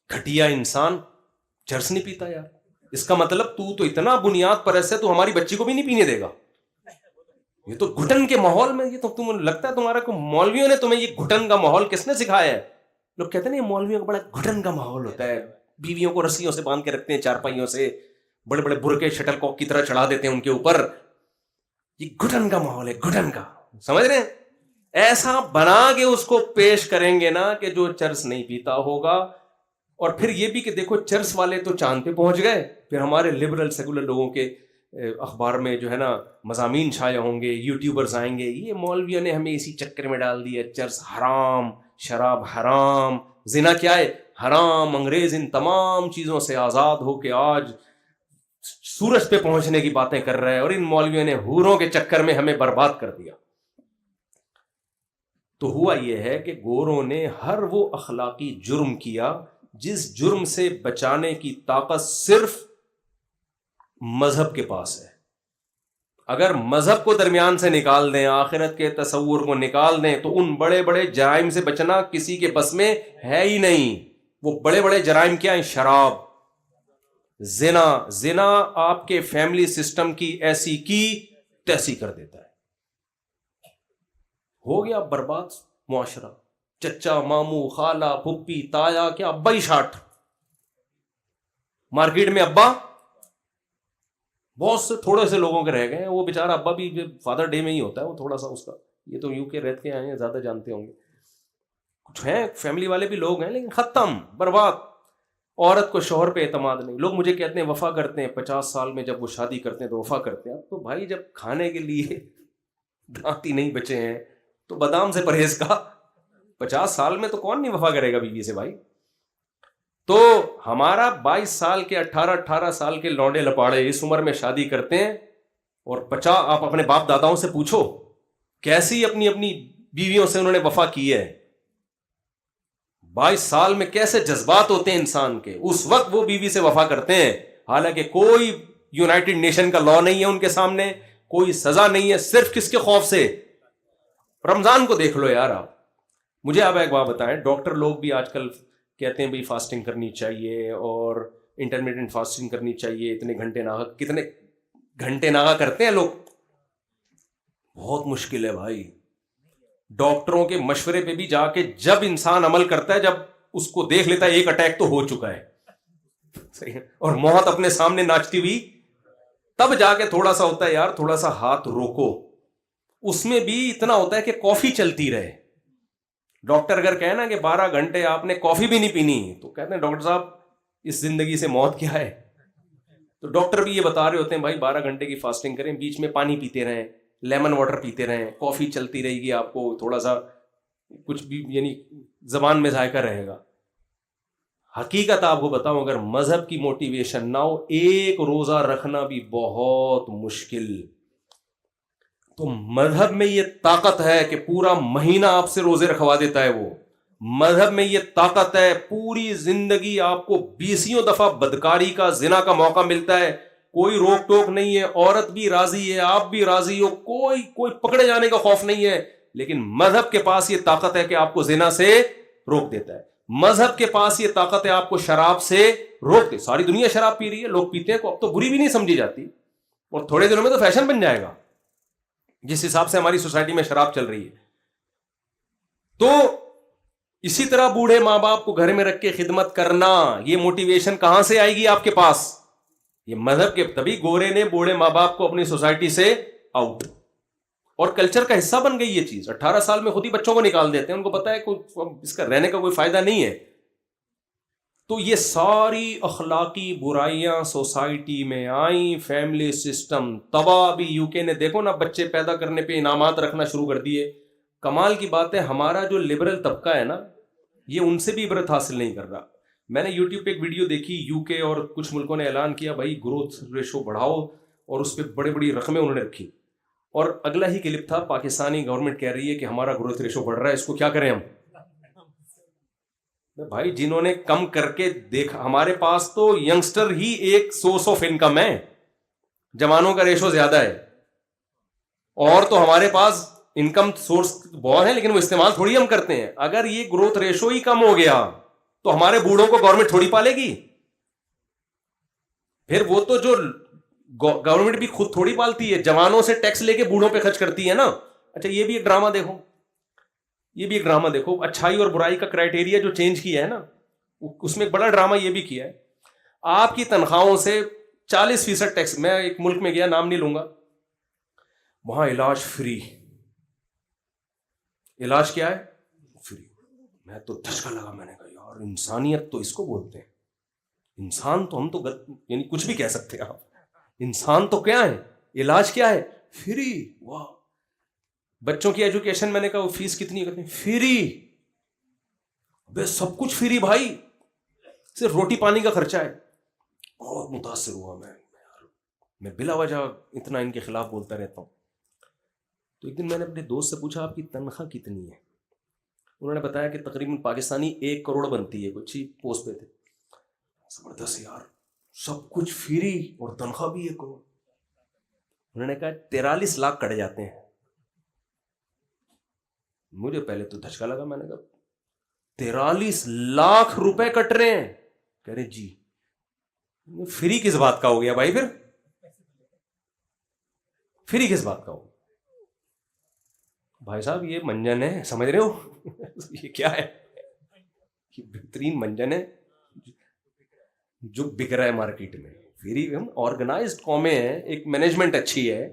گھٹیا انسان چرس نہیں پیتا یار. اس کا مطلب تو اتنا بنیاد پرست ہے, تو ہماری بچی کو بھی نہیں پینے دے گا. یہ تو گھٹن کے ماحول میں, یہ تو تم لگتا ہے تمہارا کو مولویوں نے تمہیں یہ گھٹن کا ماحول کس نے سکھایا ہے؟ لوگ کہتے ہیں نا یہ مولویوں کا بڑا گھٹن کا ماحول ہوتا ہے, بیویوں کو رسیوں سے باندھ کے رکھتے ہیں, چارپائیوں سے, بڑے بڑے برقے شٹل کاک کی طرح چڑھا دیتے ہیں ان کے اوپر. یہ گھٹن کا ماحول ہے, گھٹن کا, سمجھ رہے ہیں؟ ایسا بنا کے اس کو پیش کریں گے نا کہ جو چرس نہیں پیتا ہوگا. اور پھر یہ بھی کہ دیکھو چرس والے تو چاند پہ پہنچ گئے, پھر ہمارے لبرل سیکولر لوگوں کے اخبار میں جو ہے نا مضامین چھائے ہوں گے, یوٹیوبرز آئیں گے, یہ مولویوں نے ہمیں اسی چکر میں ڈال دیا, چرس حرام, شراب حرام, زنا کیا ہے حرام, انگریز ان تمام چیزوں سے آزاد ہو کے آج سورج پہ پہنچنے کی باتیں کر رہے ہیں, اور ان مولویوں نے حوروں کے چکر میں ہمیں برباد کر دیا. تو ہوا یہ ہے کہ گوروں نے ہر وہ اخلاقی جرم کیا جس جرم سے بچانے کی طاقت صرف مذہب کے پاس ہے. اگر مذہب کو درمیان سے نکال دیں, آخرت کے تصور کو نکال دیں, تو ان بڑے بڑے جرائم سے بچنا کسی کے بس میں ہے ہی نہیں. وہ بڑے بڑے جرائم کیا ہیں؟ شراب, زنا. زنا آپ کے فیملی سسٹم کی ایسی کی تیسی کر دیتا ہے, ہو گیا برباد معاشرہ. چچا, ماموں, خالہ, پھپھی, تایا, کیا ابا ہی شاٹ. مارکیٹ میں ابا بہت سے تھوڑے سے لوگوں کے رہ گئے ہیں, وہ بیچارہ ابا بھی فادر ڈے میں ہی ہوتا ہے, وہ تھوڑا سا اس کا, یہ تو یو کے رہتے کے آئے ہیں, زیادہ جانتے ہوں گے. کچھ ہیں فیملی والے بھی لوگ ہیں, لیکن ختم, برباد. عورت کو شوہر پہ اعتماد نہیں. لوگ مجھے کہتے ہیں وفا کرتے ہیں 50 سال میں, جب وہ شادی کرتے ہیں تو وفا کرتے ہیں. تو بھائی جب کھانے کے لیے دانت ہی نہیں بچے ہیں تو بادام سے پرہیز کا. 50 سال میں تو کون نہیں وفا کرے گا بیوی سے بھائی. تو ہمارا 22 سال کے 18 سال کے لونڈے لپاڑے اس عمر میں شادی کرتے ہیں, اور 50 آپ اپنے باپ داداؤں سے پوچھو کیسی اپنی بیویوں سے انہوں نے وفا کی ہے. 22 سال میں کیسے جذبات ہوتے ہیں انسان کے, اس وقت وہ بیوی سے وفا کرتے ہیں. حالانکہ کوئی یونائٹڈ نیشن کا لا نہیں ہے ان کے سامنے, کوئی سزا نہیں ہے, صرف کس کے خوف سے؟ رمضان کو دیکھ لو یار. آپ مجھے آپ ایک بات بتائیں, ڈاکٹر لوگ بھی آج کل کہتے ہیں بھائی فاسٹنگ کرنی چاہیے اور انٹرمیڈینٹ فاسٹنگ کرنی چاہیے, اتنے گھنٹے ناغا. کتنے گھنٹے ناغا کرتے ہیں لوگ؟ بہت مشکل ہے بھائی. ڈاکٹروں کے مشورے پہ بھی جا کے جب انسان عمل کرتا ہے, جب اس کو دیکھ لیتا ہے ایک اٹیک تو ہو چکا ہے, صحیح ہے, اور موت اپنے سامنے ناچتی ہوئی, تب جا کے تھوڑا سا ہوتا ہے یار تھوڑا سا ہاتھ روکو. اس میں بھی اتنا ہوتا ہے کہ کافی چلتی رہے. ڈاکٹر اگر کہنا کہ 12 گھنٹے آپ نے کافی بھی نہیں پینی, تو کہتے ہیں ڈاکٹر صاحب اس زندگی سے موت کیا ہے. تو ڈاکٹر بھی یہ بتا رہے ہوتے ہیں بھائی 12 گھنٹے کی فاسٹنگ کریں, بیچ میں پانی پیتے رہیں, لیمن واٹر پیتے رہیں, کافی چلتی رہے گی, آپ کو تھوڑا سا کچھ بھی یعنی زبان میں ذائقہ رہے گا. حقیقت آپ کو بتاؤں, اگر مذہب کی موٹیویشن نہ ہو, ایک روزہ رکھنا بھی بہت مشکل. تو مذہب میں یہ طاقت ہے کہ پورا مہینہ آپ سے روزے رکھوا دیتا ہے. وہ مذہب میں یہ طاقت ہے, پوری زندگی آپ کو 20 دفعہ بدکاری کا, زنا کا موقع ملتا ہے, کوئی روک ٹوک نہیں ہے, عورت بھی راضی ہے, آپ بھی راضی ہو, کوئی پکڑے جانے کا خوف نہیں ہے. لیکن مذہب کے پاس یہ طاقت ہے کہ آپ کو زنا سے روک دیتا ہے. مذہب کے پاس یہ طاقت ہے آپ کو شراب سے روک دے. ساری دنیا شراب پی رہی ہے, لوگ پیتے ہیں, اب تو بری بھی نہیں سمجھی جاتی, اور تھوڑے دنوں میں تو فیشن بن جائے گا جس حساب سے ہماری سوسائٹی میں شراب چل رہی ہے. تو اسی طرح بوڑھے ماں باپ کو گھر میں رکھ کے خدمت کرنا, یہ موٹیویشن کہاں سے آئے گی آپ کے پاس؟ یہ مذہب کے. تبھی گورے نے بوڑھے ماں باپ کو اپنی سوسائٹی سے آؤٹ, اور کلچر کا حصہ بن گئی یہ چیز. 18 سال میں خود ہی بچوں کو نکال دیتے ہیں, ان کو پتا ہے اس کا رہنے کا کوئی فائدہ نہیں ہے. تو یہ ساری اخلاقی برائیاں سوسائٹی میں آئیں, فیملی سسٹم تباہ. بھی یو کے نے دیکھو نا, بچے پیدا کرنے پہ انعامات رکھنا شروع کر دیے. کمال کی بات ہے, ہمارا جو لبرل طبقہ ہے نا, یہ ان سے بھی عبرت حاصل نہیں کر رہا. میں نے یوٹیوب پہ ایک ویڈیو دیکھی, یو کے اور کچھ ملکوں نے اعلان کیا بھائی گروتھ ریشو بڑھاؤ, اور اس پہ بڑی بڑی رقمیں انہوں نے رکھی. اور اگلا ہی کلپ تھا, پاکستانی گورنمنٹ کہہ رہی ہے کہ ہمارا گروتھ ریشو بڑھ رہا ہے, اس کو کیا کریں ہم. بھائی جنہوں نے کم کر کے دیکھا, ہمارے پاس تو ینگسٹر ہی ایک سورس آف انکم ہے, جوانوں کا ریشو زیادہ ہے, اور تو ہمارے پاس انکم سورس بہت ہے, لیکن وہ استعمال تھوڑی ہم کرتے ہیں. اگر یہ گروتھ ریشو ہی کم ہو گیا تو ہمارے بوڑھوں کو گورنمنٹ تھوڑی پالے گی. پھر وہ تو جو گورنمنٹ بھی خود تھوڑی پالتی ہے, جوانوں سے ٹیکس لے کے بوڑھوں پہ خرچ کرتی ہے نا. اچھا یہ بھی ایک ڈرامہ دیکھو, یہ بھی ایک ڈرامہ دیکھو، اچھائی اور برائی کا کرائٹیریا جو چینج کیا ہے نا، اس میں ایک بڑا ڈرامہ یہ بھی کیا ہے. آپ کی تنخواہوں سے 40% ٹیکس. میں ایک ملک میں گیا، نام نہیں لوں گا، وہاں علاج فری. علاج کیا ہے؟ فری. میں تو دھچکا لگا، میں نے کہا یار انسانیت تو اس کو بولتے ہیں. انسان تو ہم تو یعنی کچھ بھی کہہ سکتے ہیں آپ، انسان تو کیا ہے؟ علاج کیا ہے؟ فری. واہ. بچوں کی ایجوکیشن میں نے کہا وہ فیس کتنی ہے؟ فری. بے سب کچھ فری بھائی، صرف روٹی پانی کا خرچہ ہے. بہت متاثر ہوا میں بلا وجہ اتنا ان کے خلاف بولتا رہتا ہوں. تو ایک دن میں نے اپنے دوست سے پوچھا آپ کی تنخواہ کتنی ہے؟ انہوں نے بتایا کہ تقریباً پاکستانی 1 کروڑ بنتی ہے. کچھ ہی پوسٹ پہ تھے. زبردست یار، سب کچھ فری اور تنخواہ بھی 1 کروڑ. انہوں نے کہا 43 لاکھ کٹ جاتے ہیں. مجھے پہلے تو دھچکا لگا، میں نے کہا 43 لاکھ روپے کٹ رہے ہیں؟ کہہ رہے جی. فری کس بات کا ہو گیا بھائی؟ پھر فری کس بات کا ہو؟ بھائی صاحب یہ منجن ہے، سمجھ رہے ہو؟ یہ کیا ہے؟ یہ بہترین منجن ہے جو بک رہا ہے مارکیٹ میں. فری. ہم آرگنائزڈ قومیں ہیں، ایک مینجمنٹ اچھی ہے.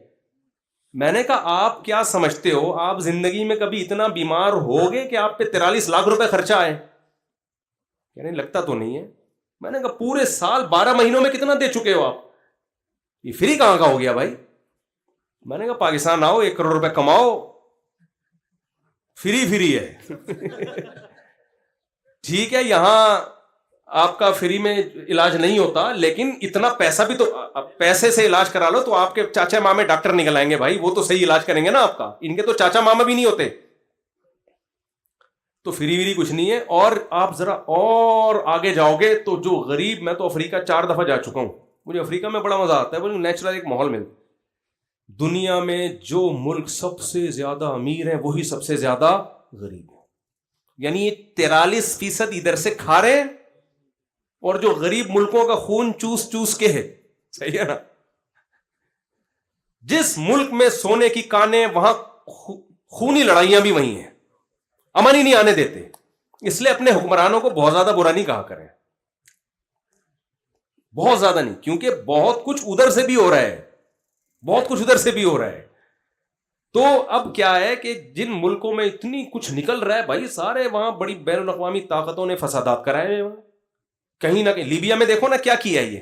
میں نے کہا آپ کیا سمجھتے ہو، آپ زندگی میں کبھی اتنا بیمار ہوگے کہ آپ پہ 43 لاکھ روپے خرچہ آئے؟ کہہ رہے لگتا تو نہیں ہے. میں نے کہا پورے سال 12 مہینوں میں کتنا دے چکے ہو آپ؟ یہ فری کہاں کا ہو گیا بھائی؟ میں نے کہا پاکستان آؤ، 1 کروڑ روپے کماؤ، فری ہے. ٹھیک ہے یہاں آپ کا فری میں علاج نہیں ہوتا، لیکن اتنا پیسہ بھی تو، پیسے سے علاج کرا لو تو آپ کے چاچا مامے ڈاکٹر نکل آئیں گے بھائی، وہ تو صحیح علاج کریں گے نا آپ کا. ان کے تو چاچا ماما بھی نہیں ہوتے. تو فری کچھ نہیں ہے. اور آپ ذرا اور آگے جاؤ گے تو جو غریب، میں تو افریقہ 4 دفعہ جا چکا ہوں، مجھے افریقہ میں بڑا مزہ آتا ہے. وہ نیچرل ایک ماحول ملتا. دنیا میں جو ملک سب سے زیادہ امیر ہیں وہی سب سے زیادہ غریب ہیں. یعنی 43% ادھر سے کھا رہے ہیں، اور جو غریب ملکوں کا خون چوس چوس کے ہے. صحیح ہے نا؟ جس ملک میں سونے کی کانیں، وہاں خونی لڑائیاں بھی وہی ہیں. امن ہی نہیں آنے دیتے. اس لیے اپنے حکمرانوں کو بہت زیادہ برا نہیں کہا کریں، بہت زیادہ نہیں، کیونکہ بہت کچھ ادھر سے بھی ہو رہا ہے، بہت کچھ ادھر سے بھی ہو رہا ہے. تو اب کیا ہے کہ جن ملکوں میں اتنی کچھ نکل رہا ہے بھائی، سارے وہاں بڑی بین الاقوامی طاقتوں نے فسادات کرائے ہیں. کہیں نہ کہیں لیبیا میں دیکھو نا کیا کیا. یہ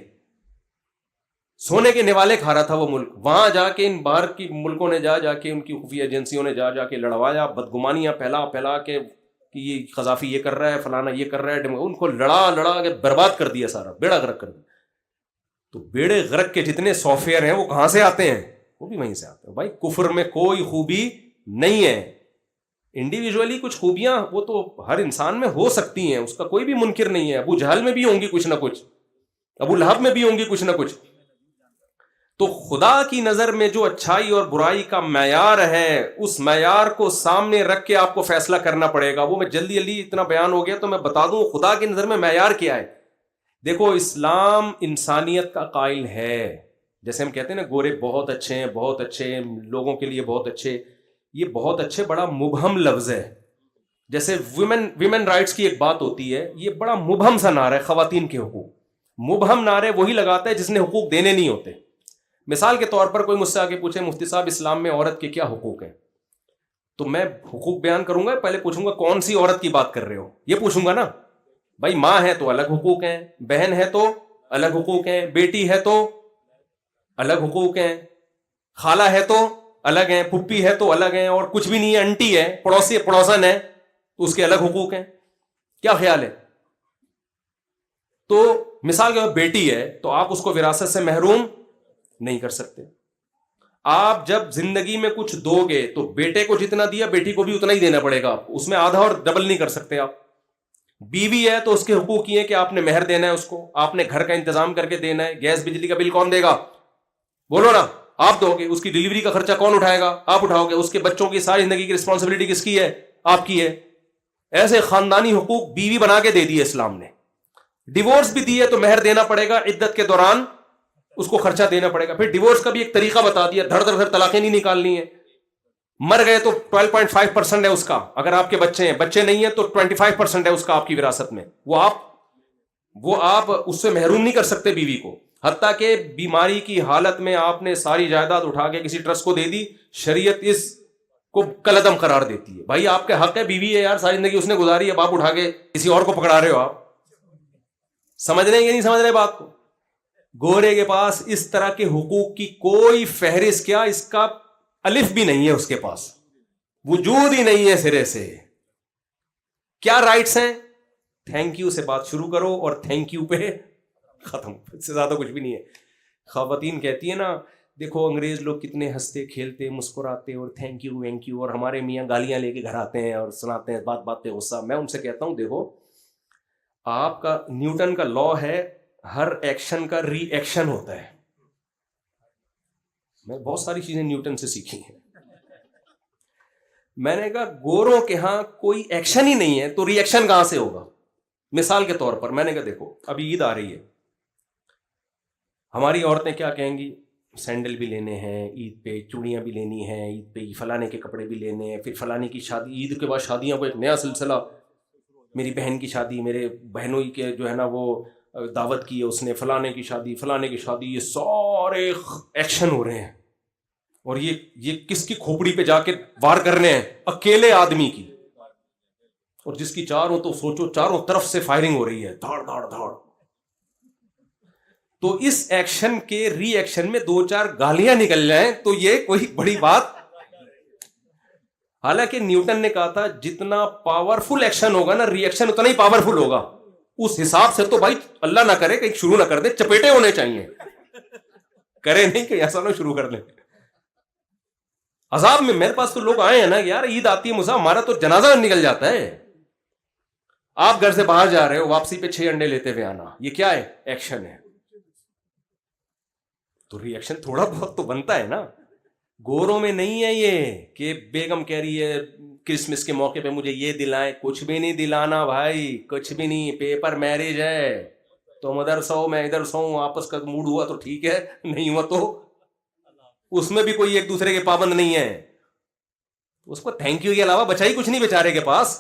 سونے کے نوالے کھا رہا تھا وہ ملک. وہاں جا کے ان باہر کی ملکوں نے جا کے ان کی خفیہ ایجنسیوں نے جا کے لڑوایا، بدگمانیاں پھیلا کے کہ یہ قذافی یہ کر رہا ہے، فلانا یہ کر رہا ہے. ان کو لڑا کے برباد کر دیا، سارا بیڑا غرق کر دیا. تو بیڑے غرق کے جتنے سافٹ ویئر ہیں وہ کہاں سے آتے ہیں؟ وہ بھی وہیں سے آتے ہیں. بھائی کفر میں کوئی خوبی نہیں ہے. انڈیویجولی کچھ خوبیاں وہ تو ہر انسان میں ہو سکتی ہیں، اس کا کوئی بھی منکر نہیں ہے. ابو جہل میں بھی ہوں گی کچھ نہ کچھ، ابو لہب میں بھی ہوں گی کچھ نہ کچھ. تو خدا کی نظر میں جو اچھائی اور برائی کا معیار ہے، اس معیار کو سامنے رکھ کے آپ کو فیصلہ کرنا پڑے گا. وہ میں جلدی اتنا بیان ہو گیا تو میں بتا دوں خدا کی نظر میں معیار کیا ہے. دیکھو اسلام انسانیت کا قائل ہے. جیسے ہم کہتے ہیں نا گورے بہت اچھے ہیں، بہت اچھے ہیں، لوگوں کے لیے بہت اچھے. یہ بہت اچھے بڑا مبہم لفظ ہے. جیسے ویمن رائٹس کی ایک بات ہوتی ہے، یہ بڑا مبہم سا نعرہ ہے. خواتین کے حقوق، مبہم نعرے وہی لگاتا ہے جس نے حقوق دینے نہیں ہوتے. مثال کے طور پر کوئی مجھ سے آگے پوچھے مفتی صاحب اسلام میں عورت کے کیا حقوق ہیں، تو میں حقوق بیان کروں گا، پہلے پوچھوں گا کون سی عورت کی بات کر رہے ہو، یہ پوچھوں گا نا. بھائی ماں ہے تو الگ حقوق ہیں، بہن ہے تو الگ حقوق ہیں، بیٹی ہے تو الگ حقوق ہیں، خالہ ہے تو الگ ہیں، پھپھی ہے تو الگ ہیں، اور کچھ بھی نہیں ہے انٹی ہے، پڑوسن ہے تو اس کے الگ حقوق ہیں. کیا خیال ہے؟ تو مثال کے طور پر بیٹی ہے تو آپ اس کو وراثت سے محروم نہیں کر سکتے. آپ جب زندگی میں کچھ دو گے تو بیٹے کو جتنا دیا بیٹی کو بھی اتنا ہی دینا پڑے گا، اس میں آدھا اور ڈبل نہیں کر سکتے آپ. بیوی ہے تو اس کے حقوق یہ ہے کہ آپ نے مہر دینا ہے، اس کو آپ نے گھر کا انتظام کر کے دینا ہے. گیس بجلی کا بل کون دے گا؟ بولو نا، آپ دو گے. اس کی ڈلیوری کا خرچہ کون اٹھائے گا؟ آپ اٹھاؤ گے. اس کے بچوں کی ساری زندگی کی رسپانسبلٹی کس کی ہے؟ آپ کی ہے. ایسے خاندانی حقوق بیوی بنا کے دے دیے اسلام نے. ڈیورس بھی دیے تو مہر دینا پڑے گا، عدت کے دوران اس کو خرچہ دینا پڑے گا. پھر ڈیورس کا بھی ایک طریقہ بتا دیا، دھڑ دھڑ طلاقیں نہیں نکالنی ہے. مر گئے تو 12.5% ہے اس کا، اگر آپ کے بچے ہیں، بچے نہیں ہیں تو 25% ہے اس کا آپ کی وراثت میں، وہ آپ اس سے محروم نہیں کر سکتے بیوی کو. حتیٰ کہ بیماری کی حالت میں آپ نے ساری جائیداد اٹھا کے کسی ٹرسٹ کو دے دی، شریعت اس کو کلعدم قرار دیتی ہے. بھائی آپ کے حق ہے، بیوی ہے یار، ساری زندگی اس نے گزاری ہے، باپ اٹھا کے کسی اور کو پکڑا رہے ہو. آپ سمجھ رہے ہیں کہ نہیں سمجھ رہے بات کو؟ گورے کے پاس اس طرح کے حقوق کی کوئی فہرست، کیا اس کا الف بھی نہیں ہے اس کے پاس، وجود ہی نہیں ہے سرے سے. کیا رائٹس ہیں؟ تھینک یو سے بات شروع کرو اور تھینک یو پہ ختم، اس سے زیادہ کچھ بھی نہیں ہے. خواتین کہتی ہیں نا، دیکھو انگریز لوگ کتنے ہنستے کھیلتے مسکراتے اور تھینک یو وینک یو، اور ہمارے میاں گالیاں لے کے گھر آتے ہیں اور سناتے ہیں بات بات پہ غصہ. میں ان سے کہتا ہوں دیکھو، آپ کا نیوٹن کا لا ہے ہر ایکشن کا ری ایکشن ہوتا ہے. میں بہت ساری چیزیں نیوٹن سے سیکھی ہیں. میں نے کہا گوروں کے ہاں کوئی ایکشن ہی نہیں ہے تو ری ایکشن کہاں سے ہوگا؟ مثال کے طور پر میں نے کہا دیکھو ابھی عید آ رہی ہے، ہماری عورتیں کیا کہیں گی، سینڈل بھی لینے ہیں عید پہ، چوڑیاں بھی لینی ہیں عید پہ، فلانے کے کپڑے بھی لینے ہیں، پھر فلانے کی شادی، عید کے بعد شادیاں کو ایک نیا سلسلہ، میری بہن کی شادی، میرے بہنوئی کے جو ہے نا وہ دعوت کی ہے اس نے، فلانے کی شادی فلانے کی شادی، یہ سارے ایکشن ہو رہے ہیں. اور یہ کس کی کھوپڑی پہ جا کے وار کرنے ہیں؟ اکیلے آدمی کی. اور جس کی چاروں، تو سوچو چاروں طرف سے فائرنگ ہو رہی ہے، دھاڑ دھاڑ دھاڑ. تو اس ایکشن کے ری ایکشن میں دو چار گالیاں نکل جائیں تو یہ کوئی بڑی بات. حالانکہ نیوٹن نے کہا تھا جتنا پاورفل ایکشن ہوگا نا، ری ایکشن اتنا ہی پاورفل ہوگا. اس حساب سے تو بھائی اللہ نہ کرے کہیں شروع نہ کر دے، چپیٹے ہونے چاہیے، کرے نہیں کہ ایسا نہ شروع کر دیں. عذاب میں میرے پاس تو لوگ آئے ہیں نا یار، عید آتی ہے مسا، ہمارا تو جنازہ نکل جاتا ہے. آپ گھر سے باہر جا رہے ہو، واپسی پہ 6 انڈے لیتے ہوئے آنا، یہ کیا ہے؟ ایکشن ہے. تو ری ایکشن تھوڑا بہت تو بنتا ہے نا. گوروں میں نہیں ہے یہ کہ بیگم کہہ رہی ہے کرسمس کے موقع پہ مجھے یہ دلائیں، کچھ بھی نہیں دلانا بھائی، کچھ بھی نہیں. پیپر میرج ہے، تم ادھر سو میں ادھر سو، آپس کا موڈ ہوا تو ٹھیک ہے، نہیں ہوا تو اس میں بھی کوئی ایک دوسرے کے پابند نہیں ہے. اس کو تھینک یو کے علاوہ بچا ہی کچھ نہیں بیچارے کے پاس.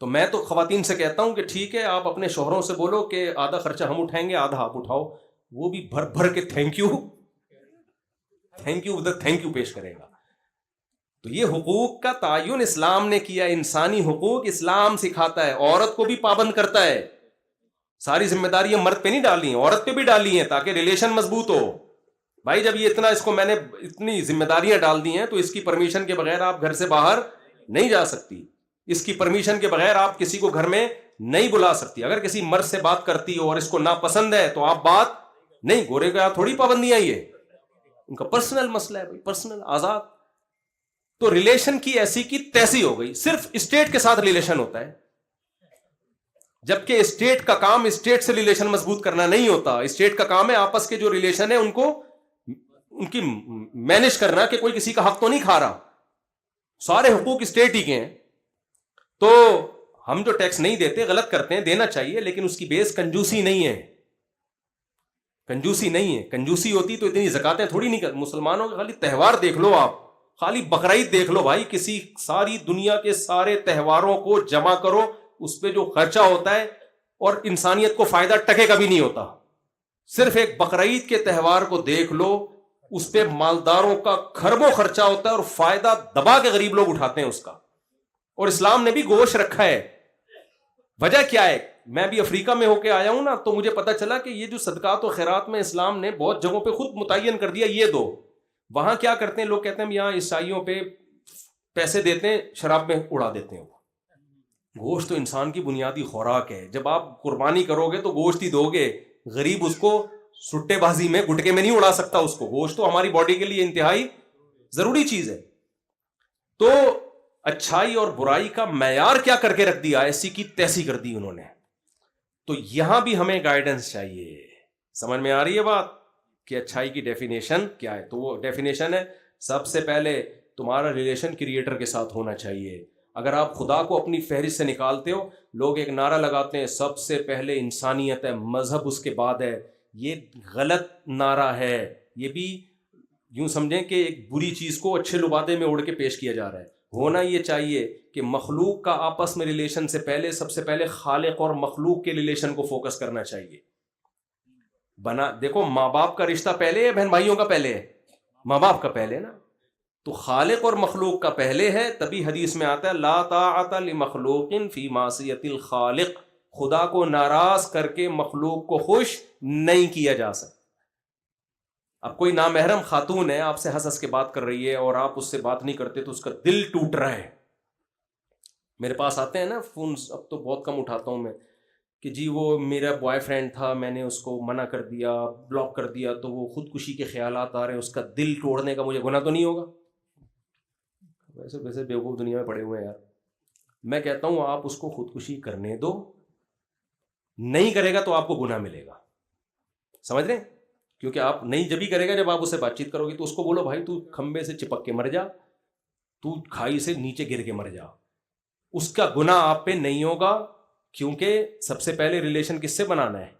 تو میں تو خواتین سے کہتا ہوں کہ ٹھیک ہے آپ اپنے شوہروں سے بولو کہ آدھا خرچہ ہم اٹھائیں گے آدھا آپ اٹھاؤ، وہ بھی بھر بھر کے تھینک یو ادھر تھینک یو پیش کرے گا. تو یہ حقوق کا تعین اسلام نے کیا. انسانی حقوق اسلام سکھاتا ہے، عورت کو بھی پابند کرتا ہے. ساری ذمہ داریاں مرد پہ نہیں ڈالی ہیں، عورت پہ بھی ڈالی ہیں تاکہ ریلیشن مضبوط ہو. بھائی جب یہ اتنا، اس کو میں نے اتنی ذمہ داریاں ڈال دی ہیں تو اس کی پرمیشن کے بغیر آپ گھر سے باہر نہیں جا سکتی، اس کی پرمیشن کے بغیر آپ کسی کو گھر میں نہیں بلا سکتی. اگر کسی مرد سے بات کرتی ہو اور اس کو ناپسند ہے تو آپ بات نہیں. گورے کا تھوڑی پابندیاں، یہ ان کا پرسنل مسئلہ ہے بھائی، پرسنل آزاد. تو ریلیشن کی ایسی کی تیسی ہو گئی، صرف اسٹیٹ کے ساتھ ریلیشن ہوتا ہے، جبکہ اسٹیٹ کا کام اسٹیٹ سے ریلیشن مضبوط کرنا نہیں ہوتا. اسٹیٹ کا کام ہے آپس کے جو ریلیشن ہے ان کو، ان کی مینج کرنا کہ کوئی کسی کا حق تو نہیں کھا رہا. سارے حقوق اسٹیٹ ہی کے ہیں. تو ہم جو ٹیکس نہیں دیتے غلط کرتے ہیں، دینا چاہیے، لیکن اس کی بیس کنجوسی نہیں ہے. کنجوسی نہیں ہے. کنجوسی ہوتی تو اتنی زکاتیں تھوڑی نہیں کر. مسلمانوں کے خالی تہوار دیکھ لو آپ، خالی بقرعید دیکھ لو بھائی، کسی ساری دنیا کے سارے تہواروں کو جمع کرو، اس پہ جو خرچہ ہوتا ہے اور انسانیت کو فائدہ ٹکے کا بھی نہیں ہوتا. صرف ایک بقرعید کے تہوار کو دیکھ لو، اس پہ مالداروں کا خربوں خرچہ ہوتا ہے اور فائدہ دبا کے غریب لوگ اٹھاتے ہیں اس کا. اور اسلام نے بھی گوشت رکھا ہے. وجہ کیا ہے؟ میں بھی افریقہ میں ہو کے آیا ہوں نا، تو مجھے پتا چلا کہ یہ جو صدقات و خیرات میں اسلام نے بہت جگہوں پہ خود متعین کر دیا یہ دو. وہاں کیا کرتے ہیں لوگ، کہتے ہیں یہاں عیسائیوں پہ پیسے دیتے ہیں، شراب میں اڑا دیتے ہیں. گوشت تو انسان کی بنیادی خوراک ہے. جب آپ قربانی کرو گے تو گوشت ہی دو گے. غریب اس کو سٹے بازی میں گٹکے میں نہیں اڑا سکتا اس کو. گوشت تو ہماری باڈی کے لیے انتہائی ضروری چیز ہے. تو اچھائی اور برائی کا معیار کیا کر کے رکھ دیا، ایسی کی تیسی کر دی انہوں نے. تو یہاں بھی ہمیں گائیڈنس چاہیے. سمجھ میں آ رہی ہے بات کہ اچھائی کی ڈیفینیشن کیا ہے؟ تو وہ ڈیفینیشن ہے، سب سے پہلے تمہارا ریلیشن کریٹر کے ساتھ ہونا چاہیے. اگر آپ خدا کو اپنی فہرست سے نکالتے ہو، لوگ ایک نعرہ لگاتے ہیں سب سے پہلے انسانیت ہے، مذہب اس کے بعد ہے. یہ غلط نعرہ ہے. یہ بھی یوں سمجھیں کہ ایک بری چیز کو اچھے لبادے میں اڑ کے پیش کیا جا رہا ہے. ہونا یہ چاہیے کہ مخلوق کا آپس میں ریلیشن سے پہلے سب سے پہلے خالق اور مخلوق کے ریلیشن کو فوکس کرنا چاہیے. دیکھو ماں باپ کا رشتہ پہلے ہے, بہن بھائیوں کا پہلے ہے؟ ماں باپ کا پہلے نا. تو خالق اور مخلوق کا پہلے ہے, تبھی حدیث میں آتا ہے لا طاعت لمخلوق فی معصیت الخالق, خدا کو ناراض کر کے مخلوق کو خوش نہیں کیا جا سکتا. اب کوئی نامحرم خاتون ہے, آپ سے ہنس ہنس کے بات کر رہی ہے اور آپ اس سے بات نہیں کرتے تو اس کا دل ٹوٹ رہا ہے. میرے پاس آتے ہیں نا فون, اب تو بہت کم اٹھاتا ہوں میں, کہ جی وہ میرا بوائے فرینڈ تھا, میں نے اس کو منع کر دیا, بلاک کر دیا, تو وہ خودکشی کے خیالات آ رہے ہیں, اس کا دل توڑنے کا مجھے گناہ تو نہیں ہوگا؟ ویسے ویسے بیوقوف دنیا میں پڑے ہوئے ہیں یار. میں کہتا ہوں آپ اس کو خودکشی کرنے دو, نہیں کرے گا تو آپ کو گناہ ملے گا. سمجھ رہے ہیں؟ کیونکہ آپ نہیں جبھی کرے گا جب آپ اس سے بات چیت کرو گے. تو اس کو بولو بھائی تو کھمبے سے چپک کے مر جا, تو کھائی سے نیچے گر کے مر جا, اس کا گناہ آپ پہ نہیں ہوگا. کیونکہ سب سے پہلے ریلیشن کس سے بنانا ہے؟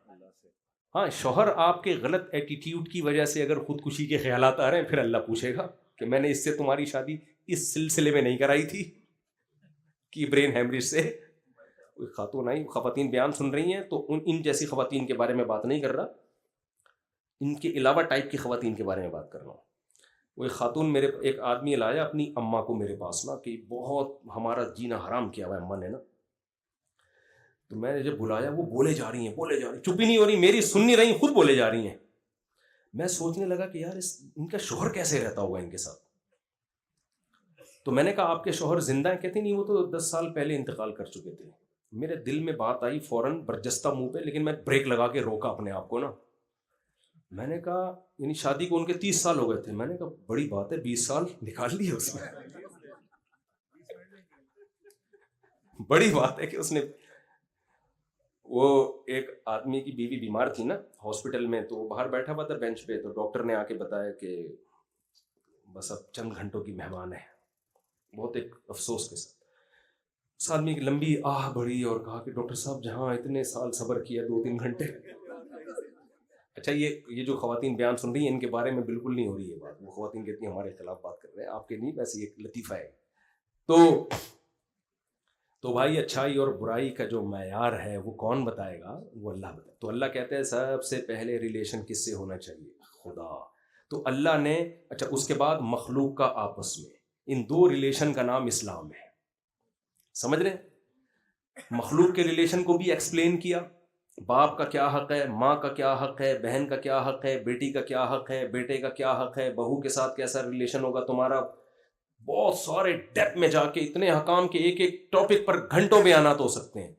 ہاں, شوہر آپ کے غلط ایٹیٹیوڈ کی وجہ سے اگر خودکشی کے خیالات آ رہے ہیں, پھر اللہ پوچھے گا کہ میں نے اس سے تمہاری شادی اس سلسلے میں نہیں کرائی تھی کہ برین ہیمریج سے. کوئی خاتون آئی, خواتین بیان سن رہی ہیں, تو ان جیسی خواتین کے بارے میں بات نہیں کر رہا, ان کے علاوہ ٹائپ کی خواتین کے بارے میں بات کر رہا ہوں. وہ ایک خاتون, میرے ایک آدمی لایا اپنی اماں کو میرے پاس نا, کہ بہت ہمارا جینا حرام کیا ہوا ہے اماں نے نا. تو میں نے جب بلایا, وہ بولے جا رہی ہیں, چپ ہی نہیں ہو رہی, میری سن نہیں رہی, خود بولے جا رہی ہیں. میں سوچنے لگا کہ یار ان کا شوہر کیسے رہتا ہوگا ان کے ساتھ. تو میں نے کہا آپ کے شوہر زندہ ہیں؟ کہتے نہیں, وہ تو 10 سال پہلے انتقال کر چکے تھے. میرے دل میں بات آئی فوراً, برجستہ منہ پہ, لیکن میں بریک لگا کے روکا اپنے آپ کو نا. میں نے کہا یعنی شادی کو ان کے 30 سال ہو گئے تھے. میں نے کہا بڑی بات ہے, 20 سال نکال لیے اس میں. بڑی بات ہے کہ اس نے, وہ ایک آدمی کی بیوی بیمار تھی نا ہاسپٹل میں, تو وہ باہر بیٹھا ہوا تھا بینچ پہ, تو ڈاکٹر نے آ کے بتایا کہ بس اب چند گھنٹوں کی مہمان ہے. بہت ایک افسوس کے ساتھ اس آدمی کی لمبی آہ بڑھی اور کہا کہ ڈاکٹر صاحب جہاں اتنے سال صبر کیا 2-3 گھنٹے. اچھا یہ جو خواتین بیان سن رہی ہیں ان کے بارے میں بالکل نہیں ہو رہی ہے بات. وہ خواتین کہتی ہیں ہمارے خلاف بات کر رہے ہیں, آپ کے نہیں, ویسے ایک لطیفہ ہے. تو بھائی اچھائی اور برائی کا جو معیار ہے وہ کون بتائے گا؟ وہ اللہ بتائے. تو اللہ کہتے ہیں سب سے پہلے ریلیشن کس سے ہونا چاہیے؟ خدا. تو اللہ نے, اچھا اس کے بعد مخلوق کا آپس میں, ان 2 ریلیشن کا نام اسلام ہے. سمجھ رہے ہیں؟ مخلوق کے ریلیشن کو بھی ایکسپلین کیا, باپ کا کیا حق ہے, ماں کا کیا حق ہے, بہن کا کیا حق ہے, بیٹی کا کیا حق ہے, بیٹے کا کیا حق ہے, بہو کے ساتھ کیسا ریلیشن ہوگا تمہارا. بہت سارے ڈیپتھ میں جا کے اتنے حکام کے ایک ایک ٹاپک پر گھنٹوں بیانات ہو سکتے ہیں.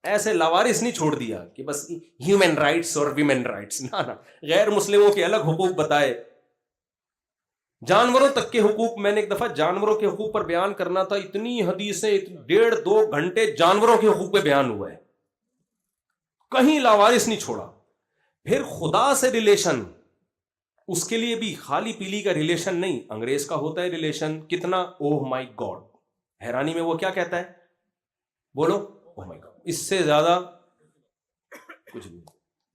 ایسے لاوارث نہیں چھوڑ دیا کہ بس ہیومن رائٹس اور ویمن رائٹس, نہ غیر مسلموں کے الگ حقوق بتائے, جانوروں تک کے حقوق. میں نے ایک دفعہ جانوروں کے حقوق پر بیان کرنا تھا, اتنی حدیثیں 1.5-2 گھنٹے جانوروں کے حقوق پہ بیان ہوا ہے, کہیں لاوارث نہیں چھوڑا. پھر خدا سے ریلیشن, اس کے لیے بھی خالی پیلی کا ریلیشن نہیں, انگریز کا ہوتا ہے ریلیشن. کتنا اوہ مائی گاڈ, حیرانی میں وہ کیا کہتا ہے, بولو اوہ مائی گاڈ. اس سے زیادہ کچھ نہیں.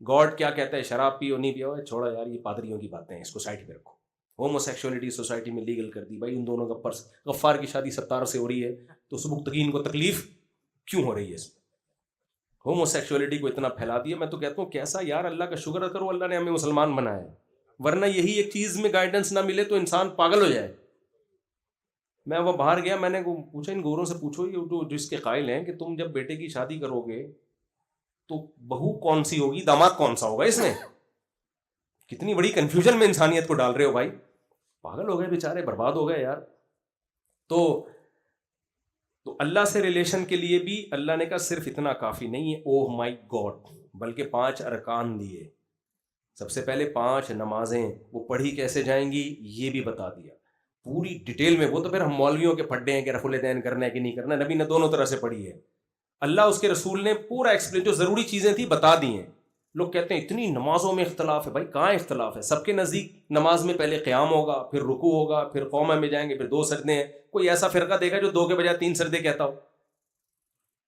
گاڈ کیا کہتا ہے, شراب پیو نہیں پیو, چھوڑا یار یہ پادریوں کی باتیں ہیں, اس کو سائڈ پہ رکھو. ہومو سیکشولیٹی سوسائٹی میں لیگل کر دی. بھائی ان دونوں کا پرس, غفار کی شادی 17 سے ہو رہی ہے تو سبکتگین کو تکلیف کیوں ہو رہی ہے؟ اس میں ہومو سیکشولیٹی کو اتنا پھیلا دیا. میں تو کہتا ہوں کیسا یار, اللہ کا شکر کرو اللہ نے ہمیں مسلمان بنایا ہے, ورنہ یہی ایک چیز میں گائیڈنس نہ ملے تو انسان پاگل ہو جائے. میں وہ باہر گیا, میں نے پوچھا ان گوروں سے, پوچھو یہ جو جس کے قائل ہیں کہ تم جب بیٹے کی شادی کرو گے تو بہو کون سی ہوگی, داماد کون سا ہوگا, اس میں کتنی بڑی کنفیوژن میں انسانیت کو ڈال رہے ہو بھائی. پاگل ہو گئے بیچارے, برباد ہو گئے یار. تو اللہ سے ریلیشن کے لیے بھی اللہ نے کہا صرف اتنا کافی نہیں ہے اوہ مائی گاڈ, بلکہ 5 ارکان دیے. سب سے پہلے 5 نمازیں, وہ پڑھی کیسے جائیں گی یہ بھی بتا دیا پوری ڈیٹیل میں. وہ تو پھر ہم مولویوں کے پھڈے ہیں کہ رفع الیدین کرنا ہے کہ نہیں کرنا, نبی نے دونوں طرح سے پڑھی ہے. اللہ اس کے رسول نے پورا ایکسپلین, جو ضروری چیزیں تھیں بتا دی ہیں. لوگ کہتے ہیں اتنی نمازوں میں اختلاف ہے. بھائی کہاں اختلاف ہے؟ سب کے نزدیک نماز میں پہلے قیام ہوگا, پھر رکوع ہوگا, پھر قومہ میں جائیں گے, پھر 2 سجدے ہیں. کوئی ایسا فرقہ دیکھا جو 2 کے بجائے 3 سجدے کہتا ہو؟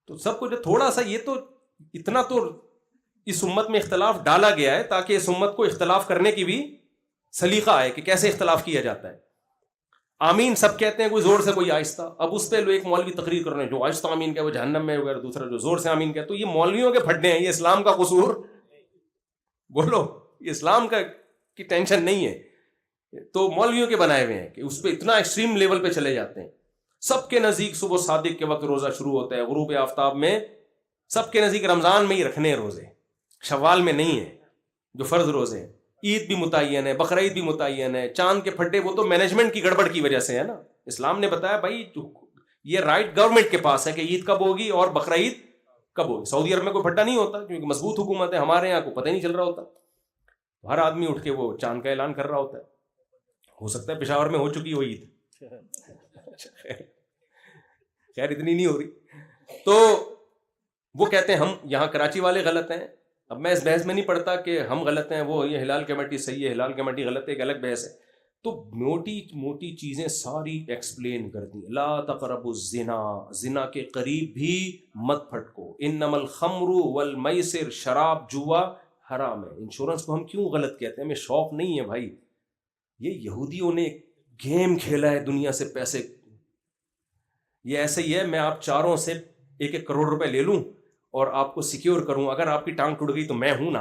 تو سب کو جو تھوڑا سا, یہ تو اتنا تو اس امت میں اختلاف ڈالا گیا ہے تاکہ اس امت کو اختلاف کرنے کی بھی سلیقہ ہے کہ کیسے اختلاف کیا جاتا ہے. آمین سب کہتے ہیں, کوئی زور سے کوئی آہستہ. اب اس پہ ایک مولوی تقریر کر رہے ہیں, جو آہستہ آمین کہ وہ جہنم میں وغیرہ, دوسرا جو زور سے آمین کہ. تو یہ مولویوں کے پھڈے ہیں, یہ اسلام کا قصور بولو, یہ اسلام کا کی ٹینشن نہیں ہے, تو مولویوں کے بنائے ہوئے ہیں کہ اس پہ اتنا ایکسٹریم لیول پہ چلے جاتے ہیں. سب کے نزدیک صبح صادق کے وقت روزہ شروع ہوتا ہے, غروب آفتاب میں. سب کے نزدیک رمضان میں ہی رکھنے ہیں روزے, شوال میں نہیں ہے جو فرض روزے ہیں. عید بھی متعین ہے, بقرعید بھی متعین ہے. چاند کے پھڈے وہ تو مینجمنٹ کی گڑبڑ کی وجہ سے ہے نا. اسلام نے بتایا بھائی یہ رائٹ گورنمنٹ کے پاس ہے کہ عید کب ہوگی اور بقرعید کب ہوگی. سعودی عرب میں کوئی پھڈا نہیں ہوتا کیونکہ مضبوط حکومت ہے. ہمارے یہاں کو پتہ ہی نہیں چل رہا ہوتا, ہر آدمی اٹھ کے وہ چاند کا اعلان کر رہا ہوتا ہے. ہو سکتا ہے پشاور میں ہو چکی ہو عید, خیر اتنی نہیں ہو رہی. تو وہ کہتے ہیں ہم یہاں کراچی والے غلط ہیں. اب میں اس بحث میں نہیں پڑھتا کہ ہم غلط ہیں, وہ یہ ہلال کمیٹی صحیح ہے, ہلال کمیٹی غلط ہے, ایک الگ بحث ہے. تو موٹی موٹی چیزیں ساری ایکسپلین کرتی ہیں. لا تقربوا الزنا, زنا کے قریب بھی مت پھٹکو. انما الخمر والمیسر, شراب جوا حرام ہے. انشورنس کو ہم کیوں غلط کہتے ہیں, ہمیں شوق نہیں ہے بھائی. یہ یہودیوں نے گیم کھیلا ہے دنیا سے پیسے. یہ ایسے ہی ہے, میں آپ چاروں سے 1-1 کروڑ روپے لے لوں اور آپ کو سیکیور کروں, اگر آپ کی ٹانگ ٹوٹ گئی تو میں ہوں نا.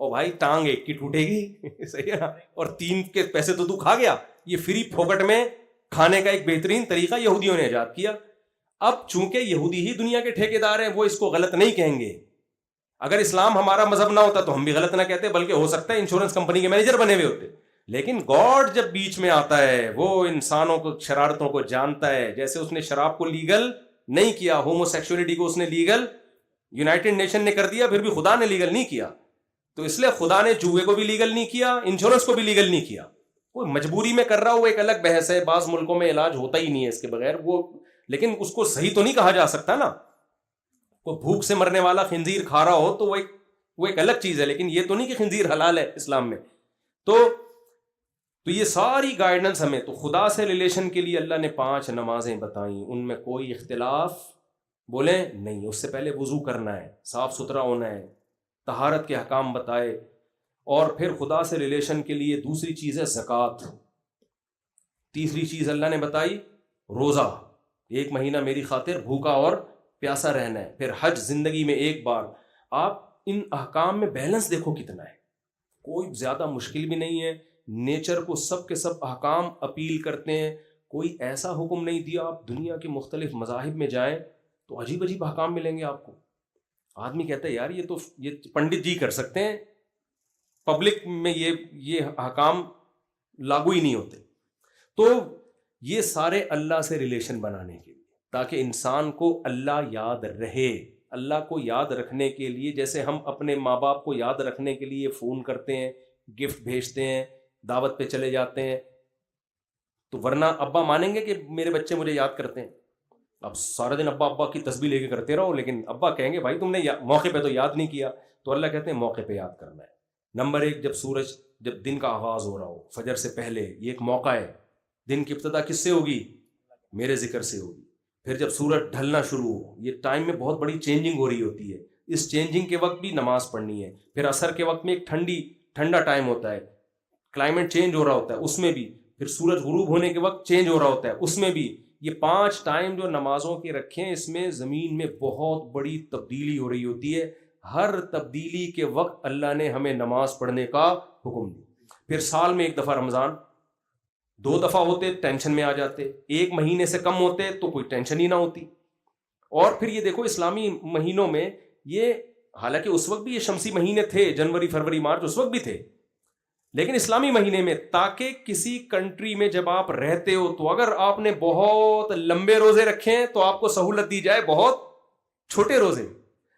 اور بھائی ٹانگ ایک کی ٹوٹے گی صحیح ہے نا, اور 3 کے پیسے تو کھا گیا. یہ فری پھوکٹ میں کھانے کا ایک بہترین طریقہ یہودیوں نے ایجاد کیا. اب چونکہ یہودی ہی دنیا کے ٹھیکیدار ہیں, وہ اس کو غلط نہیں کہیں گے. اگر اسلام ہمارا مذہب نہ ہوتا تو ہم بھی غلط نہ کہتے, بلکہ ہو سکتا ہے انشورنس کمپنی کے مینیجر بنے ہوئے ہوتے. لیکن گاڈ جب بیچ میں آتا ہے, وہ انسانوں کو شرارتوں کو جانتا ہے. جیسے اس نے شراب کو لیگل نہیں کیا, ہومو سیکسولیٹی کو اس نے لیگل یونائٹڈ نیشن نے کر دیا, پھر بھی خدا نے لیگل نہیں کیا. تو اس لیے خدا نے جوئے کو بھی لیگل نہیں کیا, انشورنس کو بھی لیگل نہیں کیا. وہ مجبوری میں کر رہا, وہ ایک الگ بحث ہے. بعض ملکوں میں علاج ہوتا ہی نہیں ہے اس کے بغیر وہ, لیکن اس کو صحیح تو نہیں کہا جا سکتا نا. کوئی بھوک سے مرنے والا خنزیر کھا رہا ہو تو وہ ایک الگ چیز ہے, لیکن یہ تو نہیں کہ خنزیر حلال ہے اسلام میں. تو یہ ساری گائیڈنس ہمیں, تو خدا سے ریلیشن کے لیے اللہ نے 5 نمازیں بتائیں, ان میں کوئی اختلاف بولیں نہیں. اس سے پہلے وضو کرنا ہے, صاف ستھرا ہونا ہے, طہارت کے احکام بتائے. اور پھر خدا سے ریلیشن کے لیے دوسری چیز ہے زکوٰۃ. تیسری چیز اللہ نے بتائی روزہ, 1 مہینہ میری خاطر بھوکا اور پیاسا رہنا ہے. پھر حج زندگی میں ایک بار. آپ ان احکام میں بیلنس دیکھو کتنا ہے, کوئی زیادہ مشکل بھی نہیں ہے. نیچر کو سب کے سب احکام اپیل کرتے ہیں, کوئی ایسا حکم نہیں دیا. آپ دنیا کے مختلف مذاہب میں جائیں تو عجیب عجیب احکام ملیں گے آپ کو. آدمی کہتا ہے یار یہ پنڈت جی کر سکتے ہیں, پبلک میں یہ احکام لاگو ہی نہیں ہوتے. تو یہ سارے اللہ سے ریلیشن بنانے کے لیے, تاکہ انسان کو اللہ یاد رہے. اللہ کو یاد رکھنے کے لیے, جیسے ہم اپنے ماں باپ کو یاد رکھنے کے لیے فون کرتے ہیں, گفٹ بھیجتے ہیں, دعوت پہ چلے جاتے ہیں, تو ورنہ ابا مانیں گے کہ میرے بچے مجھے یاد کرتے ہیں؟ اب سارا دن ابا ابا کی تسبیح لے کے کرتے رہو, لیکن ابا کہیں گے بھائی تم نے موقع پہ تو یاد نہیں کیا. تو اللہ کہتے ہیں موقع پہ یاد کرنا ہے. نمبر 1, جب دن کا آغاز ہو رہا ہو, فجر سے پہلے, یہ ایک موقع ہے. دن کی ابتدا کس سے ہوگی؟ میرے ذکر سے ہوگی. پھر جب سورج ڈھلنا شروع ہو, یہ ٹائم میں بہت بڑی چینجنگ ہو رہی ہوتی ہے, اس چینجنگ کے وقت بھی نماز پڑھنی ہے. پھر عصر کے وقت میں ایک ٹھنڈا ٹائم ہوتا ہے, کلائمیٹ چینج ہو رہا ہوتا ہے, اس میں بھی. پھر سورج غروب ہونے کے وقت چینج ہو رہا ہوتا ہے, اس میں بھی. یہ 5 ٹائم جو نمازوں کے رکھیں, اس میں زمین میں بہت بڑی تبدیلی ہو رہی ہوتی ہے. ہر تبدیلی کے وقت اللہ نے ہمیں نماز پڑھنے کا حکم دیا. پھر سال میں 1 دفعہ رمضان, 2 دفعہ ہوتے ٹینشن میں آ جاتے, 1 مہینے سے کم ہوتے تو کوئی ٹینشن ہی نہ ہوتی. اور پھر یہ دیکھو اسلامی مہینوں میں یہ, حالانکہ اس وقت بھی یہ شمسی مہینے تھے, جنوری فروری مارچ اس وقت بھی تھے, لیکن اسلامی مہینے میں, تاکہ کسی کنٹری میں جب آپ رہتے ہو تو اگر آپ نے بہت لمبے روزے رکھے ہیں تو آپ کو سہولت دی جائے بہت چھوٹے روزے.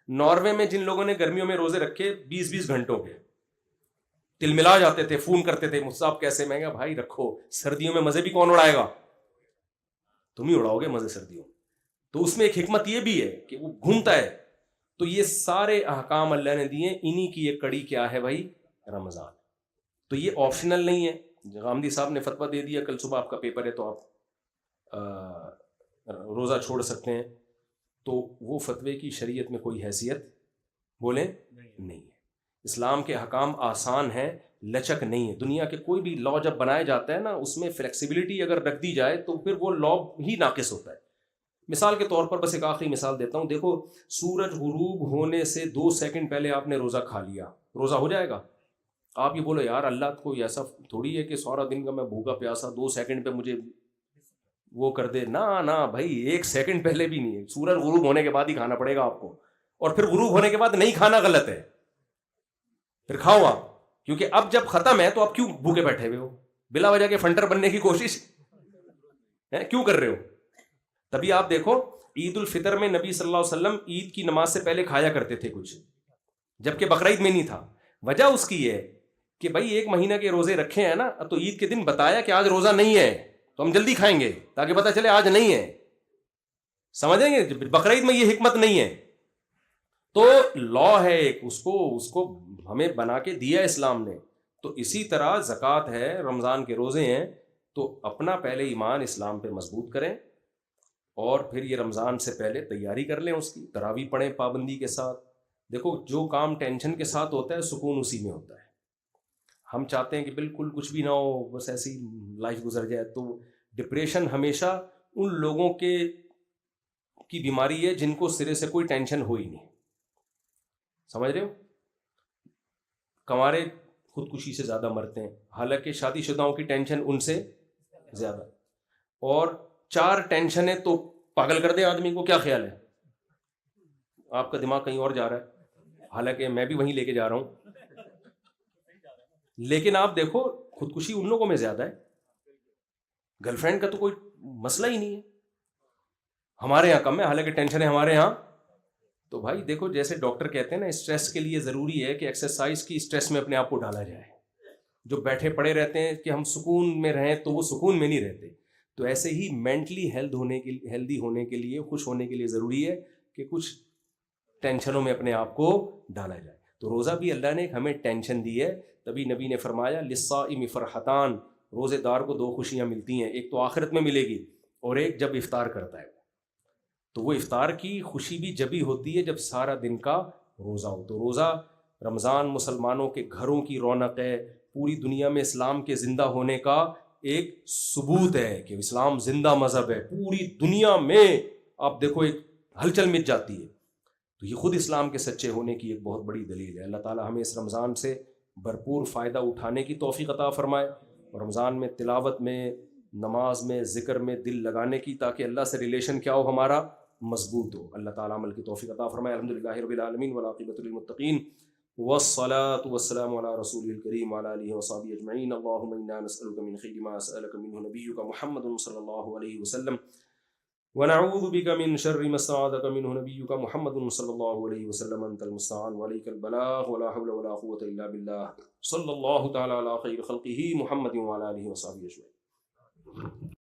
ناروے میں جن لوگوں نے گرمیوں میں روزے رکھے 20-20 گھنٹوں کے, تل ملا جاتے تھے, فون کرتے تھے مصعب کیسے. میں کہا بھائی رکھو, سردیوں میں مزے بھی کون اڑائے گا, تم ہی اڑاؤ گے مزے سردیوں. تو اس میں ایک حکمت یہ بھی ہے کہ وہ گھومتا ہے. تو یہ سارے احکام اللہ نے دیے, انہی کی ایک کڑی کیا ہے بھائی, رمضان. تو یہ آپشنل نہیں ہے. غامدی صاحب نے فتویٰ دے دیا کل صبح آپ کا پیپر ہے تو آپ روزہ چھوڑ سکتے ہیں, تو وہ فتوے کی شریعت میں کوئی حیثیت بولیں نہیں ہے. اسلام کے احکام آسان ہیں، لچک نہیں ہے. دنیا کے کوئی بھی لا جب بنایا جاتا ہے نا، اس میں فلیکسیبلٹی اگر رکھ دی جائے تو پھر وہ لا ہی ناقص ہوتا ہے. مثال کے طور پر بس ایک آخری مثال دیتا ہوں. دیکھو سورج غروب ہونے سے 2 سیکنڈ پہلے آپ نے روزہ کھا لیا، روزہ ہو جائے گا؟ آپ یہ بولو یار اللہ کو ایسا تھوڑی ہے کہ سارا دن کا میں بھوکا پیاسا 2 سیکنڈ پہ مجھے وہ کر دے. نہ بھائی 1 سیکنڈ پہلے بھی نہیں ہے، سورج غروب ہونے کے بعد ہی کھانا پڑے گا آپ کو. اور پھر غروب ہونے کے بعد نہیں کھانا غلط ہے، پھر کھاؤ آپ، کیونکہ اب جب ختم ہے تو آپ کیوں بھوکے بیٹھے ہوئے ہو؟ بلا وجہ کے فنٹر بننے کی کوشش کیوں کر رہے ہو؟ تبھی آپ دیکھو عید الفطر میں نبی صلی اللہ علیہ وسلم عید کی نماز سے پہلے کھایا کرتے تھے کچھ، جبکہ بقرعید میں نہیں تھا. وجہ اس کی ہے کہ بھائی 1 مہینہ کے روزے رکھے ہیں نا، تو عید کے دن بتایا کہ آج روزہ نہیں ہے تو ہم جلدی کھائیں گے تاکہ پتہ چلے آج نہیں ہے. سمجھیں گے؟ بقرعید میں یہ حکمت نہیں ہے. تو لا ہے ایک، اس کو ہمیں بنا کے دیا اسلام نے. تو اسی طرح زکوٰۃ ہے، رمضان کے روزے ہیں، تو اپنا پہلے ایمان اسلام پہ مضبوط کریں اور پھر یہ رمضان سے پہلے تیاری کر لیں، اس کی تراویح پڑھیں پابندی کے ساتھ. دیکھو جو کام ٹینشن کے ساتھ ہوتا ہے سکون اسی میں ہوتا ہے. ہم چاہتے ہیں کہ بالکل کچھ بھی نہ ہو، بس ایسی لائف گزر جائے. تو ڈپریشن ہمیشہ ان لوگوں کی بیماری ہے جن کو سرے سے کوئی ٹینشن ہو ہی نہیں. سمجھ رہے ہو؟ کنوارے خودکشی سے زیادہ مرتے ہیں، حالانکہ شادی شدہوں کی ٹینشن ان سے زیادہ. اور 4 ٹینشنیں تو پاگل کر دیں آدمی کو. کیا خیال ہے؟ آپ کا دماغ کہیں اور جا رہا ہے، حالانکہ میں بھی وہیں لے کے جا رہا ہوں. لیکن آپ دیکھو خودکشی ان لوگوں میں زیادہ ہے. گرل فرینڈ کا تو کوئی مسئلہ ہی نہیں ہے، ہمارے یہاں کم ہے، حالانکہ ٹینشن ہے ہمارے یہاں. تو بھائی دیکھو جیسے ڈاکٹر کہتے ہیں نا، اسٹریس کے لیے ضروری ہے کہ ایکسرسائز کی اسٹریس میں اپنے آپ کو ڈالا جائے. جو بیٹھے پڑے رہتے ہیں کہ ہم سکون میں رہیں تو وہ سکون میں نہیں رہتے. تو ایسے ہی مینٹلی ہیلدی ہونے کے لیے، خوش ہونے کے لیے ضروری ہے کہ کچھ ٹینشنوں میں اپنے آپ کو ڈالا جائے. تو روزہ بھی اللہ نے ہمیں ٹینشن دی ہے. تبھی نبی نے فرمایا للصائم فرحتان، روزے دار کو 2 خوشیاں ملتی ہیں، ایک تو آخرت میں ملے گی اور ایک جب افطار کرتا ہے. تو وہ افطار کی خوشی بھی جبھی ہوتی ہے جب سارا دن کا روزہ ہو. تو روزہ رمضان مسلمانوں کے گھروں کی رونق ہے، پوری دنیا میں اسلام کے زندہ ہونے کا ایک ثبوت ہے کہ اسلام زندہ مذہب ہے. پوری دنیا میں آپ دیکھو ایک ہلچل مچ جاتی ہے. تو یہ خود اسلام کے سچے ہونے کی ایک بہت بڑی دلیل ہے. اللہ تعالی ہمیں اس رمضان سے بھرپور فائدہ اٹھانے کی توفیق عطا فرمائے، اور رمضان میں تلاوت میں، نماز میں، ذکر میں دل لگانے کی، تاکہ اللہ سے ریلیشن کیا ہو ہمارا، مضبوط ہو. اللہ تعالیٰ عمل کی توفیق عطا فرمائے. الحمدللہ رب العالمین والعاقبۃ للمتقین والصلاة والسلام على رسول الكريم وعلى آله وصحبه أجمعين. اللهم إنا نسألك من خير ما سألك منه نبيك محمد صلى الله عليه وسلم، ونعوذ بك من شر ما استعاذك منه نبيك محمد صلى الله عليه وسلم. أنت المستعان وعليك البلاغ ولا حول ولا قوة إلا بالله. صلى الله تعالى على خير خلقه محمد وعلى آله وصحبه أجمعين.